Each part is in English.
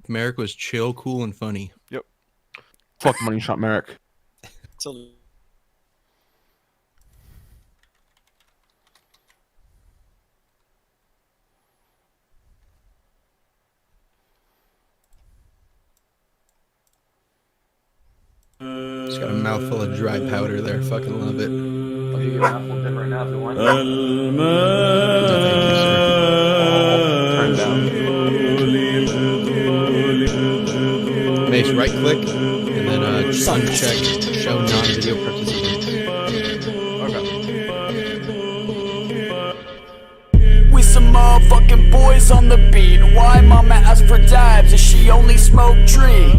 Merrick was chill, cool, and funny. Yep. Fuck Money Shot Merrick. So Just got a mouthful of dry powder there. Fucking love it. I'll give you a mouthful of dip right now if you want. No, thank you, sir. Turn down. Mace, right click, and then uncheck show non-video participants. We some motherfucking boys on the beat. Why mama ask for dabs if she only smoke tree?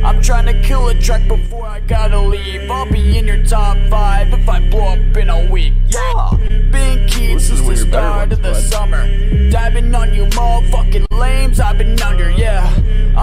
I'm trying to kill a track before I gotta leave. I'll be in your top 5 if I blow up in a week. Yeah, been keyed since the start of the summer. Diving on you motherfucking lames, I've been under, yeah.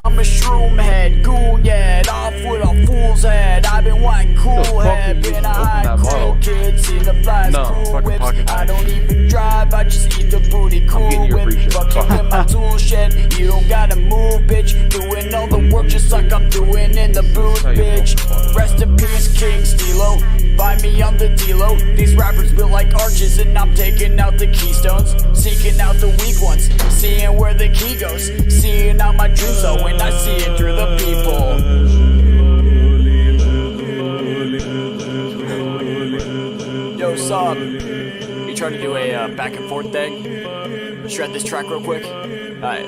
I'm a shroom head, goon head, off with a fool's head. I've been white cool head, been a high cool kid, seen the flies cool whips. I don't even drive, I just eat the booty cool whip. Fucking with my tool shed, you don't gotta move, bitch. Doing all the work just like I'm doing in the booth, bitch. Rest in peace, King Stilo. Find me on the D-Lo. These rappers built like arches, and I'm taking out the keystones, seeking out the weak ones, seeing where the key goes, seeing out my dreams though, and I see it through the people. Yo, Sob, you trying to do a back and forth thing? Shred this track real quick. Alright.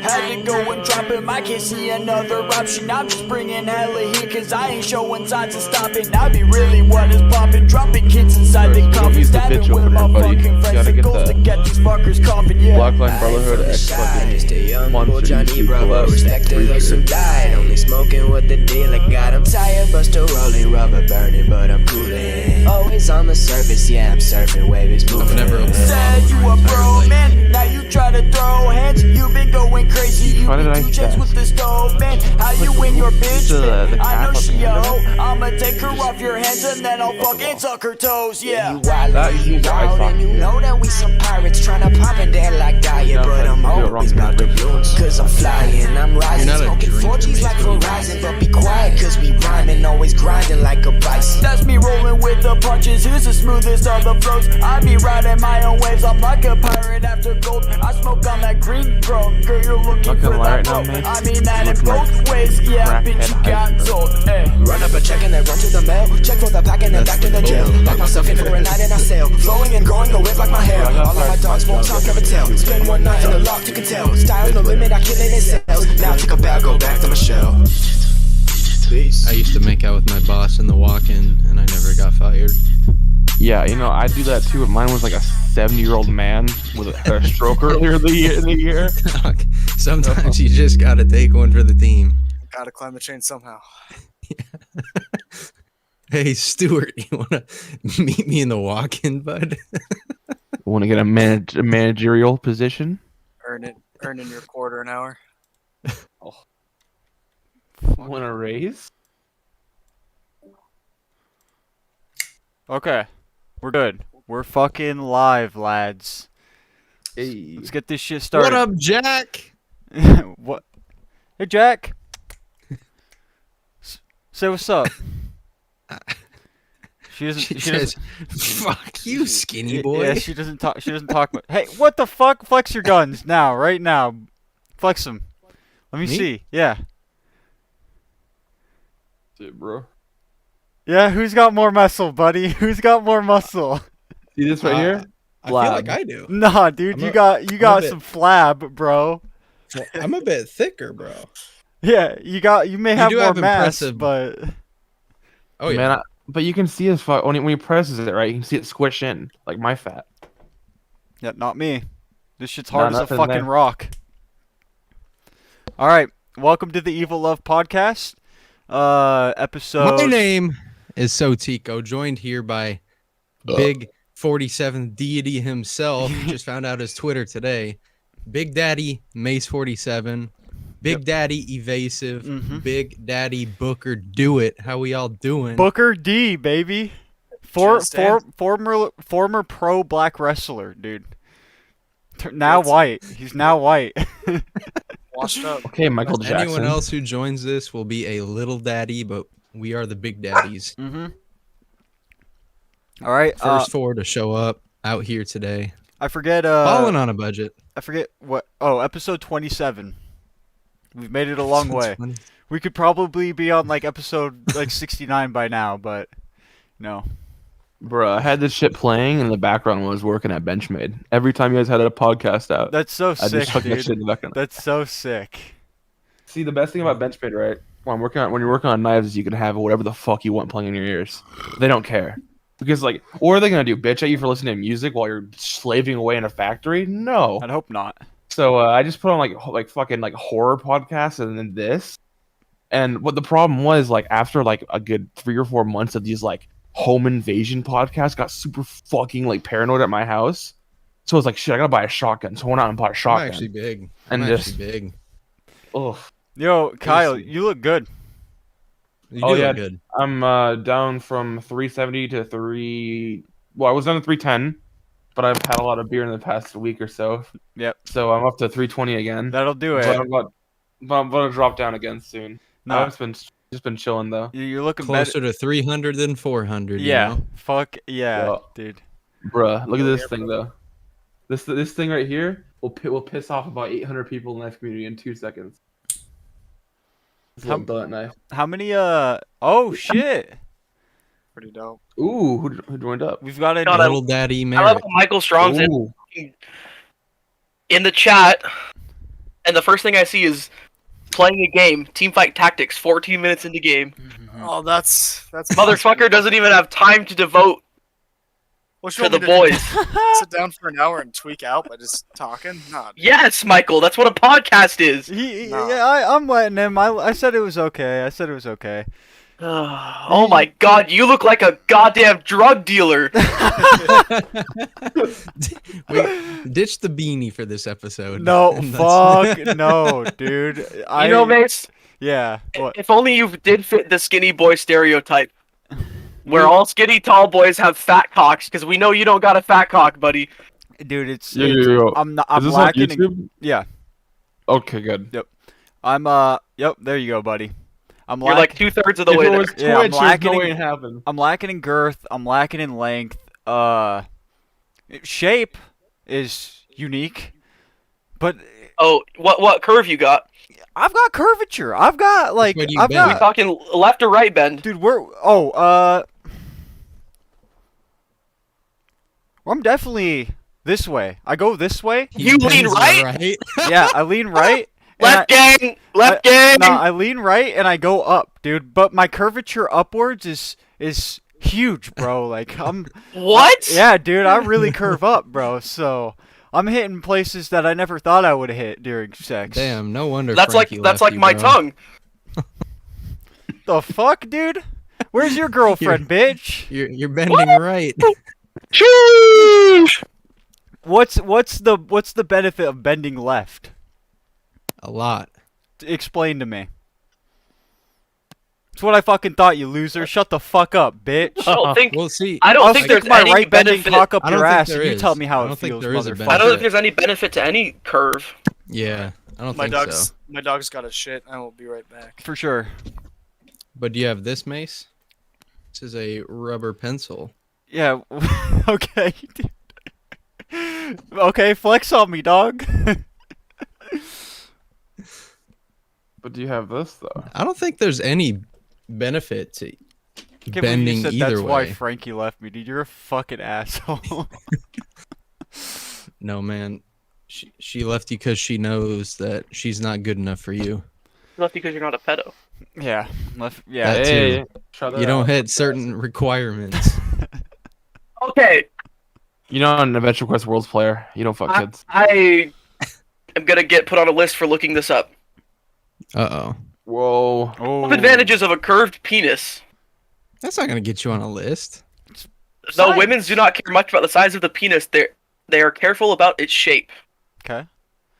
Had to go and drop him, I can't see another option. I'm just bringing hella heat, cause I ain't showing signs of stopping. I be really what is popping, dropping kids inside the coffin, stabbing with my fucking friends. The goals to get these fuckers coughing, yeah. Blackline Brotherhood X fucking just a young bull Monster Johnny YouTube Bravo. collab. Respect to those who died, only smoking what the dealer got. I'm tired, but still rolling, rubber burning, but I'm cooling. Always on the surface, yeah, I'm surfing, waves moving. I've never opened Said you a pro, man, now you try to throw hands. You been going crazy, you Why did I be 2 checks guess? with the stove, man. How you win your bitch, the man? I know cap she a up hoe, I'ma take her off your hands and then I'll fucking suck her toes, yeah. You wildin', you wild, and you know that we some pirates tryna pop in there like diet, but I'm always about the balloons, cause I'm flying, I'm rising, You're not a smoking drinker, 4Gs like Mr. Verizon, but be quiet, cause we rhyming, always grinding like a bison. That's me rolling with the punches, here's the smoothest of the flows. I be riding my own waves, I'm like a pirate after gold. I smoke on that green throne, girl, you're looking Not for gonna lie that right now, rope. man. I mean that in Looking like both ways, yeah, bitch, you crackhead got iceberg. sold, ayy. Run up a check and then run to the mail, check for the pack and then back to the jail. Lock myself in for a night and I sail, flowing and growing the whip like my hair. All of my dogs won't talk, never tell. Spend one night in the loft, you can tell. Style's no limit, I kill it in cells. Now take a bow, go back to my shell. Peace. I used to make out with my boss in the walk-in, and I never got fired. Yeah, you know, I do that too, but mine was like a 70-year-old man with a stroke earlier in the year. Sometimes you just gotta take one for the team. Gotta climb the chain somehow. Hey, Stuart, you wanna meet me in the walk-in, bud? Want to get a managerial position? Earning your quarter an hour. Want a raise? Okay, we're good. We're fucking live, lads. Hey. Let's get this shit started. What up, Jack? What? Hey, Jack. Say what's up. She doesn't. She She doesn't. says, "Fuck you, skinny boy." Yeah, she doesn't talk. She doesn't talk. Hey, what the fuck? Flex your guns now, right now. Flex them. Let me Me? see. Yeah. Shit, bro. Yeah. Who's got more muscle, buddy? Who's got more muscle? See this right here? I feel like I do. Nah, dude. You got a bit- some flab, bro. I'm a bit thicker, bro. Yeah. You may have do more have mass, impressive- but Oh yeah. Man, but you can see his fuck when he presses it, right? You can see it squish in, like my fat. yeah, not me. This shit's hard as a nothing fucking there. rock. All right. Welcome to the Evil Love Podcast. Episode. My name is Sotico, joined here by Big 47 deity himself. Just found out his Twitter today. Big Daddy Mace 47, Big Daddy Evasive, Mhm. Big Daddy Booker Do It. How we all doing? Booker D, baby. Former pro black wrestler, dude. Now white. He's now white. Washed up. Okay, Michael Jackson. Anyone else who joins this will be a little daddy, but we are the big daddies. Mm-hmm. All right. First four to show up out here today. I forget. Balling on a budget. I forget what. Oh, episode 27. We've made it a long way. 20. We could probably be on like episode like 69 by now, but no. Bruh, I had this shit playing in the background was working at Benchmade. Every time you guys had a podcast out, That's so I sick, just fucking that shit in dude. the background. That's so sick. See, the best thing about Benchmade, right? When you're working on knives, is you can have whatever the fuck you want playing in your ears. They don't care. Because, like, what are they going to do? Bitch at you for listening to music while you're slaving away in a factory? No. I'd hope not. So I just put on like fucking like horror podcasts and then this. And what the problem was, like, after like a good 3 or 4 months of these like home invasion podcasts, got super fucking like paranoid at my house. So I was like, shit, I gotta buy a shotgun. So I went out and bought a I'm shotgun. actually big. And I'm just- actually big. Ugh. Yo, Kyle, Seriously. you look good. You Oh, do yeah. look good. I'm down from 370 to 3. Well, I was down to 310, but I've had a lot of beer in the past week or so. Yep. So I'm up to 320 again. That'll do But it. I'm gonna drop down again soon. No, I've just been chilling though. you're looking better. Closer to 300 than 400. Yeah. You know? Fuck yeah, Yeah. dude. Bruh, look at this thing though. This thing right here will piss off about 800 people in the knife community in 2 seconds. This How- little billet knife. How many? Oh shit. Pretty dope. Ooh, who joined up? We've got a God, I- Little daddy I love Merrick. how Michael Strong's Ooh. in the chat, and the first thing I see is playing a game, Teamfight Tactics, 14 minutes into game. Oh, that's Motherfucker doesn't even have time to devote What, you to want the me to boys. sit down for an hour and tweak out by just talking? Nah, dude. Yes, Michael, that's what a podcast is. No. Yeah, I'm letting him. I said it was okay. I said it was okay. Oh my god, you look like a goddamn drug dealer. Wait, ditch the beanie for this episode. No, And that's- fuck, no, dude. You know, Mace, Yeah. What? if only you did fit the skinny boy stereotype. Where all skinny tall boys have fat cocks, because we know you don't got a fat cock, buddy. Dude, it's. Yo. I'm not. Is I'm this on lacking. YouTube? Yeah. Okay, good. I'm. Yep. There you go, buddy. I'm You're like lacking. 2/3 of the If way it there. was Yeah, I'm Twitch, there's lacking no in- way it happened. I'm lacking in girth. I'm lacking in length. Shape is unique, but Oh, what curve you got? I've got curvature. I've got like. way do you I've bend? We got. talking left or right bend? Dude, I'm definitely this way. I go this way. He You lean bends right? Yeah, I lean right. and Left gang! Left gang! No, I lean right and I go up, dude. But my curvature upwards is huge, bro. Like What? yeah, dude. I really curve up, bro. So I'm hitting places that I never thought I would hit during sex. Damn, no wonder. That's Frankie like left you, my bro. tongue. The fuck, dude? Where's your girlfriend, bitch? You're bending right. Sheesh! What's the benefit of bending left? A lot. Explain to me. It's what I fucking thought, you loser. Shut the fuck up, bitch. I don't think We'll see. I don't I'll think stick there's my any right bending benefit. cock up I don't your think ass, there and you is. tell me how I it don't think feels, there is a motherfucker. I don't benefit. think there's any benefit to any curve. Yeah, I don't My think dog's so. my dog's got a shit. I will be right back. For sure. But do you have this mace? This is a rubber pencil. Yeah. Okay. dude. Okay, flex on me, dog. But do you have this though? I don't think there's any benefit to Can't believe you bending said either that's why way. Frankie left me, dude. You're a fucking asshole. No, man. She left you because she knows that she's not good enough for you. Not because you're not a pedo. yeah. Yeah. That Hey, too. try that You don't out. hit certain requirements. Okay, You know, an Adventure Quest Worlds player, you don't fuck kids. I am gonna get put on a list for looking this up. Uh-oh. Whoa. Oh. Advantages of a curved penis. That's not going to get you on a list. Though Science. women do not care much about the size of the penis, they are careful about its shape. Okay.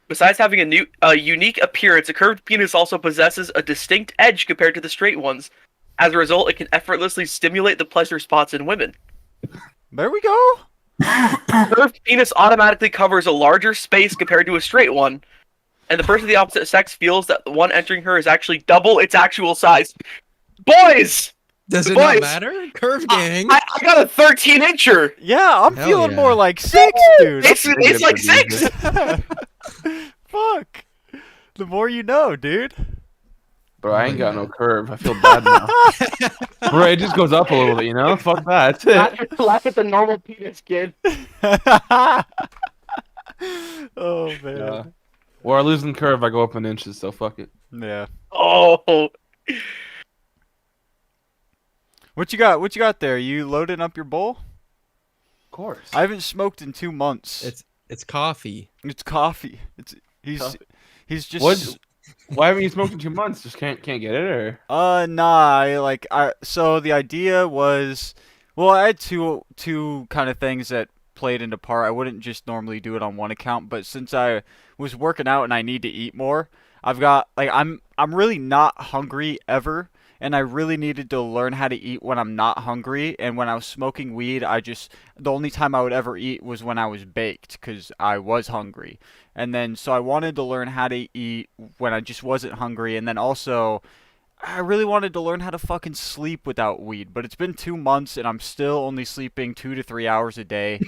Besides having a unique appearance, a curved penis also possesses a distinct edge compared to the straight ones. As a result, it can effortlessly stimulate the pleasure spots in women. There we go. A curved penis automatically covers a larger space compared to a straight one, and the person of the opposite sex feels that the one entering her is actually double its actual size. Boys! Does it Boys, not matter? Curve gang. I got a 13-incher! Yeah, I'm Hell feeling yeah. more like 6, dude. It's like 6! Fuck. The more you know, dude. Bro, I ain't got no curve. I feel bad now. Bro, it just goes up a little bit, you know? Fuck that. Laugh at the normal penis, kid. Oh man. Yeah. Or I lose in curve, I go up in inches, so fuck it. Yeah. Oh. What you got? What you got there? You loading up your bowl? Of course. I haven't smoked in 2 months. It's coffee. It's coffee. Coffee. He's just What? Why haven't you smoked in 2 months? Just can't get it, or? Nah, so the idea was, well, I had two kind of things that played into part. I wouldn't just normally do it on one account, but since I was working out and I need to eat more, I've got like I'm really not hungry ever, and I really needed to learn how to eat when I'm not hungry. And when I was smoking weed, the only time I would ever eat was when I was baked because I was hungry. And then so I wanted to learn how to eat when I just wasn't hungry, and then also I really wanted to learn how to fucking sleep without weed, but it's been 2 months and I'm still only sleeping 2 to 3 hours a day.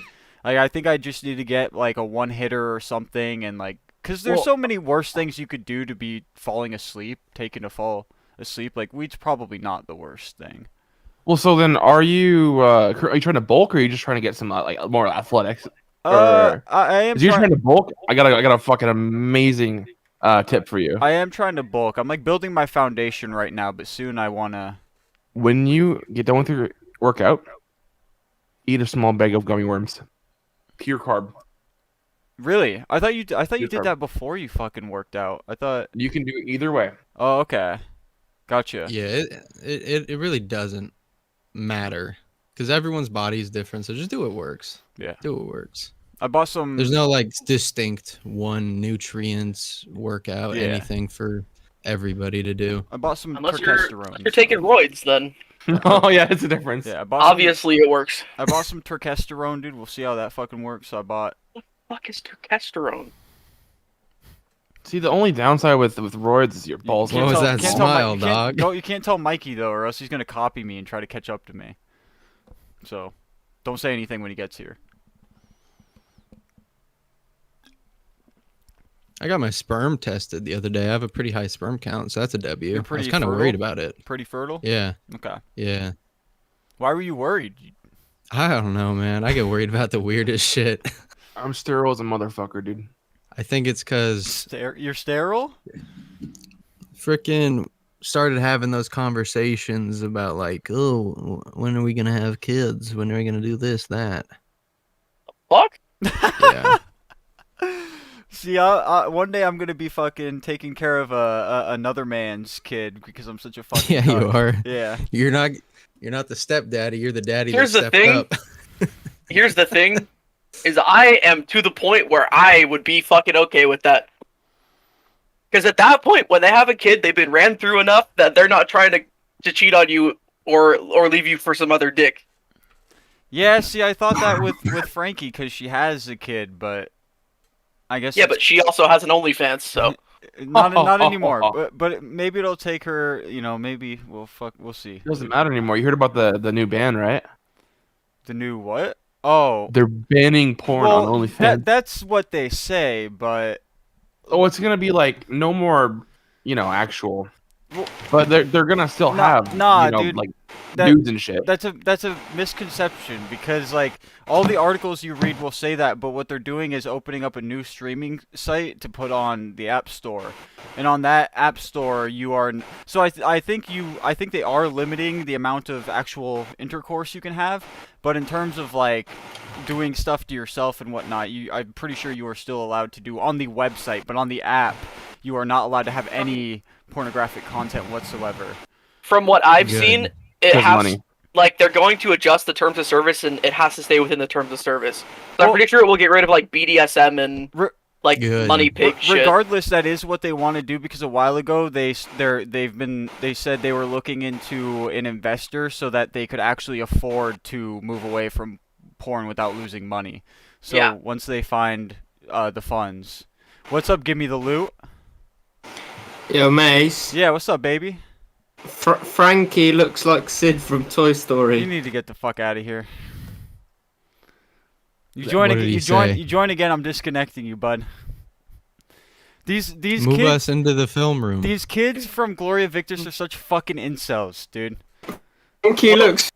Like, I think I just need to get like a one hitter or something, and like, cause there's so many worse things you could do to be falling asleep, taking a fall asleep. Like, weed's probably not the worst thing. Well, so then are you trying to bulk, or are you just trying to get some like more athletics? I am. If you're trying to bulk, I got a fucking amazing tip for you. I am trying to bulk. I'm like building my foundation right now, but soon I wanna. When you get done with your workout, eat a small bag of gummy worms, pure carb. Really? I thought you Pure did carb. that before you fucking worked out. I thought. You can do it either way. Oh, okay. Gotcha. Yeah, it really doesn't matter because everyone's body is different. So just do what works. Yeah. Do what works. I bought some. There's no like distinct one nutrients workout Yeah. anything for everybody to do. I bought some Unless you're turkesterone. taking roids, then Oh yeah, it's a difference. Yeah, I bought some, obviously it works. I bought some turkesterone, dude. We'll see how that fucking works. So I bought. Fuck is turkesterone? See, the only downside with roids is your balls. What was that can't smile, you can't- dog? No, you can't tell Mikey though, or else he's gonna copy me and try to catch up to me. So, don't say anything when he gets here. I got my sperm tested the other day. I have a pretty high sperm count, so that's a W. You're I was pretty kind of fertile? worried about it. Pretty fertile. Yeah, Okay. yeah. Why were you worried? I don't know, man. I get worried about the weirdest shit. I'm sterile as a motherfucker, dude. I think it's because You're sterile? freaking started having those conversations about like, oh, when are we gonna have kids? When are we gonna do this, that? Fuck? Yeah. See, one day I'm gonna be fucking taking care of another man's kid because I'm such a fucking. Yeah, you cunt. are. Yeah. You're not the stepdaddy. You're the daddy Here's that the stepped thing. up. Here's the thing, is I am to the point where I would be fucking okay with that. Because at that point, when they have a kid, they've been ran through enough that they're not trying to cheat on you or leave you for some other dick. Yeah. See, I thought that with Frankie because she has a kid, but I guess Yeah, it's- but she also has an OnlyFans, so not anymore. But maybe it'll take her. You know, maybe we'll see. It doesn't matter anymore. You heard about the new ban, right? The new what? Oh. They're banning porn on OnlyFans. That's what they say, but Oh, it's gonna be like no more, actual. But they're gonna still have, dude, like that- dudes and shit. that's a misconception because like all the articles you read will say that, but what they're doing is opening up a new streaming site to put on the App Store, and on that App Store you are. So I think they are limiting the amount of actual intercourse you can have, but in terms of like doing stuff to yourself and whatnot, I'm pretty sure you are still allowed to do on the website, but on the app you are not allowed to have any pornographic content whatsoever. from what I've Good. seen, it Because has money. like they're going to adjust the terms of service, and it has to stay within the terms of service. So I'm Well- pretty sure it will get rid of like BDSM and Re- like Good. money pig shit. Regardless, that is what they want to do because a while ago they said they were looking into an investor so that they could actually afford to move away from porn without losing money. So Yeah. once they find the funds, What's up? Give me the loot. Yo, Mace. Yeah, what's up, baby? Frankie looks like Sid from Toy You Story. need to get the fuck out of here. You What join did again. he You join. say? You join again. I'm disconnecting you, bud. These Move kids. us into the film room. These kids from Gloria Victis are such fucking incels, dude. Frankie looks.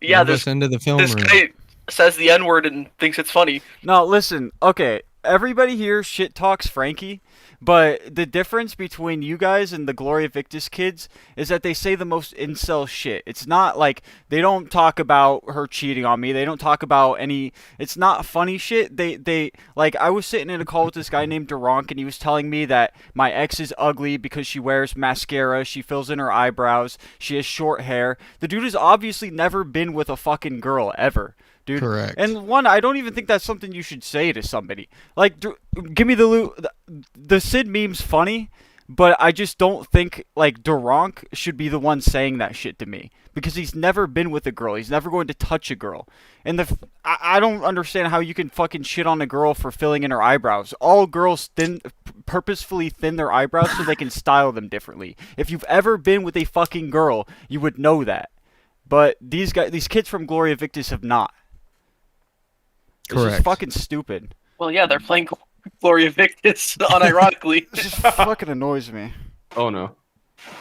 Yeah, Move this us into the film this room. guy says the N word and thinks it's funny. No, listen. Okay, everybody here shit talks Frankie, but the difference between you guys and the Gloria Victis kids is that they say the most incel shit. It's not like they don't talk about her cheating on me. They don't talk about any. It's not funny shit. They like I was sitting in a call with this guy named Duronk, and he was telling me that my ex is ugly because she wears mascara, she fills in her eyebrows, she has short hair. The dude has obviously never been with a fucking girl ever. Dude. Correct. And one, I don't even think that's something you should say to somebody. Like, give me the loot. The Sid meme's funny, but I just don't think, like, Duronk should be the one saying that shit to me. Because he's never been with a girl. He's never going to touch a girl. And I don't understand how you can fucking shit on a girl for filling in her eyebrows. All girls purposefully thin their eyebrows so they can style them differently. If you've ever been with a fucking girl, you would know that. But these kids from Gloria Victis have not. It's Correct. just fucking stupid. Well, yeah, they're playing Gloria Victis unironically. It just fucking annoys me. Oh no.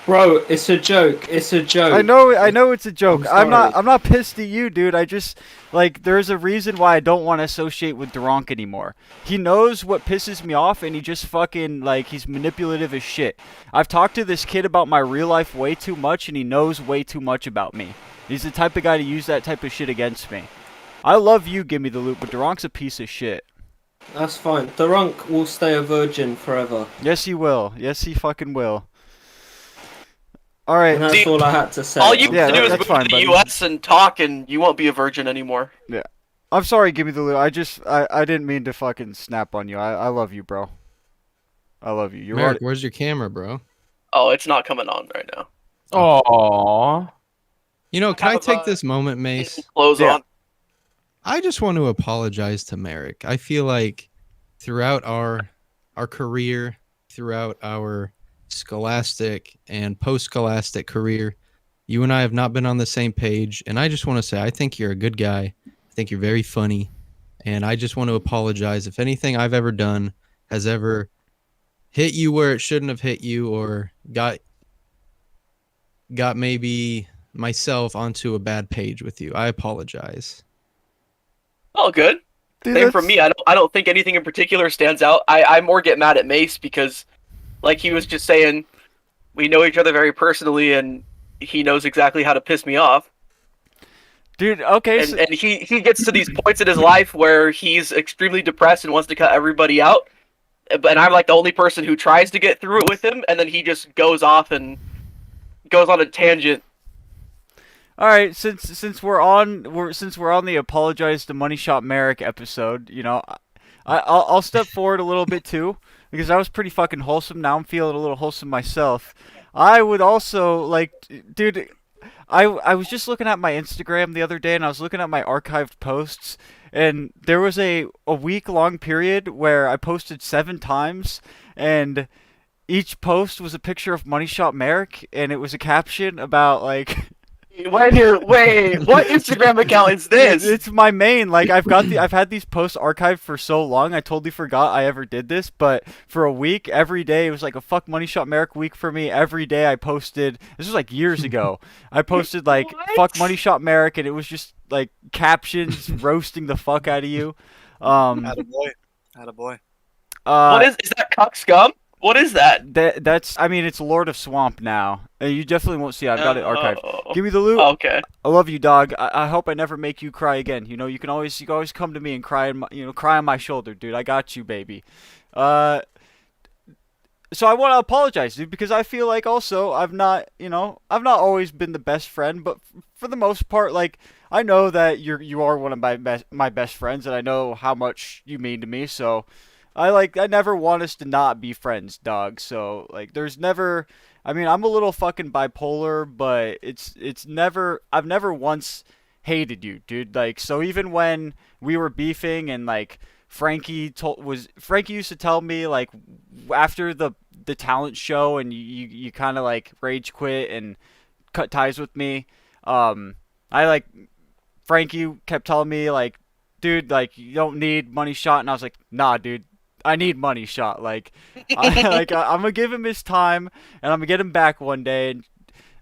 Bro, it's a joke. It's a joke. I know it's a joke. I'm I'm not pissed at you, dude. I just like there's a reason why I don't want to associate with Duronk anymore. He knows what pisses me off and he just fucking like he's manipulative as shit. I've talked to this kid about my real life way too much and he knows way too much about me. He's the type of guy to use that type of shit against me. I love you, give me the loot, but Duronk's a piece of shit. That's fine. Durunk will stay a virgin forever. Yes, he will. Yes, he fucking will. All right. And that's See, all I had to say. All you Yeah, have to do is that's move fine, to the buddy. U.S. and talk, and you won't be a virgin anymore. I'm sorry, give me the loot. I didn't mean to fucking snap on you. I love you, bro. I love you. You're Merrick, right. where's your camera, bro? Oh, it's not coming on right now. Aww. You know, can I Have, take this moment, Mace? Clothes Yeah. on. I just want to apologize to Merrick. I feel like throughout our career, throughout our scholastic and post-scholastic career, you and I have not been on the same page, and I just want to say I think you're a good guy. I think you're very funny, and I just want to apologize if anything I've ever done has ever hit you where it shouldn't have hit you or got maybe myself onto a bad page with you. I apologize. Oh, good. Dude, Same for that's- me. I don't think anything in particular stands out. I more get mad at Mace because, like he was just saying, we know each other very personally, and he knows exactly how to piss me off. Dude, okay. And, and he gets to these points in his life where he's extremely depressed and wants to cut everybody out. And I'm like the only person who tries to get through it with him, and then he just goes off and goes on a tangent. All right, since we're on the apologize to Money Shot Merrick episode, you know, I'll step forward a little bit too because I was pretty fucking wholesome. Now I'm feeling a little wholesome myself. I would also like, dude, I was just looking at my Instagram the other day and I was looking at my archived posts and there was a week-long period where I posted 7 times and each post was a picture of Money Shot Merrick and it was a caption about like. Wait, what Instagram account is this? It's my main. Like I've had these posts archived for so long. I totally forgot I ever did this. But for a week, every day it was like a fuck Money Shot Merrick week for me. Every day I posted. This was like years ago. I posted like fuck Money Shot Merrick, and it was just like captions roasting the fuck out of you. Attaboy. What is that cuck scum? What is that? That's I mean it's Lord of Swamp now. You definitely won't see it. I've got it archived. Oh. Give me the loot. Okay. I love you, dog. I hope I never make you cry again. You know, you can always come to me and cry cry on my shoulder, dude. I got you, baby. So I want to apologize, dude, because I feel like also I've not always been the best friend, but for the most part, like I know that you are one of my best friends, and I know how much you mean to me. So I never want us to not be friends, dog. So like, there's never. I mean, I'm a little fucking bipolar, but it's never. I've never once hated you, dude. Like, so even when we were beefing and like Frankie used to tell me like after the talent show and you kind of like rage quit and cut ties with me. I like Frankie kept telling me like, dude, like you don't need Money Shot, and I was like, nah, dude, I need Money Shot. Like, I'm gonna give him his time, and I'm gonna get him back one day. And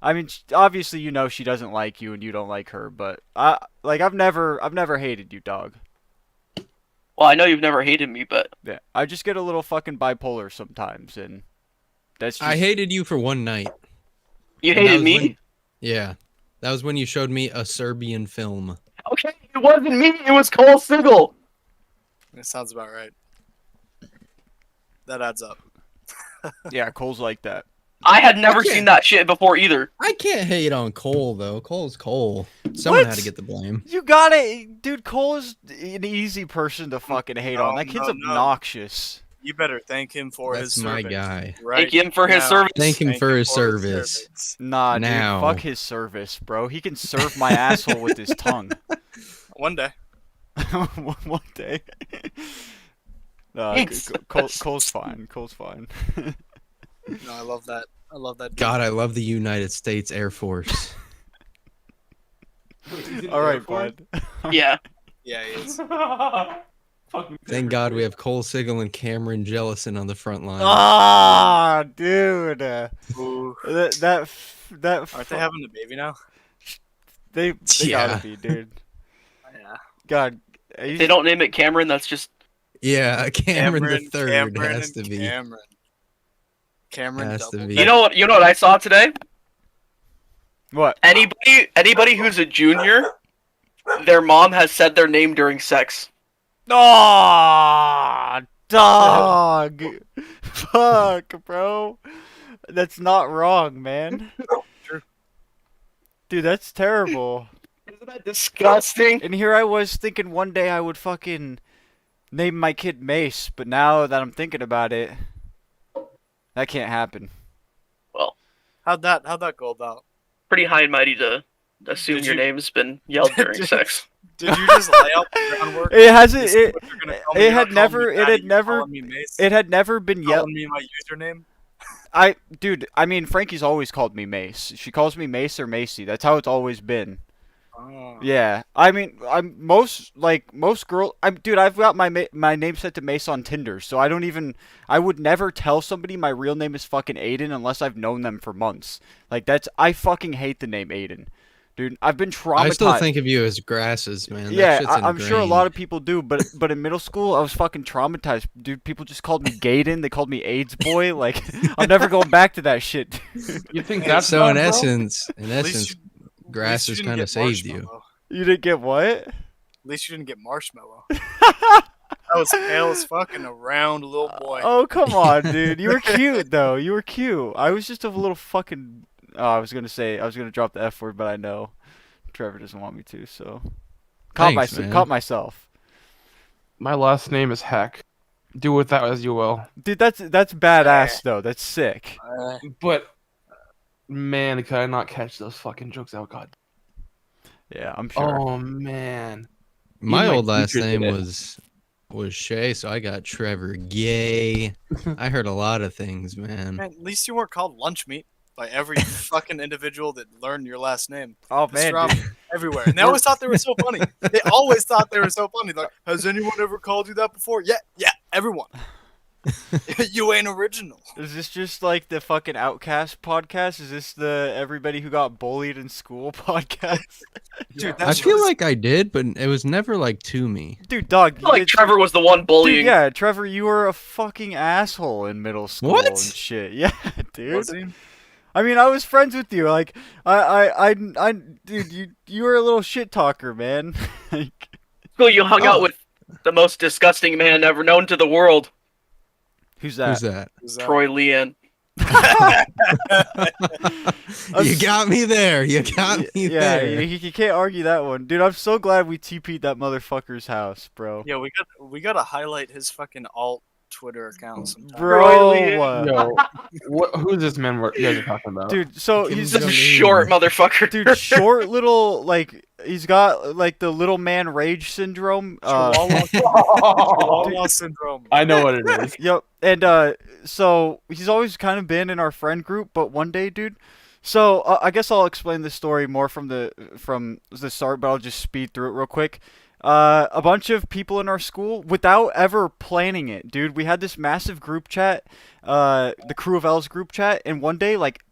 I mean, obviously, you know she doesn't like you, and you don't like her, but I've never hated you, dog. Well, I know you've never hated me, but Yeah, I just get a little fucking bipolar sometimes, and that's just... I hated you for one night. you And that hated was me. when- yeah, that was when you showed me a Serbian film. Okay, it wasn't me. It was Cole Sigel. That sounds about right. That adds up. Yeah, Cole's like that. I had never seen that shit before either. I can't hate on Cole though. Cole's Cole. Someone had What? to get the blame. You got it, dude. Cole is an easy person to fucking hate on. That kid's no. obnoxious. You better thank him for That's his my service. guy. Right Thank him for his now. service. Thank him for his his service. Nah, Now. dude. Fuck his service, bro. He can serve my asshole with his tongue. One day. One day. Thanks. Cole's fine. Cole's fine. No, I love that. I love that. God, I love the United States Air Force. All right, bud. Yeah. Yeah, he is. Thank God we have Cole Sigel and Cameron Jellison on the front line. Ah, dude. Ooh. That Aren't they having a baby now? they Yeah. gotta be, dude. Yeah. God. If they don't name it Cameron, that's just Yeah, Cameron the third Cameron has and to be. Cameron Has to double be. you know what I saw today? What? Anybody who's a junior, their mom has said their name during sex. Aw, dog. Fuck, bro. That's not wrong, man. True. Dude, that's terrible. Isn't that disgusting? And here I was thinking one day I would fucking name my kid Mace, but now that I'm thinking about it, that can't happen. Well, How'd that go about? pretty high and mighty to assume Did your you- name's been yelled during Did- sex. Did you just lay out the groundwork? It hasn't. This is It, what you're gonna tell me? it You're had not calling never. me It Daddy, had you're never. calling me Mace? It had never been yelled. Calling me my username? Dude, I mean, Frankie's always called me Mace. She calls me Mace or Macy. That's how it's always been. Oh. Yeah, I mean, most girl. Dude, I've got my name set to Mace on Tinder, so I would never tell somebody my real name is fucking Aiden unless I've known them for months. Like I fucking hate the name Aiden, dude. I've been traumatized. I still think of you as grasses, man. That Yeah, shit's I'm sure a lot ingrained. of people do, but in middle school I was fucking traumatized, dude. People just called me Gaiden. They called me AIDS boy. Like I'm never going back to that shit. You think that's So bad, in bro? essence, At least you grasses didn't kind get of saved you. marshmallow. You didn't get what? At least you didn't get marshmallow. I was pale as fuck and a round little boy. Oh come on, dude. You were cute though. You were cute. I was just a little fucking. Oh, I was gonna drop the F word, but I know Trevor doesn't want me to, so Thanks, man. caught myself. My last name is Heck. Do with that as you will. Dude, that's badass though. That's sick. But man, could I not catch those fucking jokes out? God. Yeah, I'm sure. Oh man. My my old last teacher name did it. was Shay, so I got Trevor Gay. I heard a lot of things, man. Man, at least you weren't called lunch meat by every fucking individual that learned your last name. Oh Pissed man, her off dude. everywhere. And they always thought they were so funny. They always thought they were so funny. Like, has anyone ever called you that before? Yeah, everyone. You ain't original. Is this just like the fucking Outcast podcast? Is this the everybody who got bullied in school podcast? Dude, I that's feel like I did, but it was never like to me. Dude, dog. I feel like it's- Trevor was the one bullying. Dude, yeah, Trevor, you were a fucking asshole in middle school What? and shit. Yeah, dude. Was he? I mean, I was friends with you. Like, dude, you were a little shit talker, man. Like, School, you hung Oh. out with the most disgusting man ever known to the world, who's that? Who's that? Was that- Troy Leanne. You got me there. You got me Yeah, there. you can't argue that one, dude. I'm so glad we TP'd that motherfucker's house, bro. Yeah, we got to highlight his fucking alt Twitter account sometimes. Bro, Yo, who's this man you guys are talking about? dude. So Kim he's Jong- This is short motherfucker. dude, short little like he's got like the little man rage syndrome. Chihuahua syndrome. I know what it is. Yep. And so he's always kind of been in our friend group, but one day, dude. So I guess I'll explain this story more from the start, but I'll just speed through it real quick. A bunch of people in our school, without ever planning it, dude. We had this massive group chat, the Crew of L's group chat, and one day, like,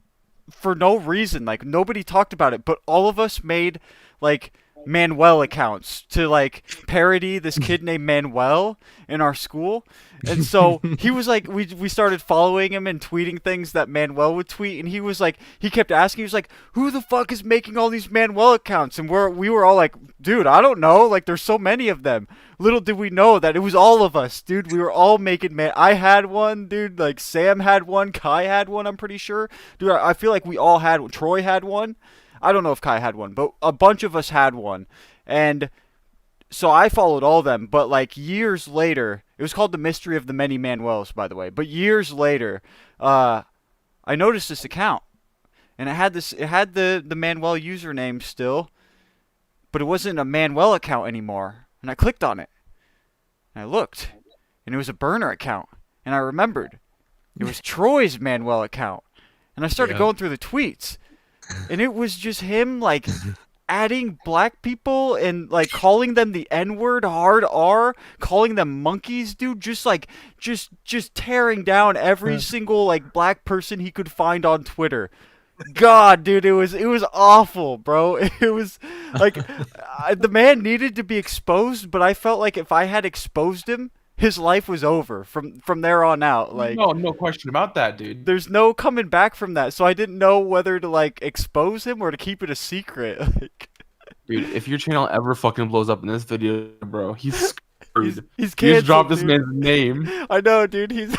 for no reason, like nobody talked about it, but all of us made like Manuel accounts to like parody this kid named Manuel in our school. And so he was like, we started following him and tweeting things that Manuel would tweet, and he was like, he kept asking, he was like, who the fuck is making all these Manuel accounts? And we were all like, dude, I don't know, like there's so many of them. Little did we know that it was all of us, dude. We were all making I had one, dude, like Sam had one, Kai had one, I'm pretty sure. Dude, I feel like we all had one. Troy had one. I don't know if Kai had one, but a bunch of us had one. And so I followed all them, but like years later, it was called The Mystery of the Many Manuels, by the way. But years later, I noticed this account, and it had the Manuel username still, but it wasn't a Manuel account anymore. And I clicked on it, and I looked, and it was a burner account, and I remembered it was Troy's Manuel account, and I started going through the tweets, and it was just him like adding black people and like calling them the N-word, hard R, calling them monkeys, dude, just tearing down every single like black person he could find on Twitter. God, dude, it was awful, bro. It was like the man needed to be exposed, but I felt like if I had exposed him, his life was over from there on out. Like, no question about that, dude. there's no coming back from that. So I didn't know whether to like expose him or to keep it a secret. Like, Dude, if your channel ever fucking blows up in this video, bro, he's screwed. he's You canceled, just dropped this dude. man's name. I know, dude. He's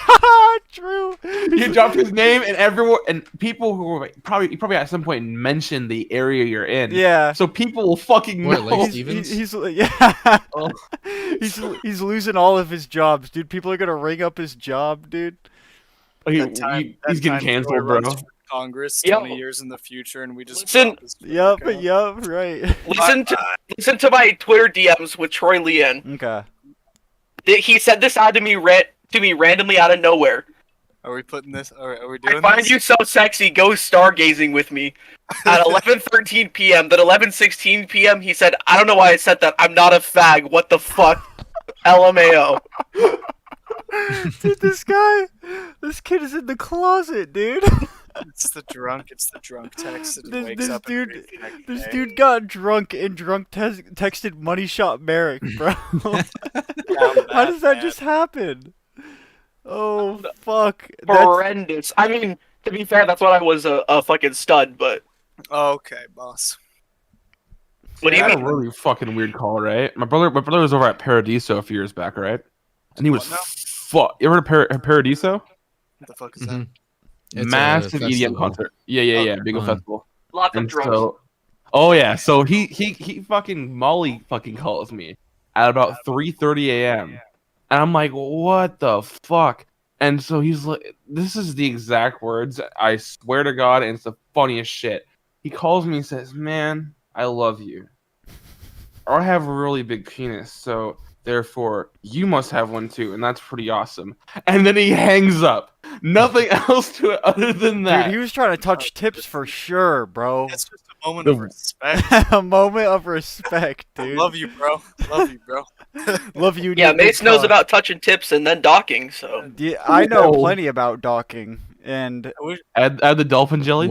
true. You dropped his name, and everyone and people who were probably at some point mentioned the area you're in. Yeah. So people will fucking What, know. like He's, Stevens? yeah. Oh. He's losing all of his jobs, dude. People are gonna ring up his job, dude. He's That getting time canceled, Troy bro. runs for Congress Yo. 20 years in the future, and we just Listen- drop his Twitter Yup, account. yup, right. Listen to my Twitter DMs with Troy Leanne. Okay. He said this out to me randomly out of nowhere. Are we putting this? Are we I doing find this? you so sexy. Go stargazing with me. At 11:13 p.m. Then 11:16 p.m. He said, "I don't know why I said that. I'm not a fag. What the fuck?" LMAO. Dude, this kid is in the closet, dude. It's the drunk text that he This- wakes this up dude- and reads the next This day. dude got drunk and texted Money Shot Merrick, bro. Down How does that bad, just happen? Oh fuck. Horrendous. I mean, to be fair, that's what I was a fucking stud. But Okay, boss. what do you I had a mean? really fucking weird call, right? My brother was over at Paradiso a few years back, right? And he was What now? fuck. You ever heard of Paradiso? What the fuck is that? Mhm. It's a Massive EDM festival. concert. Yeah, big old fun. festival. Lots of And drugs. so, oh yeah, so he fucking Molly fucking calls me at about 3:30 a.m. and I'm like, what the fuck? And so he's like, this is the exact words. I swear to God, and it's the funniest shit. He calls me and says, "Man, I love you. I have a really big penis, so therefore you must have one too, and that's pretty awesome." And then he hangs up. Nothing else to it other than that. Dude, he was trying to touch tips for sure, bro. It's just a moment of The- respect. A moment of respect, dude. Love you, bro. Love you, bro. Love you. Yeah, need big Mace knows cock. about touching tips and then docking. So Yeah, I know No. plenty about docking, and Add the dolphin jelly.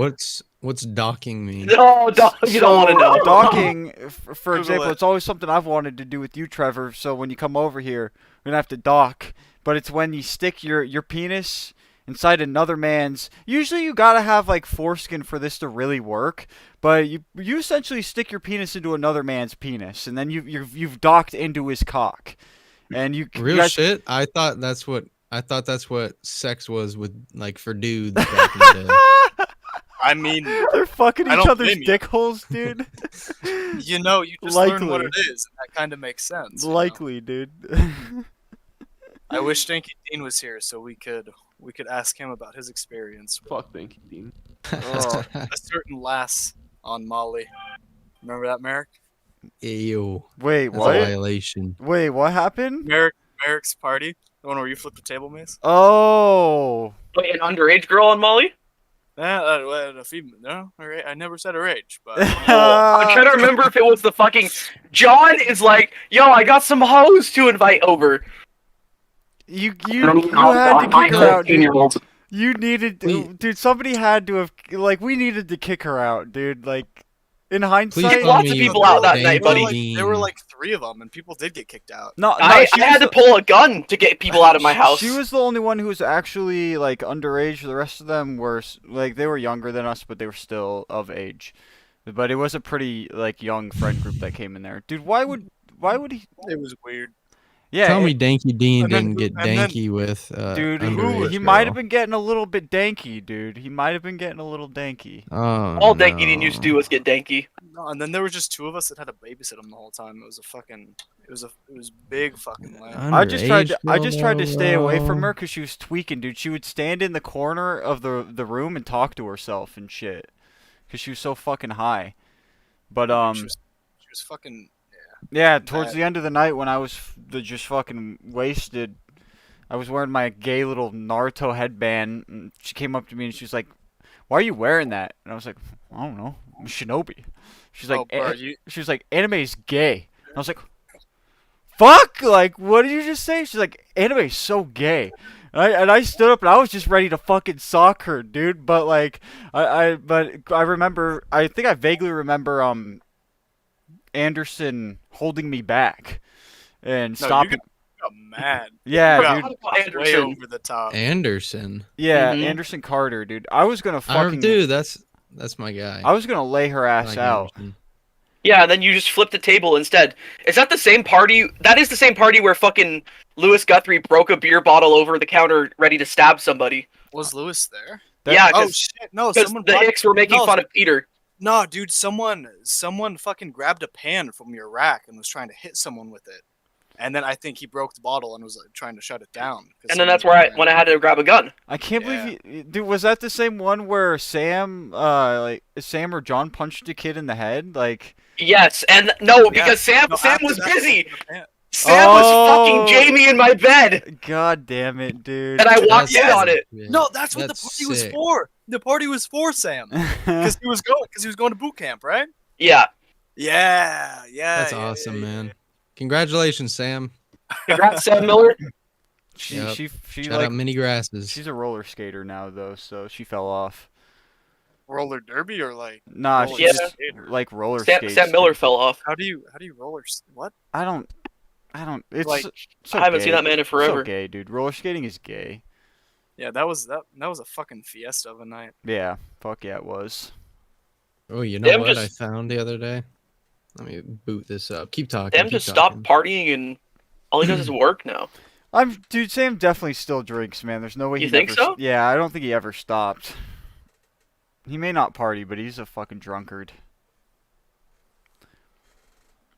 What's docking mean? no, you don't want to know. docking, for Google example, it. it's always something I've wanted to do with you, Trevor. So when you come over here, we're gonna have to dock. But it's when you stick your penis inside another man's. Usually, you gotta have like foreskin for this to really work. But you essentially stick your penis into another man's penis, and then you've docked into his cock. And you Real guys, shit. I thought that's what sex was with, like, for dudes back in the day. I mean, they're fucking I each don't other's blame you. dick holes, dude. you know, you just learn what Likely. it is, and that kind of makes sense. you know? Likely, dude. I wish Danky Dean was here so we could ask him about his experience with Fuck, thank you, Dean. a certain lass on Molly. Remember that, Merrick? Ew. Wait, That's a what? violation. Wait, what happened? Merrick's party, the one where you flipped the table, Mace. Oh. Wait, an underage girl on Molly? A female? No, all right. I never said her age, but I'm trying to remember if it was the fucking. John is like, yo, I got some hoes to invite over. You had to kick her out, dude. You needed to, dude. Somebody had to have, like, we needed to kick her out, dude. Like, in hindsight, Please lots tell of me people out that Danky night, buddy. Dean. there were like 3 of them, and people did get kicked out. no, I she had was to pull a gun to get people out of my house. She was the only one who was actually like underage. The rest of them were like they were younger than us, but they were still of age. But it was a pretty like young friend group that came in there, dude. Why would he? It was weird. Yeah, Tell me Danky Dean and then didn't get who- and then- danky with dude, underage he might have girl. been getting a little bit danky, dude. He might have been getting a little danky. Oh, All no. Danky Dean used to do was get danky. No, and then there were just 2 of us that had to babysit him the whole time. It was big fucking lamb. I just tried Underage to stay away from girl. her because she was tweaking, dude. She would stand in the corner of the room and talk to herself and shit, because she was so fucking high. But she was fucking. yeah, towards Bad. the end of the night when I was just fucking wasted, I was wearing my gay little Naruto headband, and she came up to me and she was like, "Why are you wearing that?" And I was like, "I don't know, I'm Shinobi." She's like, Oh, bro, you- she was like, "Anime is gay." And I was like, "Fuck! Like, what did you just say?" She's like, "Anime is so gay." And I stood up and I was just ready to fucking sock her, dude. But like, but I remember, I think I vaguely remember, Anderson holding me back and No, stopping. you got mad. Yeah, You dude. got way Anderson. over the top. Anderson. Yeah, Mhm. Anderson Carter, dude. I was gonna fucking. Dude, that's my guy. I was gonna lay her I ass like out. Anderson. Yeah, and then you just flip the table instead. Is that the same party? That is the same party where fucking Lewis Guthrie broke a beer bottle over the counter ready to stab somebody. Was Lewis there? Yeah, Oh 'cause shit! No, because someone. the Hicks were making no, fun of Peter. No, dude, someone fucking grabbed a pan from your rack and was trying to hit someone with it. And then I think he broke the bottle and was like, trying to shut it down. And then that's where when I had to grab a gun. I can't believe you, dude. Was that the same one where Sam or John punched a kid in the head? Like, Yes, and no, because Sam No, Sam after was that, busy. the pan- Sam was fucking Jamie in my bed, god damn it, dude. and I walked in Yes. on it. Yeah. No, that's what That's the party was sick. for. The party was for Sam because he was going to boot camp, right? Yeah, Yeah. That's yeah, awesome, yeah, man. Congratulations, Sam. congrats, Sam Miller. she Yep. she Shout like out Mini Grasses. she's a roller skater now though, so she fell off. Roller derby or like Nah, roller she's skater? like roller Sam skates. Miller fell off. How do you roller? What? I don't. It's Like, so I haven't gay. seen that man in forever. So gay, dude. Roller skating is gay. Yeah, that was a fucking fiesta of a night. Yeah, fuck yeah, it was. Oh, you know Sam what just- I found the other day? Let me boot this up. Keep talking. Sam keep just stopped talking. partying and all he does is work now. Dude, Sam definitely still drinks, man. There's no way You he think never, so? Yeah, I don't think he ever stopped. He may not party, but he's a fucking drunkard.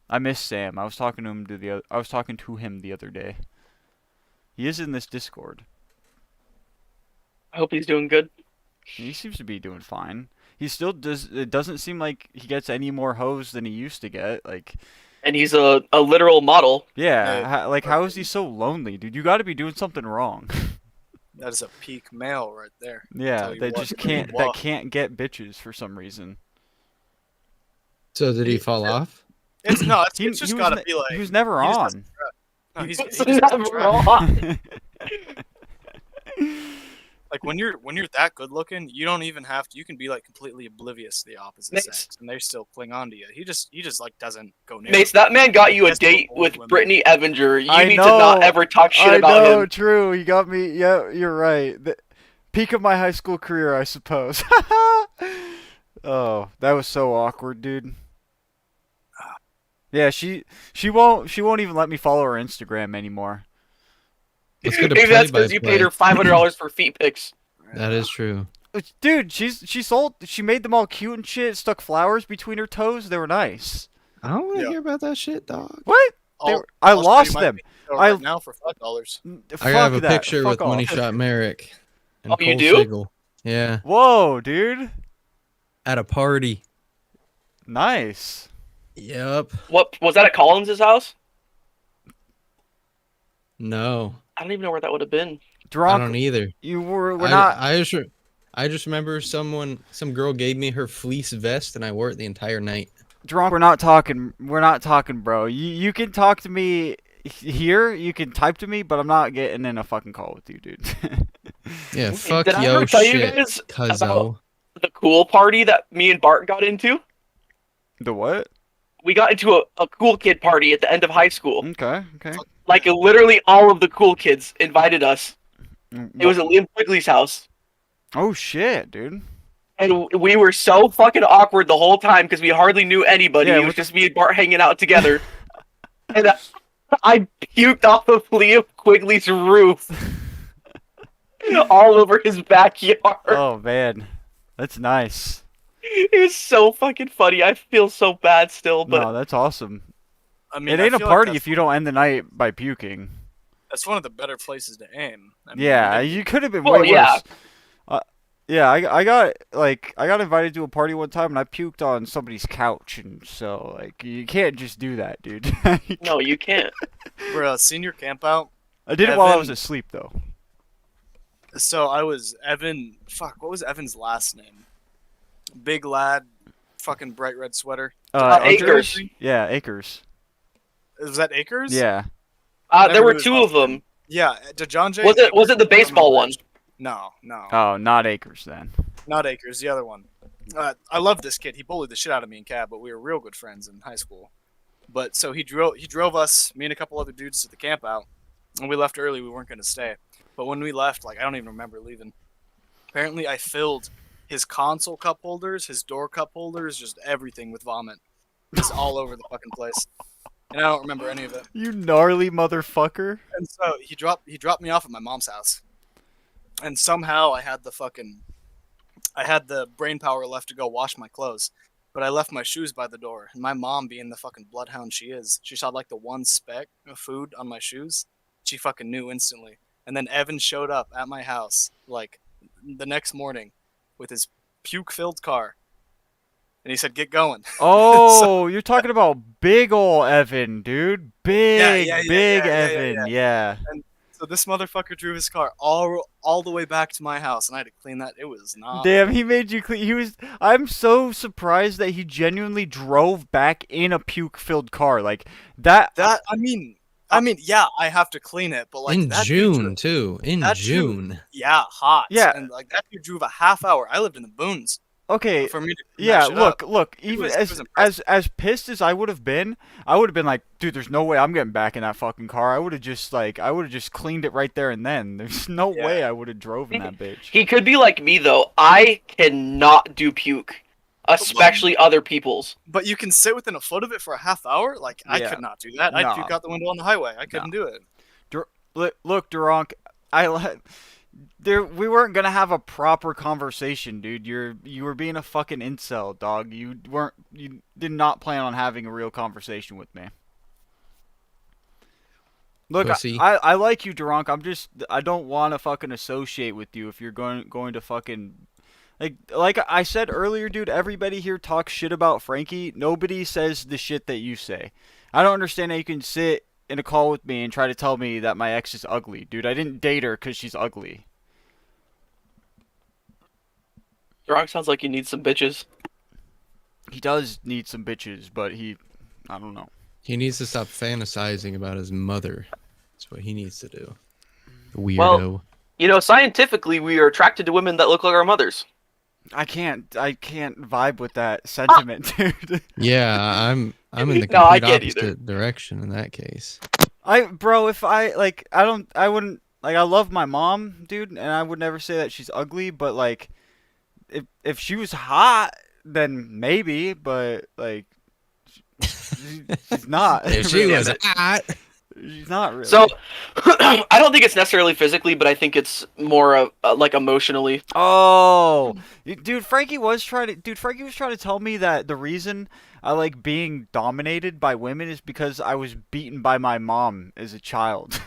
I miss Sam. I was talking to him the other day. He is in this Discord. I hope he's doing good. He seems to be doing fine. He still does. It doesn't seem like he gets any more hoes than he used to get. Like, And he's a literal model. yeah, Yeah. like how is he so lonely, dude? You got to be doing something wrong. That is a peak male right there. Yeah, Tell you that what, just tell you can't what. get bitches for some reason. So did he fall off? It's no, it's, He, it's just he gotta was, be like he was never he just on. doesn't no, he's It's he just doesn't never try. on. Like when you're that good looking, you don't even have to. You can be like completely oblivious to the opposite Mace. sex, and they still cling on to you. He just like doesn't go near. Mace, them. that man got you a Yes, to date avoid with women. Brittany Evinger. You I need to not know. ever talk shit I about know, him. true. You got me. Yeah, you're right. The peak of my high school career, I suppose. Oh, that was so awkward, dude. Yeah, she won't even let me follow her Instagram anymore. Let's get a Maybe that's because play-by-play. you paid her $500 for feet pics. That is true. Dude, she made them all cute and shit. Stuck flowers between her toes. They were nice. I don't want to Yeah. hear about that shit, dog. What? I I'll show you lost my them. bank account I- right now for $5. I have Fuck a that. picture Fuck with Money off. Shot Merrick and Oh, you Cole do? Sigel. Yeah, Whoa, dude. at a party. Nice. Yep. What was that at Collins's house? No, I don't even know where that would have been. I Drunk. don't either. We're not. I just remember some girl gave me her fleece vest and I wore it the entire night. Drunk. We're not talking. We're not talking, bro. You can talk to me here. You can type to me, but I'm not getting in a fucking call with you, dude. Yeah, fuck Did I yo ever tell you shit, guys cuzzo. The cool party that me and Bart got into? The what? We got into a cool kid party at the end of high school. Okay. Okay. Like literally all of the cool kids invited us. It was at Liam Quigley's house. Oh shit, dude. And we were so fucking awkward the whole time because we hardly knew anybody. Yeah, It was just me and Bart hanging out together. And I puked off of Liam Quigley's roof all over his backyard. Oh man, that's nice. It was so fucking funny. I feel so bad still, but No, that's awesome. I mean, It I ain't a feel like party that's- if you don't end the night by puking. That's one of the better places to aim. I mean, Yeah, you could have been Well, way yeah. worse. Yeah, I got invited to a party one time and I puked on somebody's couch, and so like you can't just do that, dude. no, you can't. for a senior camp out. I did it while I Evan- was asleep though. So I was Evan. Fuck, what was Evan's last name? Big lad, fucking bright red sweater. Akers. Yeah, Akers. Was that Akers? Yeah. There Never were knew his two last of them. Yeah, John J. Was it the baseball one? No, Oh, not Akers then. not Akers. The other one. I love this kid. He bullied the shit out of me in cab, but we were real good friends in high school. But so he drove us, me and a couple other dudes, to the camp out, and we left early. We weren't going to stay. But when we left, like I don't even remember leaving. Apparently, I filled his console cup holders, his door cup holders, just everything with vomit. Just all over the fucking place. And I don't remember any of it. You gnarly motherfucker. And so he dropped me off at my mom's house. And somehow I had the brain power left to go wash my clothes. But I left my shoes by the door. And my mom, being the fucking bloodhound she is, she saw like the one speck of food on my shoes. She fucking knew instantly. And then Evan showed up at my house like the next morning with his puke-filled car. And he said, "Get going." Oh, you're talking about big ol' Evan, dude. Big, yeah, big yeah, Evan. Yeah. So this motherfucker drove his car all the way back to my house, and I had to clean that. It was not. Damn, he made you clean. I'm so surprised that he genuinely drove back in a puke-filled car like that. That I mean, yeah, I have to clean it, but like In that dude June drove- too. In that dude- June. Yeah, hot. Yeah. and like that dude drove a half hour. I lived in the boons. Okay. For me to clean Yeah, that shit up. look. Even was- it was as pissed as I would have been like, dude, there's no way I'm getting back in that fucking car. I would have just cleaned it right there and then. There's no Yeah. way I would have drove in that bitch. He could be like me though. I cannot do puke, especially other people's. But you can sit within a foot of it for a half hour. Like I Yeah. could not do that. Nah. I'd puke out the window on the highway. I couldn't do it. Look, Duronk, we weren't gonna have a proper conversation, dude. You were being a fucking incel, dog. You did not plan on having a real conversation with me. Look, Pussy. I like you, Duronk. I don't want to fucking associate with you if you're going to fucking like I said earlier, dude. Everybody here talks shit about Frankie. Nobody says the shit that you say. I don't understand how you can sit in a call with me and try to tell me that my ex is ugly, dude. I didn't date her because she's ugly. Rock sounds like you need some bitches. He does need some bitches, but I don't know. He needs to stop fantasizing about his mother. That's what he needs to do. Weirdo. Well- You know, scientifically, we are attracted to women that look like our mothers. I can't vibe with that sentiment, dude. Yeah, I'm in the No, I complete can't either. opposite direction in that case. If I wouldn't I love my mom, dude, and I would never say that she's ugly, but like if she was hot, then maybe, but like she's not. If she really. was hot. She's not really. So, I don't think it's necessarily physically, but I think it's more of like emotionally. Oh, dude, Frankie was trying to tell me that the reason I like being dominated by women is because I was beaten by my mom as a child.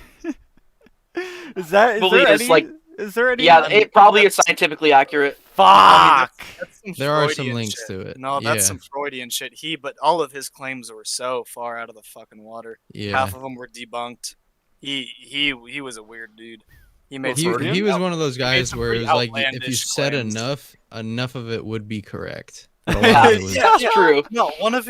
Is there any? Yeah, it probably is scientifically accurate. Fuck. That's some There are some Freudian links shit. to it. No, that's Yeah. some Freudian shit. But all of his claims were so far out of the fucking water. Yeah. Half of them were debunked. He was a weird dude. He made He some was one of those guys some where it pretty was like if you outlandish said claims. enough of it would be correct. But a lot of it was That's true. No, one of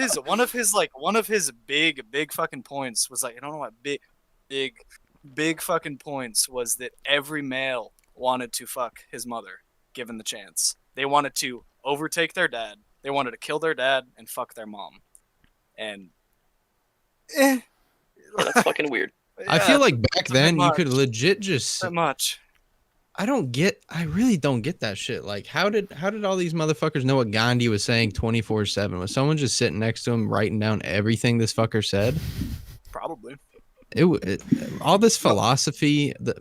his big fucking points was like, I don't know what big fucking points was that every male wanted to fuck his mother given the chance. They wanted to overtake their dad. They wanted to kill their dad and fuck their mom. And Yeah, that's fucking weird. I feel like back it's a bit then you much. could legit just That much. I really don't get that shit. Like how did all these motherfuckers know what Gandhi was saying 24/7? Was someone just sitting next to him writing down everything this fucker said? Probably. All this philosophy, the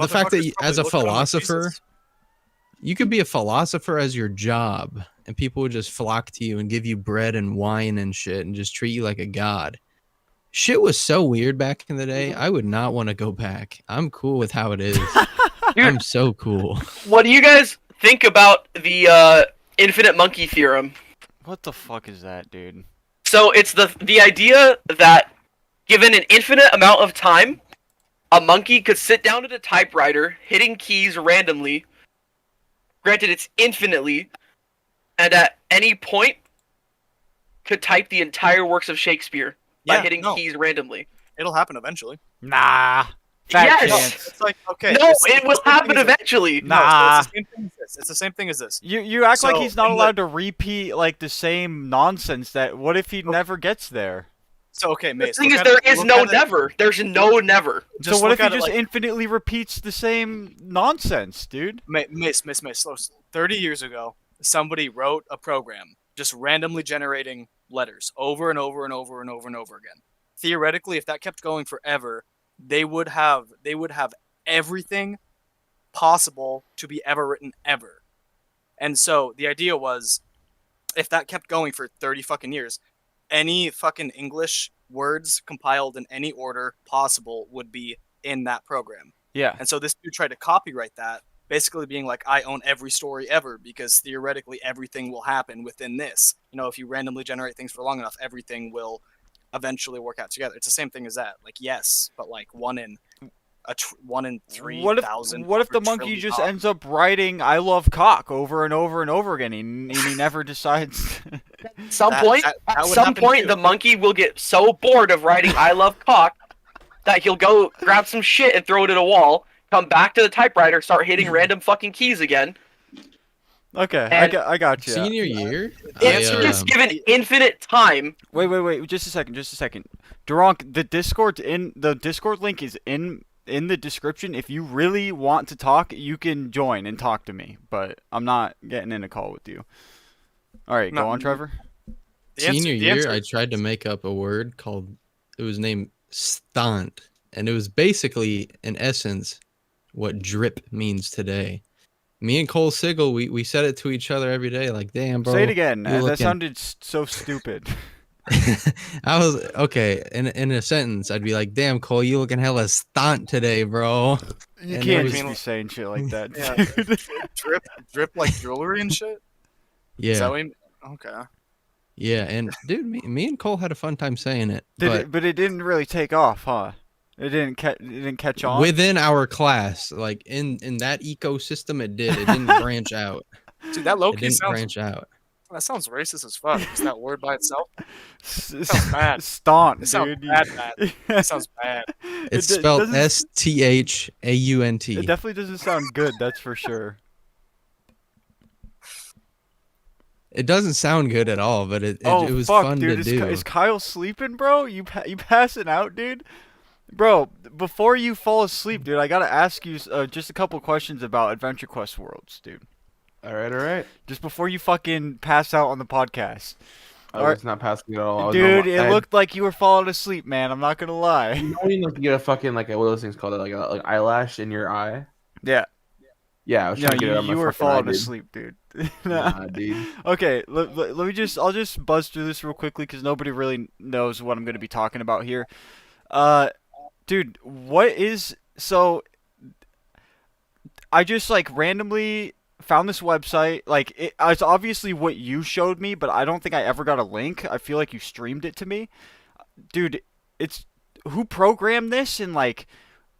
fact that motherfuckers as a probably looked at him like philosopher, Jesus. you could be a philosopher as your job and people would just flock to you and give you bread and wine and shit and just treat you like a god. Shit was so weird back in the day. I would not want to go back. I'm cool with how it is. I'm so cool. What do you guys think about the infinite monkey theorem? What the fuck is that, dude? So it's the idea that given an infinite amount of time, a monkey could sit down at a typewriter, hitting keys randomly. Granted, it's infinitely, and at any point could type the entire works of Shakespeare by hitting keys randomly. It'll happen eventually. Nah. Fat Yes. chance. It's like, okay. No, it's it will the same happen thing as this. eventually. No, Nah. so it's the same thing as this. It's the same thing as this. You act like So, he's not in the- allowed to repeat like the same nonsense. That what if he never gets there? So okay, The Mace. thing look is, at there it- is look no at it- never. There's no never. Just So what look if he at it just like- infinitely repeats the same nonsense, dude? Mace, slow. 30 years ago, somebody wrote a program just randomly generating letters over and over and over and over and over again. Theoretically, if that kept going forever, they would have everything possible to be ever written ever. And so the idea was, if that kept going for 30 fucking years, any fucking English words compiled in any order possible would be in that program. Yeah. And so this dude tried to copyright that, basically being like, I own every story ever because theoretically everything will happen within this. You know, if you randomly generate things for long enough, everything will eventually work out together. It's the same thing as that. Like, yes, but like 1 in 3,000. What if the monkey just ends up writing "I love cock" over and over and over again, and he never decides? At some That- point, that at would some happen point, too. the monkey will get so bored of writing "I love cock" that he'll go grab some shit and throw it at a wall. Come back to the typewriter, start hitting random fucking keys again. Okay, And I got you. Senior year? It's given infinite time. Wait, just a second. Duronk, the Discord link is in the description. If you really want to talk, you can join and talk to me, but I'm not getting in a call with you. All right, go No. on, Trevor. Senior year, I tried to make up a word it was named stunt, and it was basically, in essence, what drip means today. Me and Cole Sigel, we said it to each other every day, like, damn, bro. Say it again. you That looking- sounded so stupid. I was, okay, in a sentence, I'd be like, damn, Cole, you looking hella stunt today, bro. You And can't it just was- be saying shit like that. Yeah. dude. drip like jewelry and shit. Is that Yeah, what you mean? Okay. yeah, and dude, me and Cole had a fun time saying it, But it didn't really take off, huh? It didn't catch on. within our class, like in that ecosystem, it did. It didn't branch out. Dude, that low It key didn't sounds branch out. that sounds racist as fuck. Is that word by itself? sounds bad. Stunt, It sounds dude. bad. It sounds bad. It's It spelled doesn't- STHAUNT. It definitely doesn't sound good, that's for sure. It doesn't sound good at all, but it Oh was fuck, fun dude! to do. Is Kyle sleeping, bro? You passing out, dude? Bro, before you fall asleep, dude, I gotta ask you just a couple questions about Adventure Quest Worlds, dude. All right. Just before you fucking pass out on the podcast. I was not passing at all. I was Dude, normal. it looked like you were falling asleep, man. I'm not gonna lie. You know when you like get a fucking like what are those things called? Like a like eyelash in your eye. Yeah. Yeah, I was No, trying to get it on my you were fucking eye, falling dude. asleep, dude. Nah, dude. Okay, let me just I'll just buzz through this real quickly because nobody really knows what I'm gonna be talking about here. Dude, what is so? I just like randomly found this website. Like it's obviously what you showed me, but I don't think I ever got a link. I feel like you streamed it to me, dude. It's who programmed this and like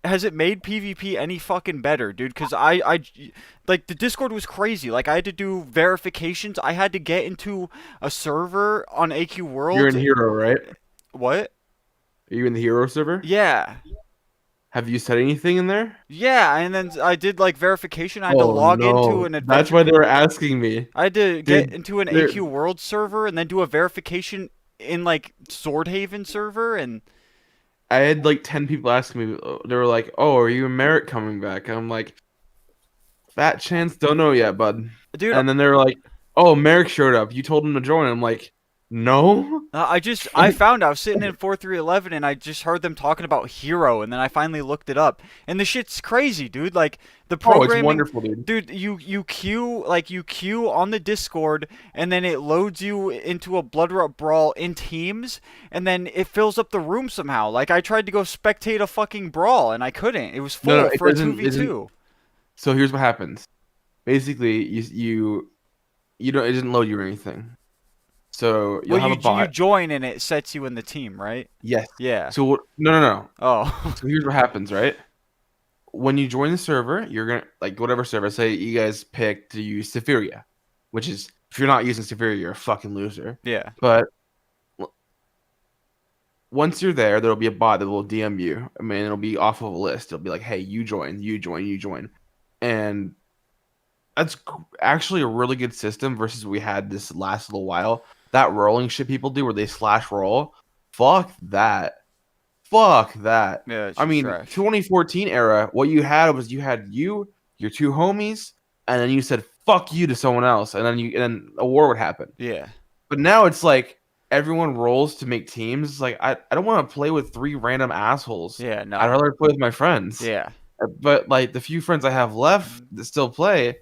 has it made PvP any fucking better, dude? Because like the Discord was crazy. Like I had to do verifications. I had to get into a server on AQ World. You're in Hero, right? What? Are you in the Hero server? Yeah. Have you said anything in there? Yeah, and then I did like verification. I had to log into an adventure. That's why they were asking me. I had to get Dude, into an AQ World server and then do a verification in like Swordhaven server and. I had like 10 people asking me. They were like, "Oh, are you and Merrick coming back?" And I'm like, "Fat chance, don't know yet, bud." Dude, and then they were like, "Oh, Merrick showed up. You told him to join." I'm like, "No." I found I was sitting in 4311 and I just heard them talking about Hero and then I finally looked it up and the shit's crazy, dude. Like the programming, it's wonderful, dude. You queue on the Discord and then it loads you into a Blood Rut Brawl in teams and then it fills up the room somehow. Like I tried to go spectate a fucking brawl and I couldn't. It was full for a 2v2. So here's what happens. Basically, you don't it doesn't load you or anything. So you'll have a bot. You join and it sets you in the team, right? Yes. Yeah. So no. Oh. So here's what happens, right? When you join the server, you're gonna like whatever server. Say you guys pick to use Sephiria, which is if you're not using Sephiria, you're a fucking loser. Yeah. But once you're there, there'll be a bot that will DM you. I mean, it'll be off of a list. It'll be like, "Hey, you join, and that's actually a really good system versus we had this last little while. That rolling shit people do where they slash roll, fuck that. Yeah, I mean, trash. 2014 era, what you had was you had your two homies, and then you said fuck you to someone else, and then a war would happen. Yeah. But now it's like everyone rolls to make teams. Like I don't want to play with 3 random assholes. Yeah, no. I'd rather play with my friends. Yeah. But like the few friends I have left that still play,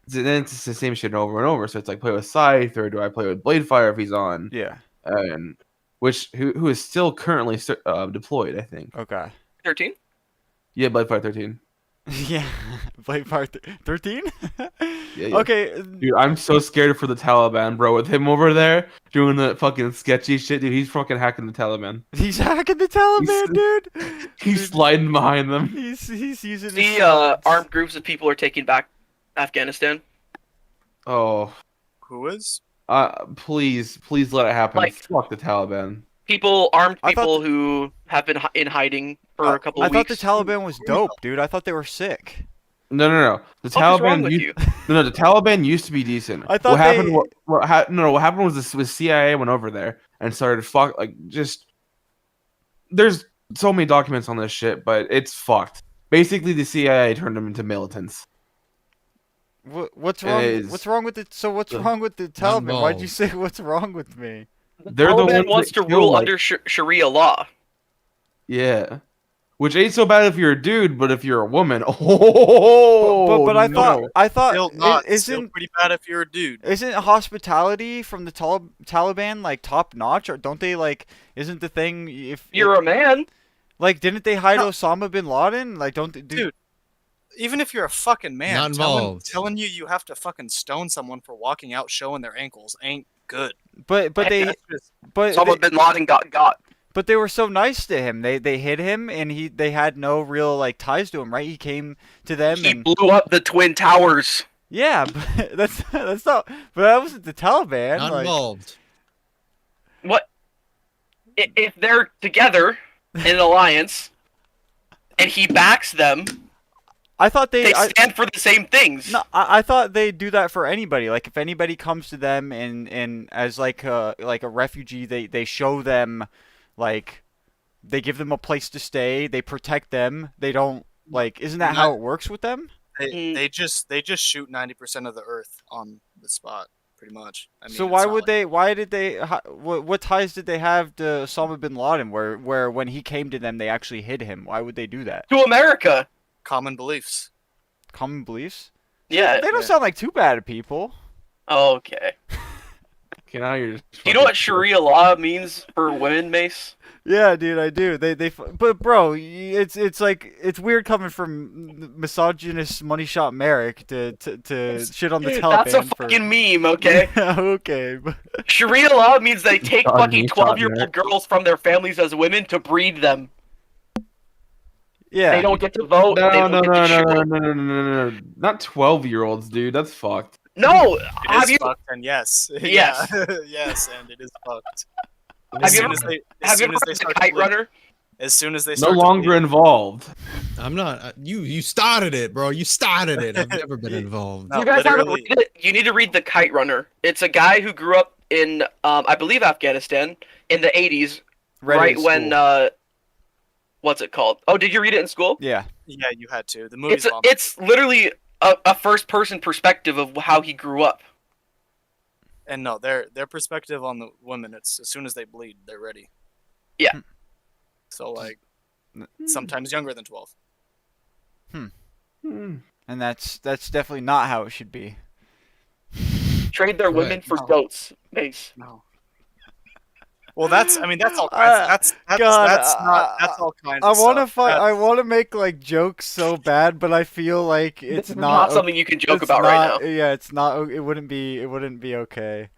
then it's the same shit over and over. So it's like play with Scythe or do I play with Bladefire if he's on? Yeah. And who is still currently deployed, I think. Okay. 13? Yeah, Bladefire 13. Yeah. Bladefire 13? Yeah. Okay. Dude, I'm so scared for the Taliban, bro. With him over there doing the fucking sketchy shit, dude. He's fucking hacking the Taliban. He's hacking the Taliban, dude. He's sliding behind them. He's using The armed groups of people are taking back Afghanistan. Oh. Who is? Please let it happen. Like- Fuck the Taliban. Armed people who have been in hiding for a couple of I thought weeks. the Taliban was dope, dude. I thought they were sick. No. The What is wrong Taliban with used, you? No, the Taliban used to be decent. I thought what happened. they- What happened was this was CIA went over there and started There's so many documents on this shit, but it's fucked. Basically, the CIA turned them into militants. What's wrong? Is- What's wrong with it? So what's wrong with the Taliban? Why'd you say what's wrong with me? They're Taliban the ones wants that to kill, rule like- under Sharia law. Yeah. Which ain't so bad if you're a dude, but if you're a woman, oh. But I no. thought Still not. Still isn't pretty bad if you're a dude. isn't hospitality from the Taliban like top notch, or don't they like? Isn't the thing if You're a man. like didn't they hide No. Osama bin Laden? Like don't they, Dude. Even if you're a fucking man, Not involved. telling you have to fucking stone someone for walking out showing their ankles ain't good. But they That's just- but Osama bin Laden got. But they were so nice to him. They hid him, and they had no real like ties to him, right? He came to them, He and blew up the Twin Towers. yeah, but that's not. But that wasn't the Taliban. Not like, involved. What? If they're together in an alliance, and he backs them, I thought they stand for the same things. No, I thought they'd do that for anybody. Like if anybody comes to them and as like a refugee, they show them, like, they give them a place to stay. They protect them. They don't like. Isn't that how it works with them? They just shoot 90% of the Earth on the spot, pretty much. I mean, So it's why not would like- they? Why did they? What ties did they have to Osama bin Laden? Where when he came to them, they actually hid him. Why would they do that? To America. common beliefs? Common beliefs? Yeah. They don't sound like too bad of people. Okay. Okay, now you're just Do you know what Sharia law means for women, Mace? Yeah, dude, I do. But bro, it's like it's weird coming from misogynist money shot Merrick to shit on the Taliban. That's a fucking meme, okay? Okay. But Sharia law means they take God, fucking me shot 12-year-old Merrick. girls from their families as women to breed them. yeah. They don't get to vote. they No, don't no, get no, to no, shoot. no, no, no, no, no, not 12-year-olds, dude. That's fucked. No, It have is you fucked, and yes, Yes. Yeah. Yes, and it is fucked. Have As you soon ever- as they, have you ever as they heard of the start to kite bleed- runner? as soon as they No start to longer bleed- involved. I'm not. You started it, bro. You started it. I've never been involved. No, You guys haven't literally- read it? You need to read The Kite Runner. It's a guy who grew up in, I believe, Afghanistan in the 80s, Read it right in when, school. what's it called? Oh, did you read it in school? Yeah. Yeah, you had to. The movie's bomb. It's literally a first-person perspective of how he grew up. And no, their perspective on the women, it's as soon as they bleed, they're ready. Yeah. So like, sometimes younger than 12. And that's definitely not how it should be. Trade their women Right. for No. goats, Mace. No. Well, that's all kinds. That's God, that's all kinds. I of want to stuff. I want to make like jokes so bad, but I feel like it's This is not not something you can joke it's about right not- now. Yeah, it's not. It wouldn't be okay.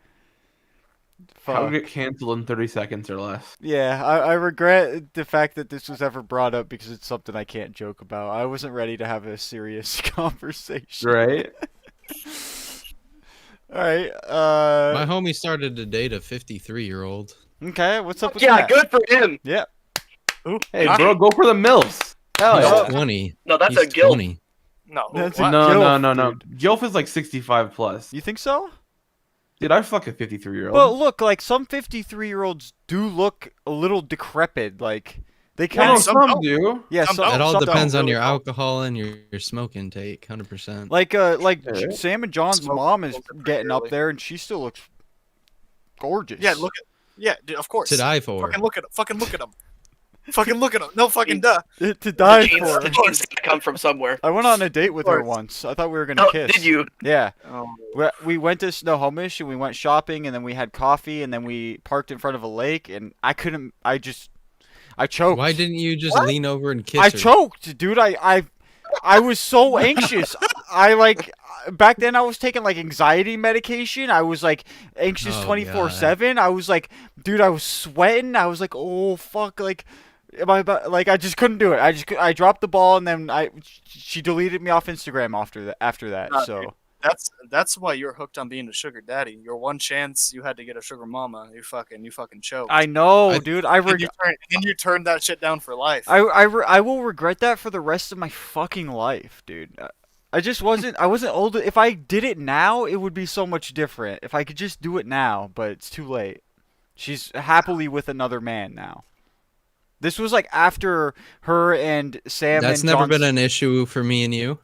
How Fuck. to get canceled in 30 seconds or less. Yeah, I regret the fact that this was ever brought up because it's something I can't joke about. I wasn't ready to have a serious conversation. Right? All right. My homie started to date a 53-year-old. Okay. What's up with Yeah, that? good for him. Yeah. Hey, bro, go for the MILFs. Hell He's yeah. 20. No, that's He's a guilt. 20. No, That's what? a No, gilf, no. dude. Gilf is like 65 plus. You think so? Dude, I fuck a 53-year-old. Well, look, like some 53-year-olds do look a little decrepit. Like they Well, kind no, of some some don't. do. yeah. some Some, don't. It all some depends don't. on really your don't. alcohol and your smoke intake. 100%. Like Yeah. Sam and John's Smoke- mom is smoke it getting up regularly. there, and she still looks gorgeous. Yeah, look at. Yeah, dude, of course. To die for. Fucking look at him. Fucking look at him. Fucking look at him. No fucking duh. to die The for. genes gotta come from somewhere. I went on a date with her course. once. I thought we were gonna Oh, kiss. did you? Yeah. Oh, We went to Snohomish and we went shopping and then we had coffee and then we parked in front of a lake and I couldn't. I choked. Why didn't you just lean over and kiss I her? choked, dude. I was so anxious. I like back then I was taking like anxiety medication. I was like anxious Oh, 24/7. I was like, dude, I was sweating. I was like, oh fuck, like. Like I just couldn't do it. I dropped the ball and then she deleted me off Instagram after that. Nah, So dude. That's why you're hooked on being a sugar daddy. Your one chance you had to get a sugar mama. You fucking choked. I know, I- dude. Then you turned that shit down for life. I will regret that for the rest of my fucking life, dude. I just wasn't. I wasn't old. If I did it now, it would be so much different. If I could just do it now, but it's too late. She's happily with another man now. This was like after her and Sam. That's and never John's... been an issue for me and you.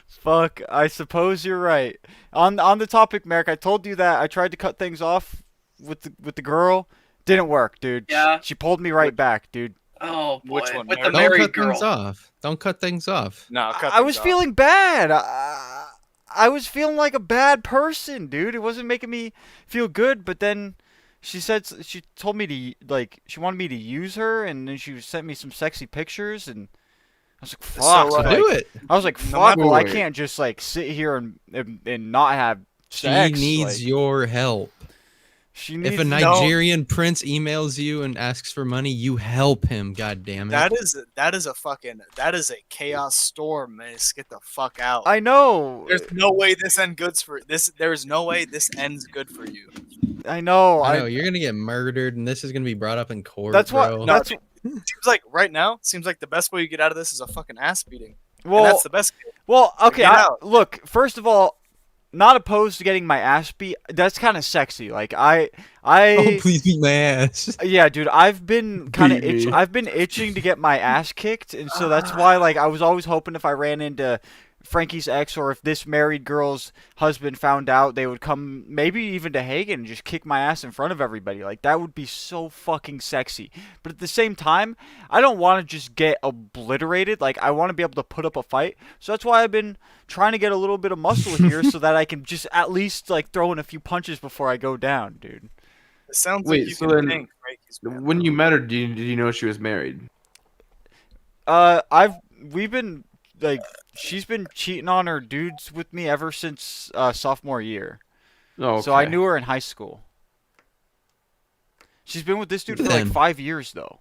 Fuck. I suppose you're right. On the topic, Merrick, I told you that I tried to cut things off with the girl. Didn't work, dude. Yeah. She pulled me right back, dude. Oh boy, Which one, with the Mary? Don't married cut things girl. off. Don't cut things off. No, cut I things was off. feeling bad. I was feeling like a bad person, dude. It wasn't making me feel good. But then she told me to she wanted me to use her, and then she sent me some sexy pictures, and I was like, So, fuck. So Like, do it. I was like, no fuck. matter Well, I what- can't just like sit here and not have She sex. needs like, your help. She needs. If a No. Nigerian prince emails you and asks for money, you help him. God damn it. That is a chaos storm, man. Just get the fuck out. I know. There's no way this ends good for this. There's no way this ends good for you. I know. I know you're gonna get murdered, and this is gonna be brought up in court. That's what. bro. That's Seems like right now. Seems like the best way you get out of this is a fucking ass beating. well. And that's the best. Well, okay. Get out. Look, first of all, not opposed to getting my ass beat. That's kind of sexy. Like Oh, please beat my ass. yeah, dude. I've been kind of Beat me. I've been itching to get my ass kicked, and so that's why like I was always hoping if I ran into Frankie's ex, or if this married girl's husband found out, they would come maybe even to Hagen and just kick my ass in front of everybody. Like, that would be so fucking sexy. But at the same time, I don't want to just get obliterated. Like, I want to be able to put up a fight. So that's why I've been trying to get a little bit of muscle here so that I can just at least like throw in a few punches before I go down, dude. It sounds Wait, like you so can then tank Frankie's man. when you met her, did you know she was married? We've been like, she's been cheating on her dudes with me ever since sophomore year. Oh, okay. So I knew her in high school. She's been with this dude for like Then. 5 years though.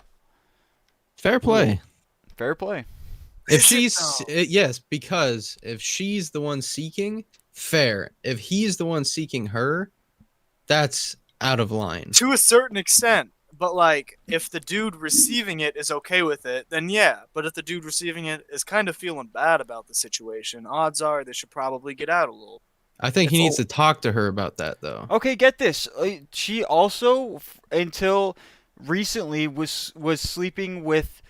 Fair play. Fair play. If Is it she's though? yes, because if she's the one seeking, fair. If he's the one seeking her, that's out of line. To a certain extent. But like, if the dude receiving it is okay with it, then yeah. But if the dude receiving it is kind of feeling bad about the situation, odds are they should probably get out a little. I think he It's needs to talk to her about that though. Okay, get this. She also, until recently, was sleeping with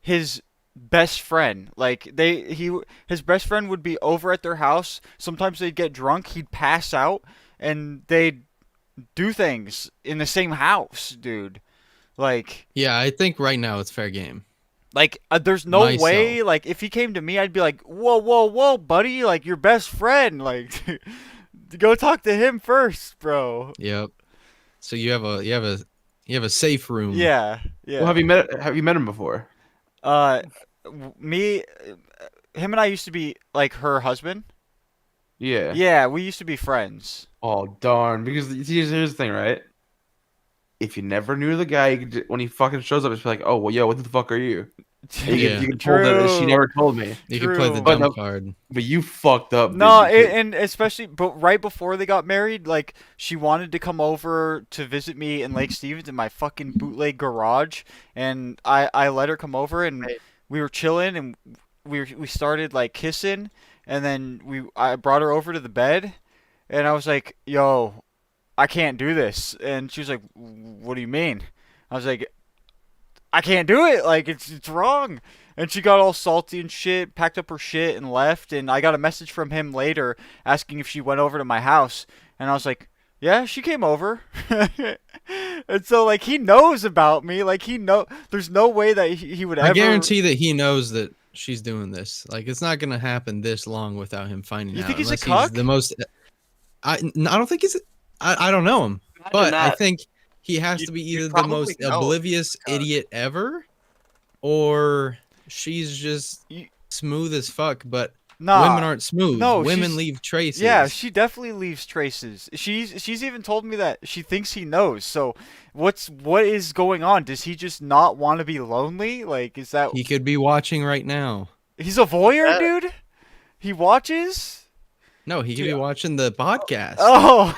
his best friend. Like his best friend would be over at their house. Sometimes they'd get drunk. He'd pass out, and they'd do things in the same house, dude. Like, Yeah, I think right now it's fair game. there's no Myself. way. Like, if he came to me, I'd be like, whoa, whoa, whoa, buddy. Like, your best friend. Like, go talk to him first, bro. Yep. So you have a safe room. Yeah, yeah. Well, have you met him before? Me, him and I used to be like her husband. Yeah. Yeah, we used to be friends. Oh darn! Because here's the thing, right? If you never knew the guy, when he fucking shows up, it's like, oh well, yo, what the fuck are you? And Yeah. you can pull that she never told me. You can play the True. But dumb no- card. But you fucked up. No, dude. and especially, but right before they got married, like, she wanted to come over to visit me in Lake Stevens in my fucking bootleg garage, and I let her come over, and we were chilling, and we started like kissing, and then I brought her over to the bed, and I was like, yo, I can't do this, and she was like, what do you mean? I was like, I can't do it, like, it's wrong. And she got all salty and shit, packed up her shit and left. And I got a message from him later asking if she went over to my house. And I was like, yeah, she came over. And so, like, he knows about me. Like, there's no way that he would ever. I guarantee that he knows that she's doing this. Like, it's not gonna happen this long without him finding You out. think he's a unless cuck? the most. I don't think he's. I don't know him, Imagine but I that. think he has to be you'd either the probably most know oblivious he's a cuck. idiot ever, or she's just You- smooth as fuck. But Nah. women aren't smooth. No, Women she's- leave traces. Yeah, she definitely leaves traces. She's even told me that she thinks he knows. So what is going on? Does he just not want to be lonely? Like, is that He could be watching right now. he's a voyeur, Yeah. dude? He watches? No, he could be watching the podcast. Oh.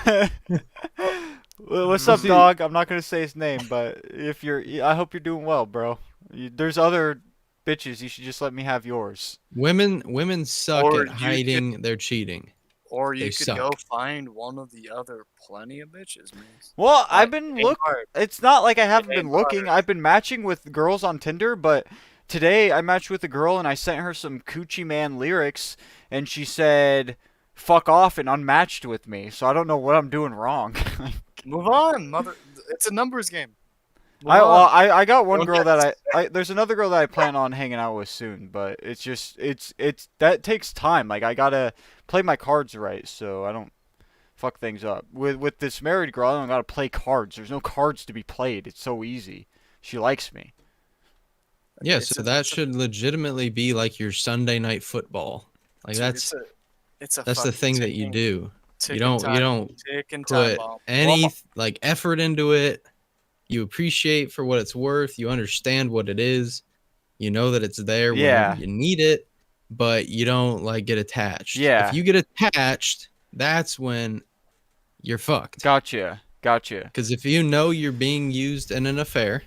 Well, what's Well, up, see- dog? I'm not gonna say his name, but I hope you're doing well, bro. There's other bitches. You should just let me have yours. Women suck Or at you hiding their cheating. Or you They could suck. go find one of the other plenty of bitches, man. Well, I've It been ain't hard. It's not like I haven't It been ain't looking. hard. I've been matching with girls on Tinder, but today I matched with a girl and I sent her some Coochie Man lyrics, and she said, "Fuck off," and unmatched with me. So I don't know what I'm doing wrong. Move on, mother. It's a numbers game. Move I on. I got one Don't girl get- that I there's another girl that I plan on hanging out with soon, but it's just it's that takes time. Like, I gotta play my cards right so I don't fuck things up. With this married girl, I don't gotta play cards. There's no cards to be played. It's so easy. She likes me. Yeah, It's so a- that it's a- should legitimately be like your Sunday night football. Like Dude, that's it's a the fucking thing that you ticking- do. ticking don't- you time- don't ticking time Put bomb. any like effort into it. You appreciate for what it's worth. You understand what it is. You know that it's there Yeah. whenever you need it, but you don't like get attached. Yeah. If you get attached, that's when you're fucked. Gotcha. Because if you know you're being used in an affair,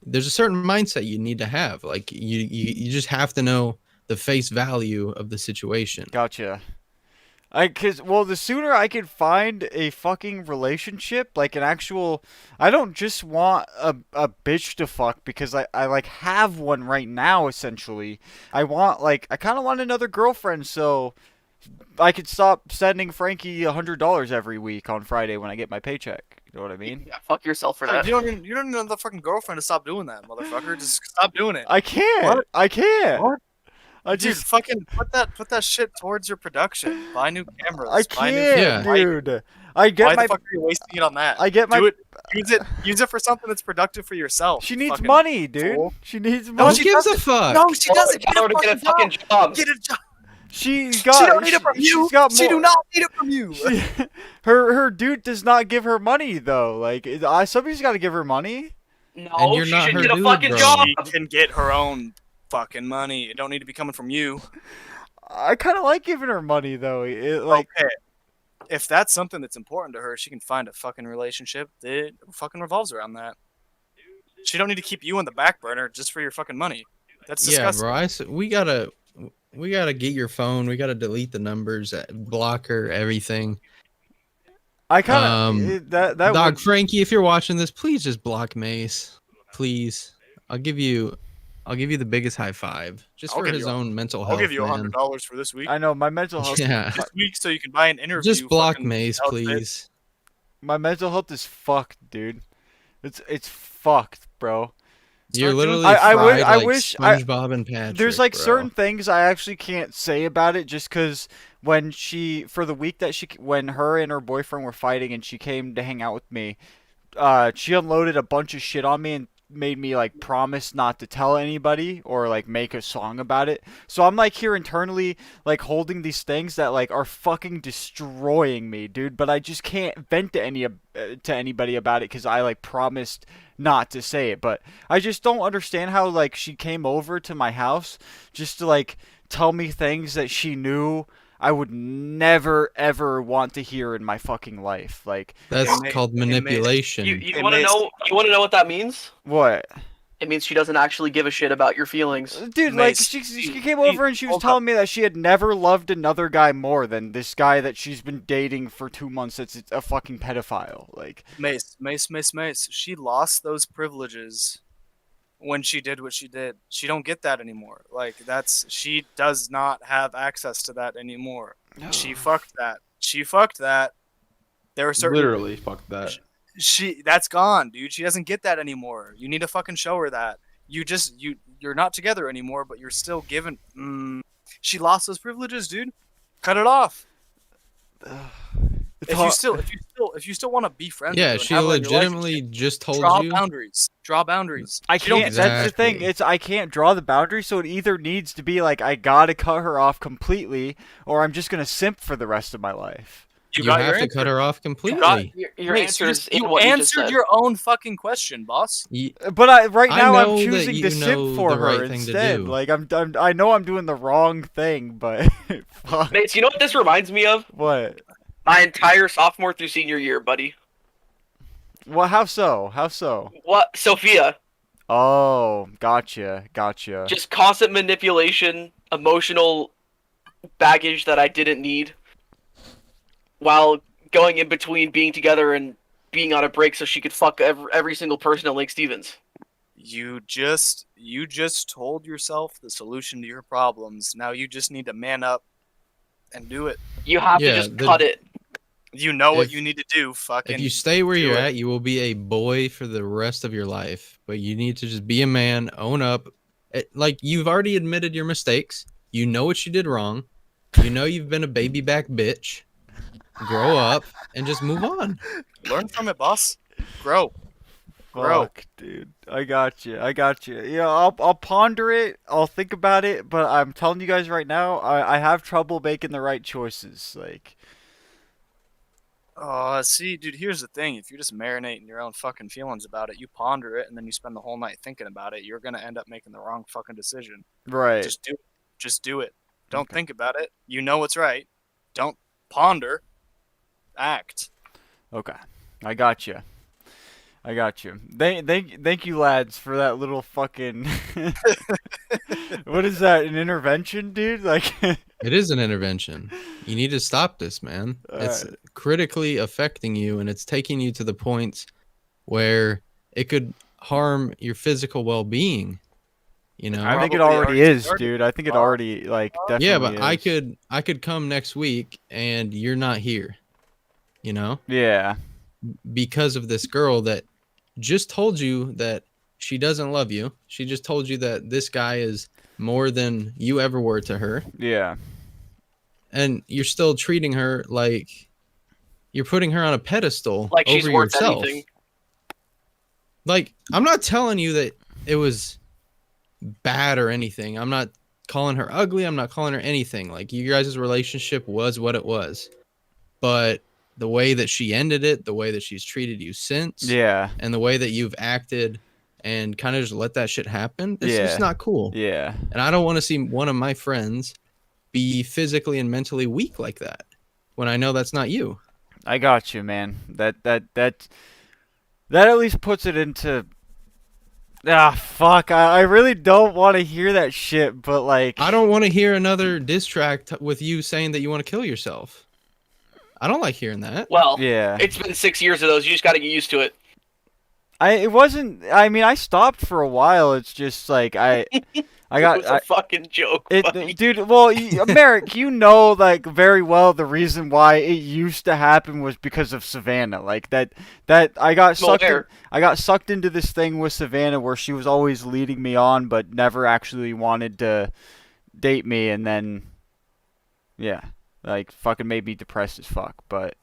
there's a certain mindset you need to have. Like you just have to know the face value of the situation. Gotcha. The sooner I can find a fucking relationship, like an actual, I don't just want a bitch to fuck because I like have one right now essentially. I kind of want another girlfriend so I could stop sending Frankie $100 every week on Friday when I get my paycheck. You know what I mean? Yeah, fuck yourself for Like, that. you don't need another fucking girlfriend to stop doing that, motherfucker. Just stop doing it. I can't. What? I can't. What? I Dude, just fucking put that shit towards your production. Buy new cameras. I buy new can't, Yeah. dude. I Why get the my fuck are you wasting it on that? I get my Do it. Use it for something that's productive for yourself. She needs fucking money, dude. fool. She needs No, money. Who gives a fuck? No, she doesn't. Tell her to get a fucking job. Get a job. She She don't need it from you. She's got She more. do not need it from you. Her dude does not give her money though. Like somebody's got to give her money. No, And you're she not should her get a dude, fucking bro. job. She can get her own fucking money. It don't need to be coming from you. I kind of like giving her money though. Like Okay. If that's something that's important to her, she can find a fucking relationship that fucking revolves around that. She don't need to keep you on the back burner just for your fucking money. That's Yeah, disgusting. bro. We gotta get your phone. We gotta delete the numbers, block her, everything. I kind of that Dog would, Frankie, if you're watching this, please just block Mace. Please. I'll give you the biggest high five just I'll for give his you a- own mental I'll health. give you man. $100 for this week. I know my mental health. Yeah. This week, so you can buy an interview. Just block fucking Mace, outfit. please. My mental health is fucked, dude. It's fucked, bro. You're Start doing- literally I fried I like wish SpongeBob and Patrick. There's like bro. certain things I actually can't say about it just because when for the week that when her and her boyfriend were fighting and she came to hang out with me, she unloaded a bunch of shit on me and made me like promise not to tell anybody or like make a song about it. So I'm like here internally like holding these things that like are fucking destroying me, dude, but I just can't vent to anybody about it cuz I like promised not to say it. But I just don't understand how like she came over to my house just to like tell me things that she knew I would never ever want to hear in my fucking life. Like That's It may- called it may- manipulation. You It want to makes- know? You want to know what that means? what? It means she doesn't actually give a shit about your feelings. Dude, like Mace, she came over and she was hold telling me that she had never loved another guy more than this guy that she's been dating for 2 months. That's a fucking pedophile. Like, Mace. She lost those privileges when she did what she did. She don't get that anymore. Like she does not have access to that anymore. She fucked that. There are certain Literally, fuck that. that's gone, dude. She doesn't get that anymore. You need to fucking show her that. You're not together anymore, but you're still given. She lost those privileges, dude. Cut it off. If you still want to be friends, Yeah, with her and she have, like, a legitimately relationship, just told draw you. boundaries. Draw boundaries. I She don't can't. get that. That's the thing. Exactly. It's I can't draw the boundary, so it either needs to be like I gotta cut her off completely, or I'm just gonna simp for the rest of my life. You got have your to answer. cut her off completely. got- Your Wait, answer is you in what you just answered said. your own fucking question, boss. But right I now know I'm that choosing you to know simp for the her right thing to instead. do. Like I know I'm doing the wrong thing, but fuck. Mates, you know what this reminds me of? What? My entire sophomore through senior year, buddy. Well, how so? How so? What? Sophia. Oh, gotcha. Just constant manipulation, emotional baggage that I didn't need, while going in between being together and being on a break so she could fuck every single person at Lake Stevens. You just told yourself the solution to your problems. Now you just need to man up and do it. You have Yeah, to just the- cut it. You know what If- you need to do. Fucking. If you stay where do you're it. at, you will be a boy for the rest of your life. But you need to just be a man, own up. Like you've already admitted your mistakes. You know what you did wrong. You know you've been a baby back bitch. Grow up and just move on. Learn from it, boss. Grow. Bro. Fuck, dude. I got you. Yeah, I'll ponder it. I'll think about it. But I'm telling you guys right now, I have trouble making the right choices. Like, See, dude, here's the thing. If you're just marinating your own fucking feelings about it, you ponder it, and then you spend the whole night thinking about it, you're gonna end up making the wrong fucking decision. right. Just do it. Don't think about it. You know what's right. Don't ponder. Act. Okay. I got you. I got you. Thank you, lads, for that little fucking. What is that? An intervention, dude? Like. It is an intervention. You need to stop this, man. It's critically affecting you, and it's taking you to the points where it could harm your physical well-being. You know. I think it Probably already already is, started. dude. I think it already definitely Yeah, but is. I could come next week and you're not here. You know, Yeah. because of this girl that just told you that she doesn't love you. She just told you that this guy is more than you ever were to her. Yeah. And you're still treating her like you're putting her on a pedestal Like over she's worth yourself. anything. Like, I'm not telling you that it was bad or anything. I'm not calling her ugly. I'm not calling her anything. Like, you guys' relationship was what it was. But the way that she ended it, the way that she's treated you since, Yeah. and the way that you've acted and kind of just let that shit happen, it's Yeah. just not cool. Yeah. And I don't want to see one of my friends be physically and mentally weak like that when I know that's not you. I got you, man. That at least puts it into. Ah, fuck. I really don't want to hear that shit, but like. I don't want to hear another diss track with you saying that you want to kill yourself. I don't like hearing that. Well, Yeah. it's been 6 years of those. You just got to get used to it. It wasn't. I mean, I stopped for a while. It's just like I It was got. a fucking joke, buddy. Dude, well, Merrick, you know, like very well the reason why it used to happen was because of Savannah. Like that I got Well, sucked. there. I got sucked into this thing with Savannah where she was always leading me on, but never actually wanted to date me, and then, yeah, like fucking made me depressed as fuck. But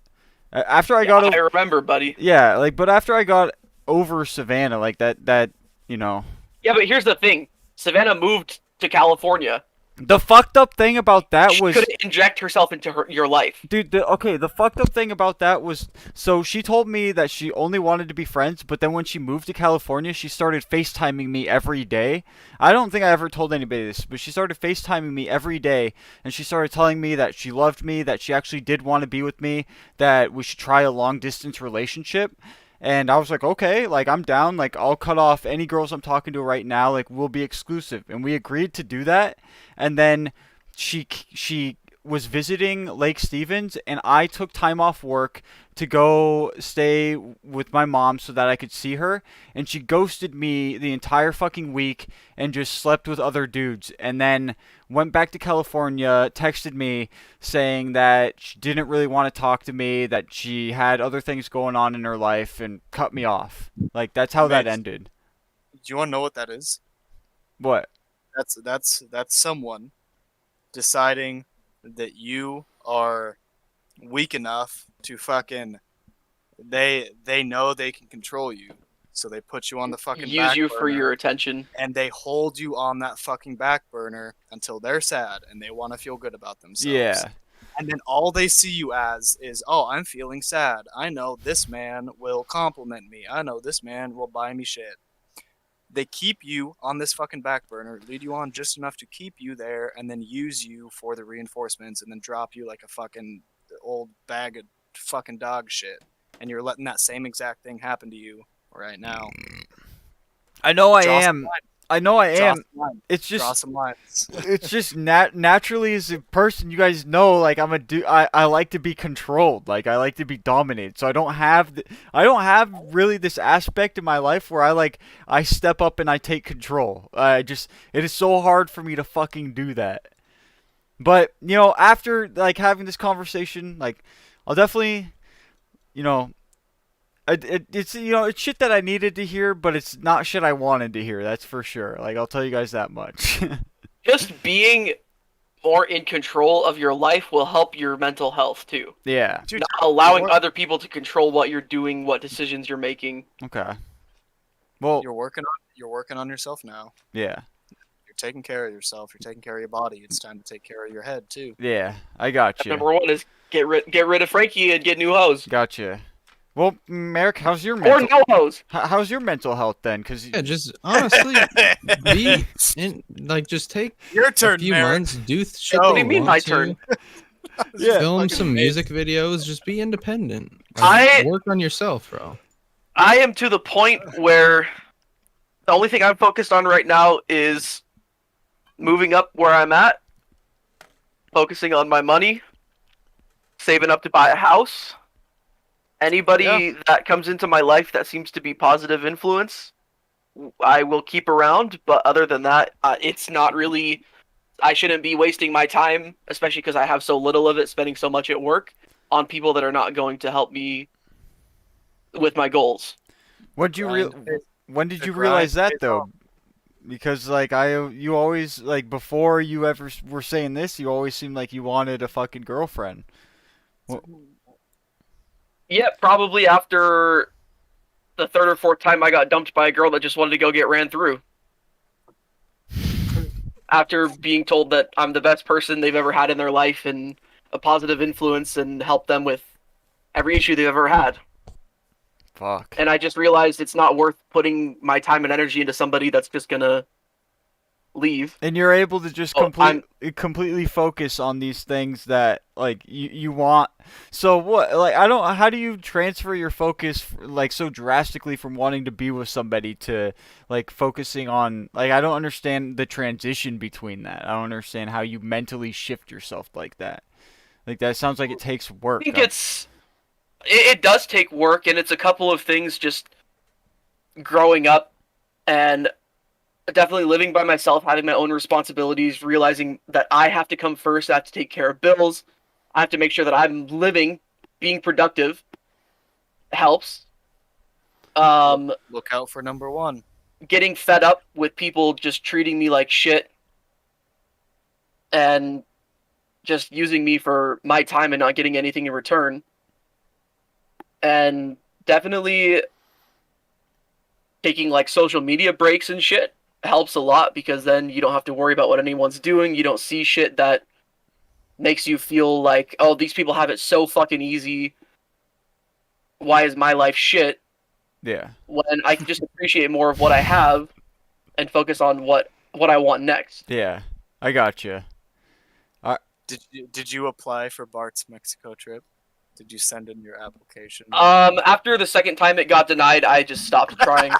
after I got I over, remember, buddy. yeah, like, but after I got over Savannah, like that, you know. Yeah, but here's the thing. Savannah moved to California. The fucked up thing about that She was, couldn't inject herself into your life. dude, the fucked up thing about that was, so she told me that she only wanted to be friends, but then when she moved to California, she started FaceTiming me every day. I don't think I ever told anybody this, but she started FaceTiming me every day, and she started telling me that she loved me, that she actually did want to be with me, that we should try a long distance relationship. And I was like, okay, like, I'm down. Like, I'll cut off any girls I'm talking to right now. Like, we'll be exclusive. And we agreed to do that. And then she was visiting Lake Stevens, and I took time off work to go stay with my mom so that I could see her. And she ghosted me the entire fucking week and just slept with other dudes. And then went back to California, texted me saying that she didn't really want to talk to me, that she had other things going on in her life, and cut me off. Like, that's how that ended. Do you want to know what that is? What? That's someone deciding that you are weak enough to fucking. They know they can control you, so they put you on the fucking Use back you for burner, your attention. and they hold you on that fucking back burner until they're sad and they want to feel good about themselves. Yeah. And then all they see you as is, oh, I'm feeling sad. I know this man will compliment me. I know this man will buy me shit. They keep you on this fucking back burner, lead you on just enough to keep you there, and then use you for the reinforcements, and then drop you like a fucking old bag of fucking dog shit. And you're letting that same exact thing happen to you right now. I know I Draw some am. lines. I know I Draw am. some lines. It's Draw just some lines. it's just naturally as a person, you guys know, like, I like to be controlled, like I like to be dominated. So I don't have really this aspect in my life where I step up and I take control. It is so hard for me to fucking do that. But, you know, after like having this conversation, like, I'll definitely, you know, it's, you know, it's shit that I needed to hear, but it's not shit I wanted to hear. That's for sure. Like, I'll tell you guys that much. Just being more in control of your life will help your mental health too. Yeah. Dude, Not allowing you're- other people to control what you're doing, what decisions you're making. Okay. Well, You're working on yourself now. yeah. You're taking care of yourself. You're taking care of your body. It's time to take care of your head too. Yeah, I got you. Number one is get rid of Frankie and get new hoes. Gotcha. Well, Merrick, how's your Or mental? no hoes. How's your mental health then? Cause Yeah, just honestly, just take Your a turn, few Merrick. months, do shit What that do you mean want my to, turn? yeah, film fucking some amazing. music videos, just be independent. Like, work on yourself, bro. I am to the point where the only thing I'm focused on right now is moving up where I'm at, focusing on my money, saving up to buy a house. Anybody that comes into my life that seems to be positive influence, I will keep around. But other than that, it's not really. I shouldn't be wasting my time, especially because I have so little of it, spending so much at work on people that are not going to help me with my goals. When did you realize that though? Because like you always like before you ever were saying this, you always seemed like you wanted a fucking girlfriend. Yeah, probably after the third or fourth time I got dumped by a girl that just wanted to go get ran through. After being told that I'm the best person they've ever had in their life and a positive influence and help them with every issue they've ever had. Fuck. And I just realized it's not worth putting my time and energy into somebody that's just gonna leave. And you're able to just completely focus on these things that like you want. So what? Like I don't. How do you transfer your focus like so drastically from wanting to be with somebody to like focusing on like I don't understand the transition between that. I don't understand how you mentally shift yourself like that. Like that sounds like it takes work. I think it does take work, and it's a couple of things just growing up and definitely living by myself, having my own responsibilities, realizing that I have to come first. I have to take care of bills. I have to make sure that I'm living, being productive. Helps. Look out for number one. Getting fed up with people just treating me like shit and just using me for my time and not getting anything in return. And definitely taking like social media breaks and shit helps a lot because then you don't have to worry about what anyone's doing. You don't see shit that makes you feel like, oh, these people have it so fucking easy. Why is my life shit? Yeah. When I can just appreciate more of what I have and focus on what I want next. Yeah. I got you. Did you apply for Bart's Mexico trip? Did you send in your application? After the second time it got denied, I just stopped trying.